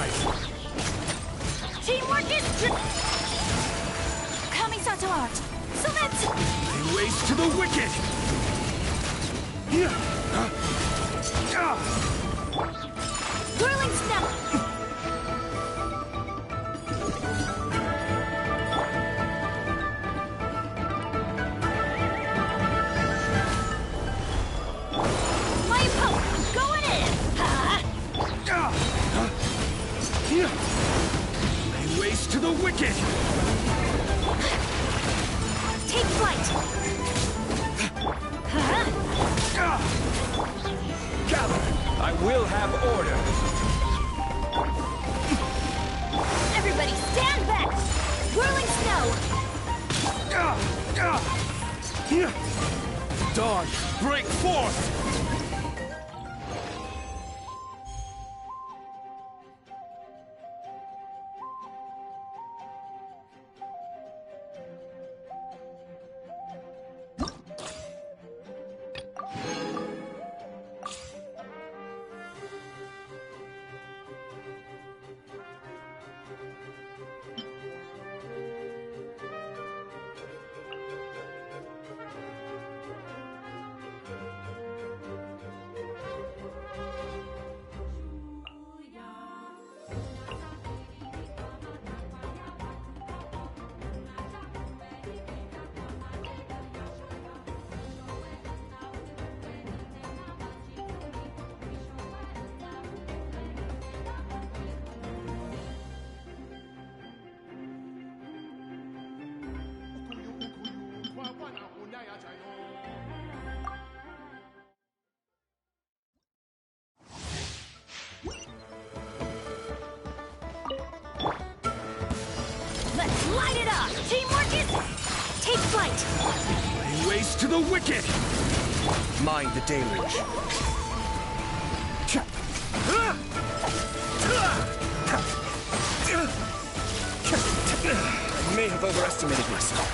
Speaker 17: Stabilize!
Speaker 21: Teamwork is Kamisato art. So let's...
Speaker 17: Lay waste to the wicked!
Speaker 21: Whirling snap! My poke! Going in!
Speaker 17: Lay waste to the wicked!
Speaker 21: Take flight!
Speaker 17: Gather! I will have order!
Speaker 21: Everybody stand back! Whirling snow!
Speaker 17: Dawn, break forth!
Speaker 21: Let's light it up! Teamwork is... Take flight!
Speaker 17: Lay waste to the wicked!
Speaker 18: Mind the deluge. I may have overestimated myself.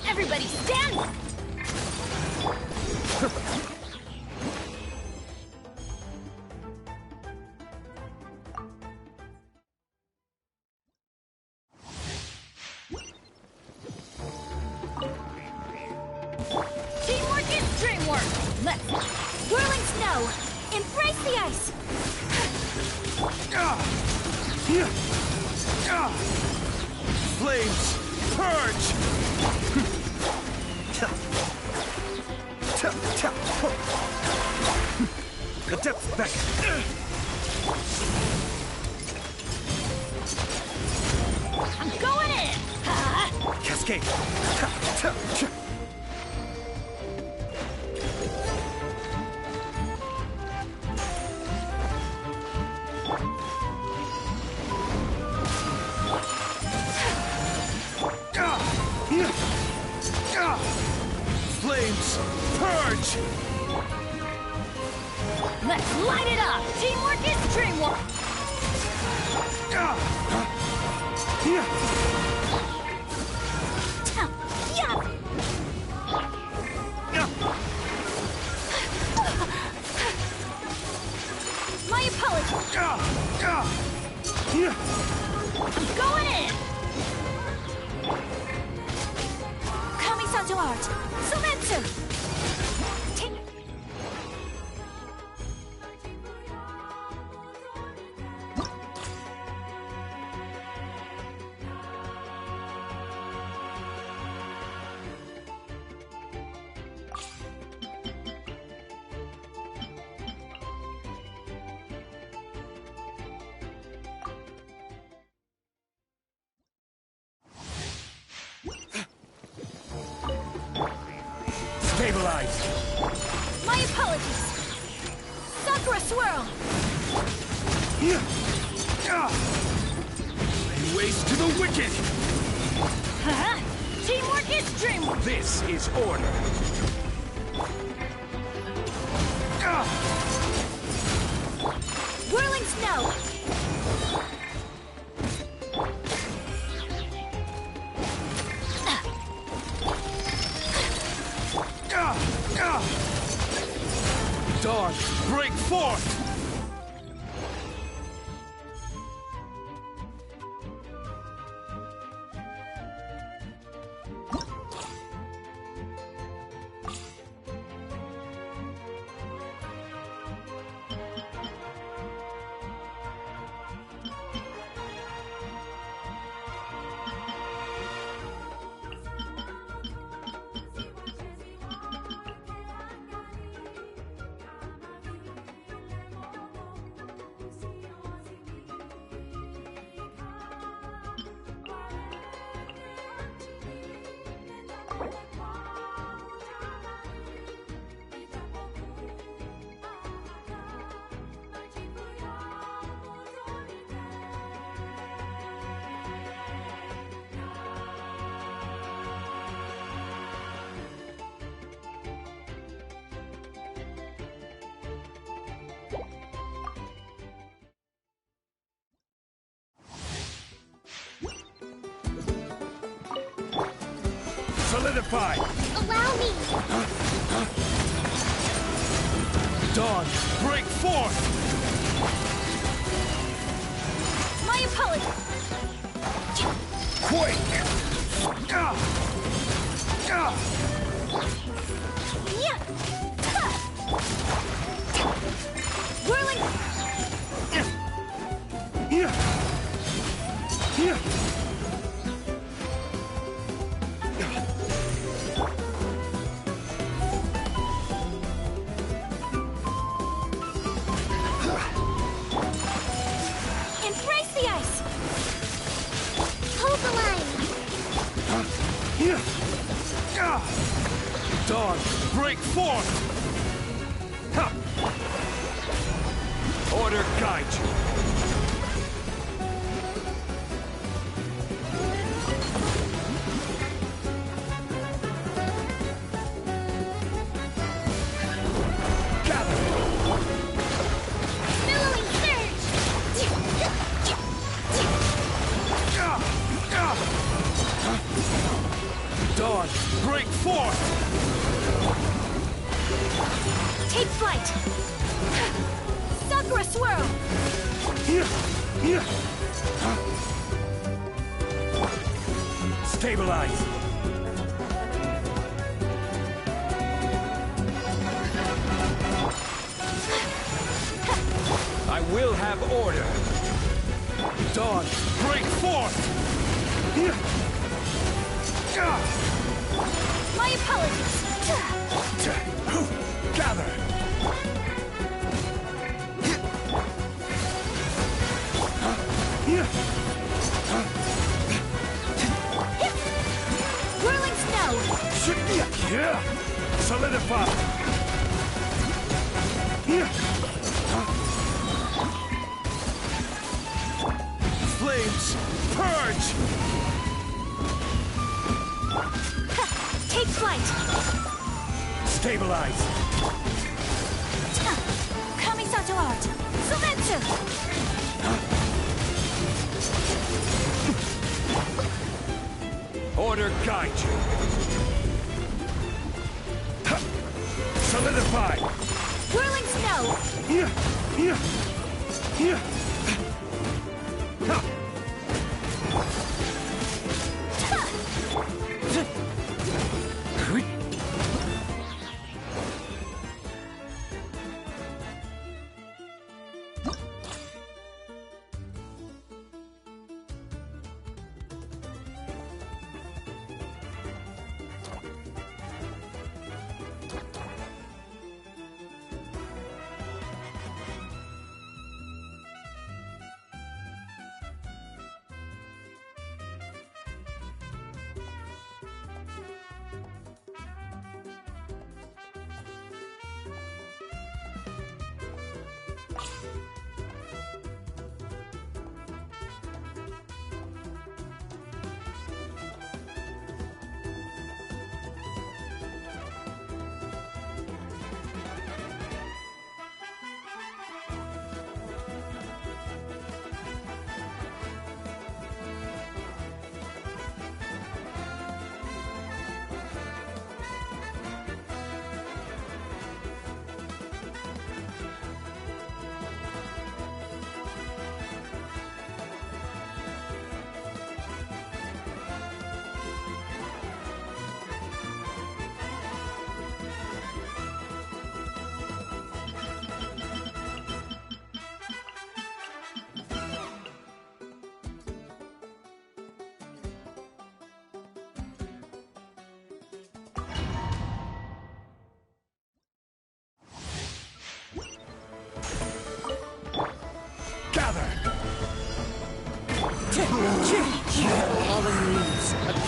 Speaker 21: Everybody stand! Teamwork is dreamwork! Let's... Whirling snow! Embrace the ice!
Speaker 17: Flames, purge! The depths beckon.
Speaker 21: I'm going in!
Speaker 17: Cascade. Flames, purge!
Speaker 21: Let's light it up! Teamwork is dreamwork! My apologies! I'm going in! Kamisato art! Sumetsu!
Speaker 17: Stabilize!
Speaker 21: My apologies! Sakura swirl!
Speaker 17: Lay waste to the wicked!
Speaker 21: Teamwork is dreamwork!
Speaker 17: This is order!
Speaker 21: Whirling snow!
Speaker 17: Dawn, break forth! Solidify!
Speaker 1: Allow me!
Speaker 17: Dawn, break forth!
Speaker 21: My apologies!
Speaker 17: Quake!
Speaker 21: Yeah! Whirling! Embrace the ice!
Speaker 1: Hold the line!
Speaker 17: Dawn, break forth! Order guide you!
Speaker 1: Billowing surge!
Speaker 17: Dawn, break forth!
Speaker 21: Take flight! Sakura swirl!
Speaker 17: Stabilize! I will have order! Dawn, break forth!
Speaker 21: My apologies!
Speaker 17: Gather!
Speaker 21: Whirling snow!
Speaker 17: Solidify! Flames, purge!
Speaker 21: Take flight!
Speaker 17: Stabilize!
Speaker 21: Kamisato art! Sumetsu!
Speaker 17: Order guide you! Solidify!
Speaker 21: Whirling snow!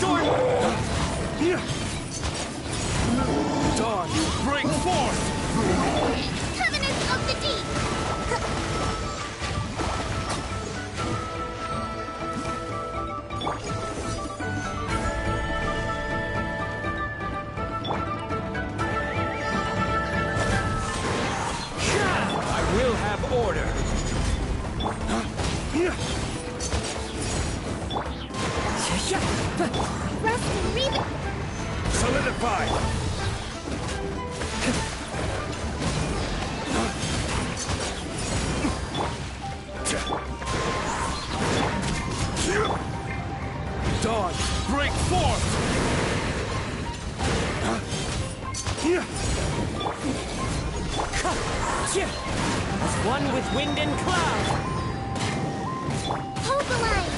Speaker 17: Storm! Dawn, break forth!
Speaker 1: Covenant of the Deep!
Speaker 17: I will have order!
Speaker 1: Rust and Reba...
Speaker 17: Solidify! Dawn, break forth!
Speaker 14: As one with wind and cloud!
Speaker 1: Hold the line!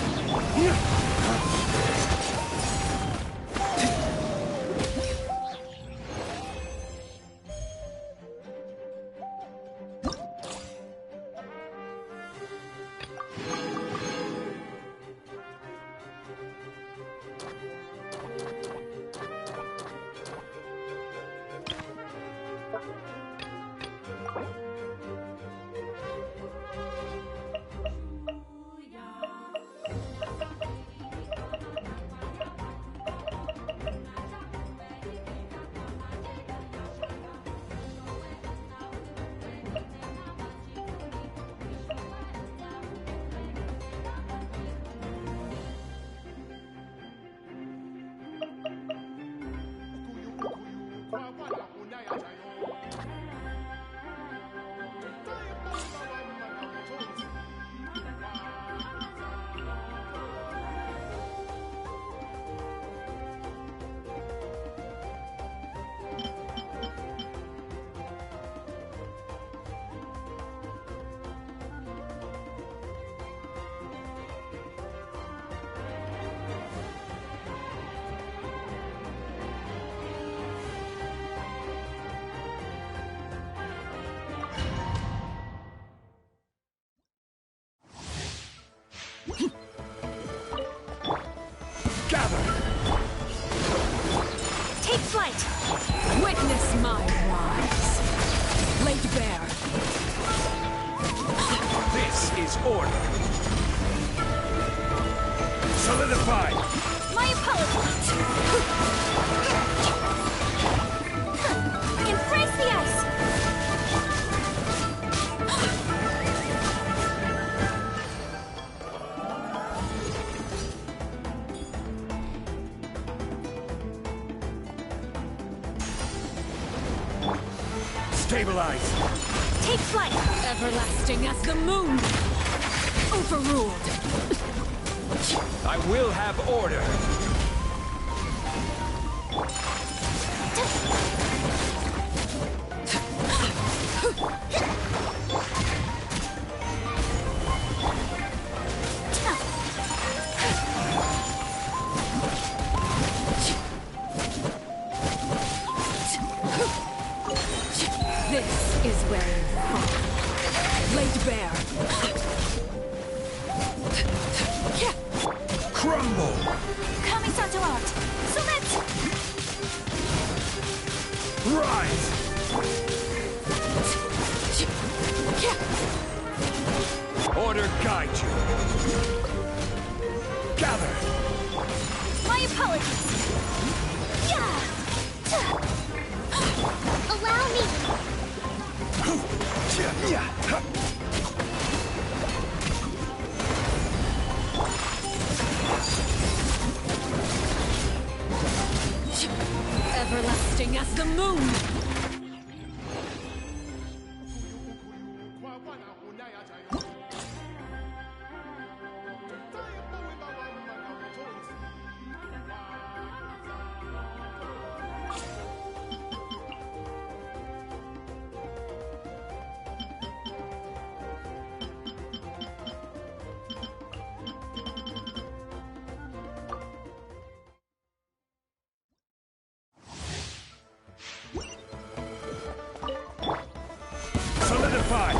Speaker 14: Take flight! Witness my rise! Laid bare!
Speaker 17: This is order! Solidify!
Speaker 14: My apologies! Embrace the ice!
Speaker 17: Stabilize!
Speaker 14: Take flight! Everlasting as the moon! Overruled!
Speaker 17: I will have order!
Speaker 14: This is where you fall. Laid bare.
Speaker 17: Crumble!
Speaker 14: Kamisato art! Submit!
Speaker 17: Rise! Order guide you! Gather!
Speaker 14: My apologies!
Speaker 1: Allow me!
Speaker 14: Everlasting as the moon!
Speaker 17: Solidify!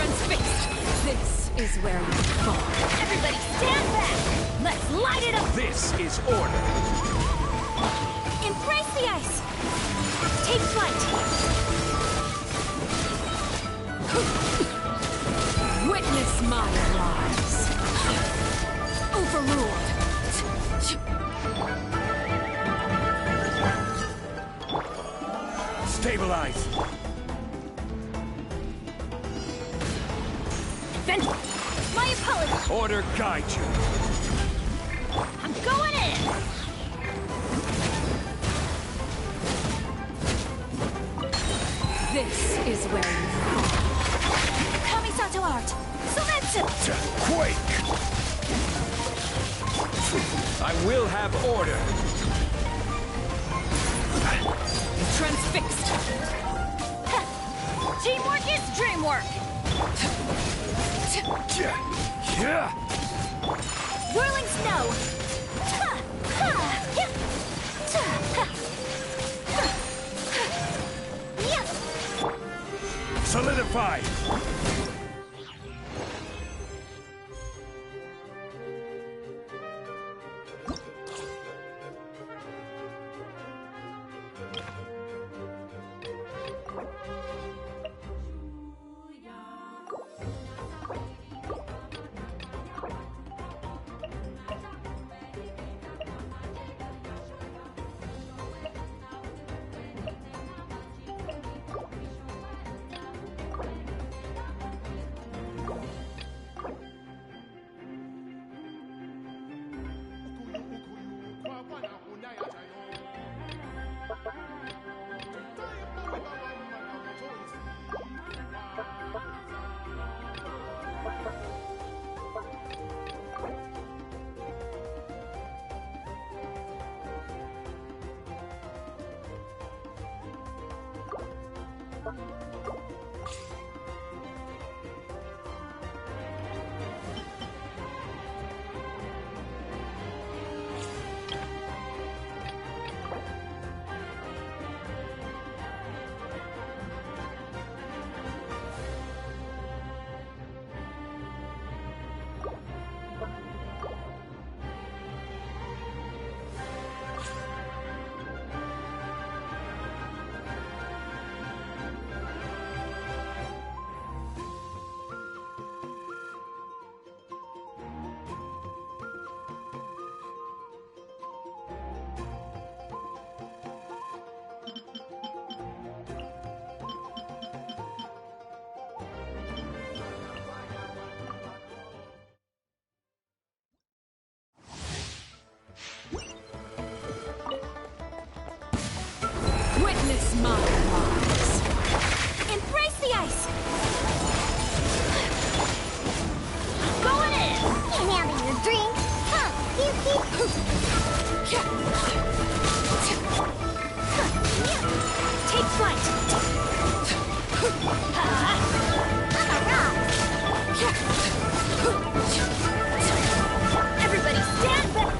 Speaker 14: Transfixed! This is where you fall.
Speaker 21: Everybody stand back! Let's light it up!
Speaker 17: This is order.
Speaker 21: Embrace the ice! Take flight!
Speaker 14: Witness my lies. Overruled.
Speaker 17: Stabilize.
Speaker 21: My apologies!
Speaker 17: Order guide you.
Speaker 21: I'm going in!
Speaker 14: This is where you fall.
Speaker 21: Kamisato art! Soumetsu!
Speaker 17: Quake! I will have order.
Speaker 14: Transfixed!
Speaker 21: Teamwork is dreamwork! Whirling snow!
Speaker 17: Solidify!
Speaker 14: Witness my lies.
Speaker 21: Embrace the ice! Going in!
Speaker 1: And having your drink? Huh, pew pew!
Speaker 21: Take flight!
Speaker 1: I'm a rock!
Speaker 21: Everybody stand back!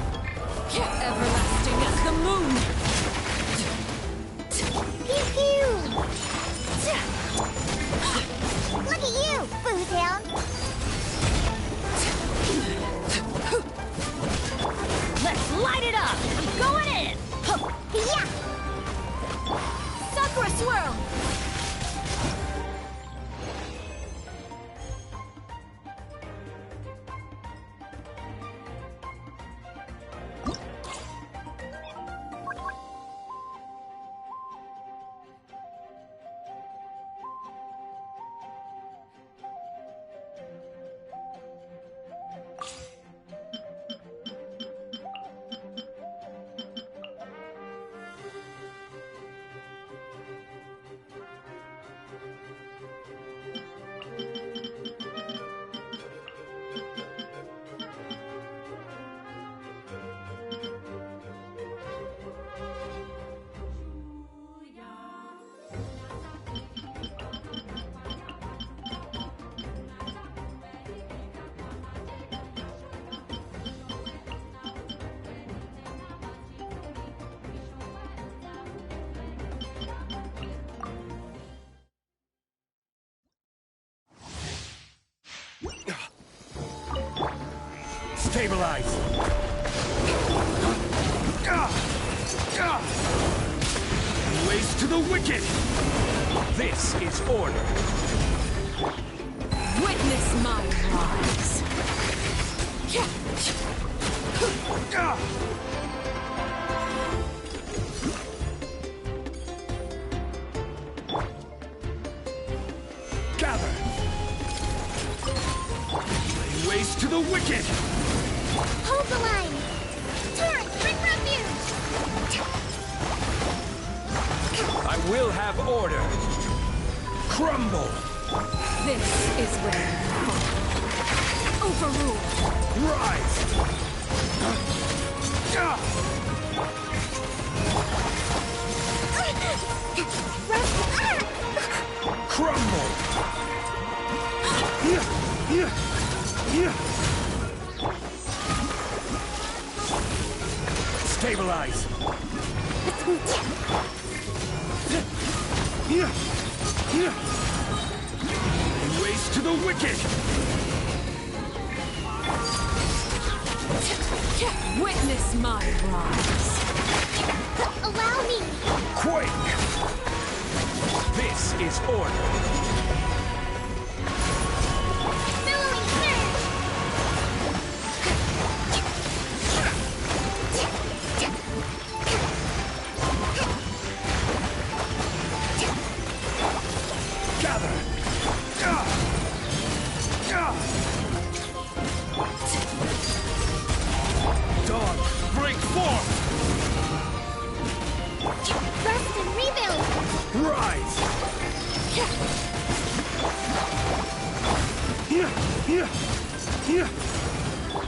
Speaker 14: Everlasting as the moon.
Speaker 1: Pew pew! Look at you, Boozehound!
Speaker 21: Let's light it up! I'm going in!
Speaker 1: Yeah!
Speaker 21: Sakura swirl!
Speaker 17: Stabilize! Waste to the wicked! This is order.
Speaker 14: Witness my rise.
Speaker 17: Gather! Lay waste to the wicked!
Speaker 1: Hold the line! Turret, bring refuge!
Speaker 17: I will have order! Crumble!
Speaker 14: This is where you fall. Overruled.
Speaker 17: Rise! Crumble! Stabilize! Waste to the wicked!
Speaker 14: Witness my rise.
Speaker 1: Allow me!
Speaker 17: Quake! This is order.
Speaker 1: Billowing surge!
Speaker 17: Gather! Dawn, break forth!
Speaker 1: Rest and rebuild!
Speaker 17: Rise!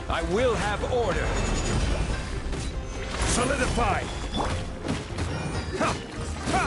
Speaker 17: I will have order. Solidify! Ha! Ha!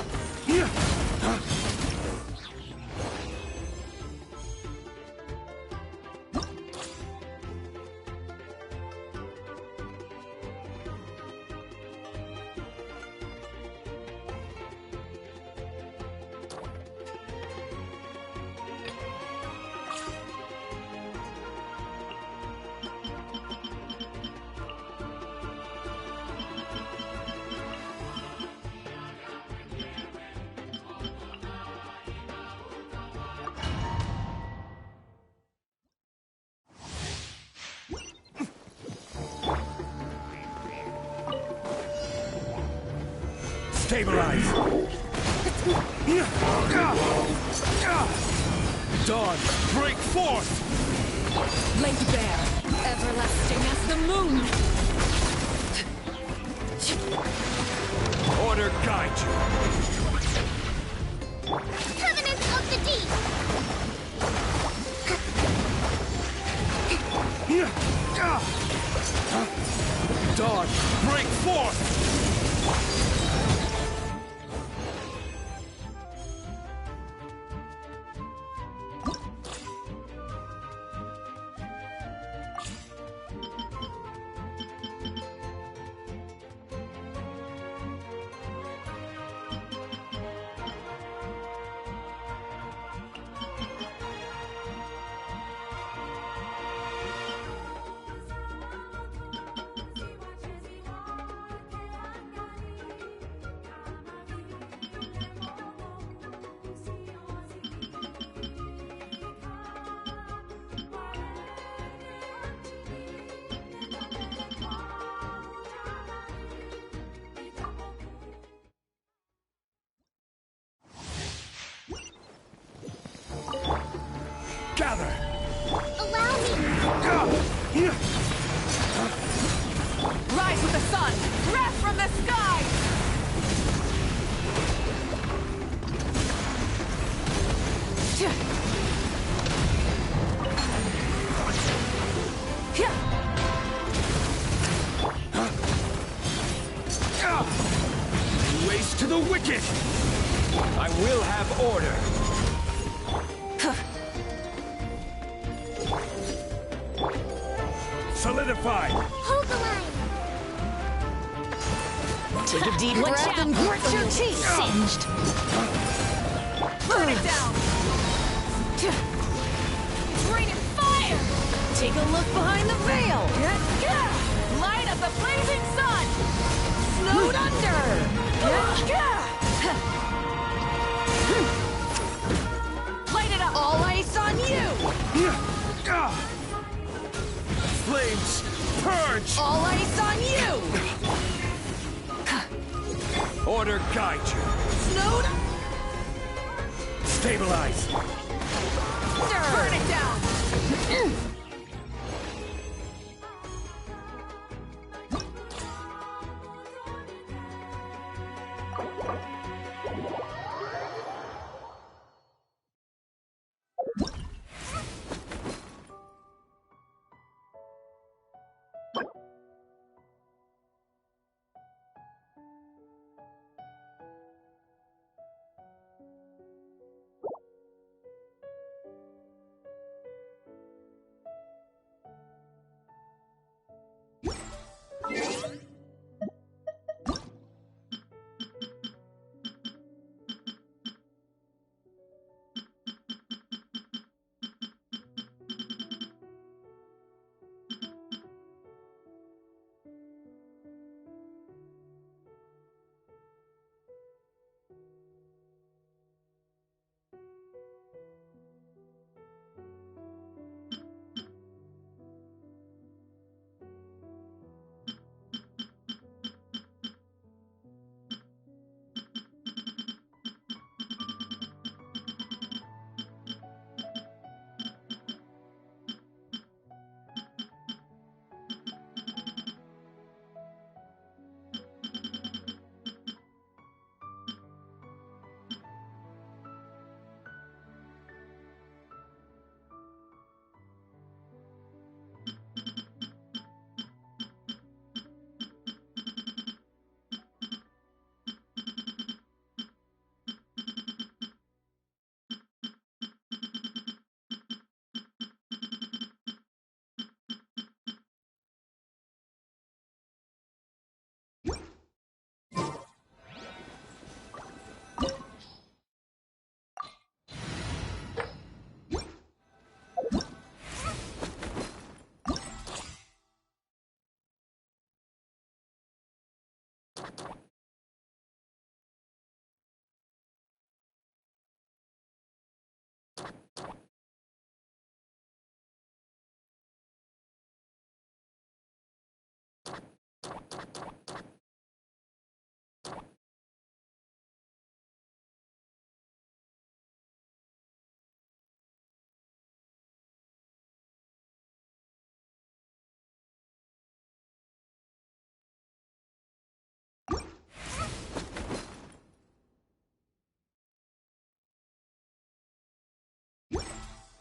Speaker 17: Stabilize! Dawn, break forth!
Speaker 14: Laid bare, everlasting as the moon.
Speaker 17: Order guide you.
Speaker 1: Covenant of the Deep!
Speaker 17: Dawn, break forth! Gather!
Speaker 1: Allow me!
Speaker 14: Rise with the sun! Breath from the sky!
Speaker 17: Waste to the wicked! I will have order! Solidify!
Speaker 1: Hold the line!
Speaker 14: Take a deep breath and grit your teeth! Singed! Burn it down! It's raining fire! Take a look behind the veil! Light up the blazing sun! Snowed under! Light it up! All ice on you!
Speaker 17: Flames, purge!
Speaker 14: All ice on you!
Speaker 17: Order guide you.
Speaker 14: Snowed...
Speaker 17: Stabilize.
Speaker 14: Burn it down!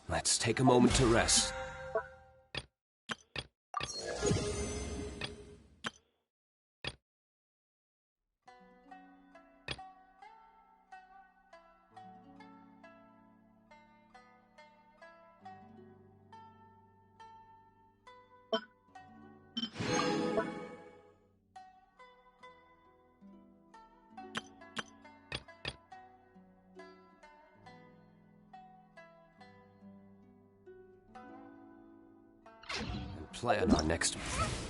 Speaker 18: Let's take a moment to rest. Plan our next move.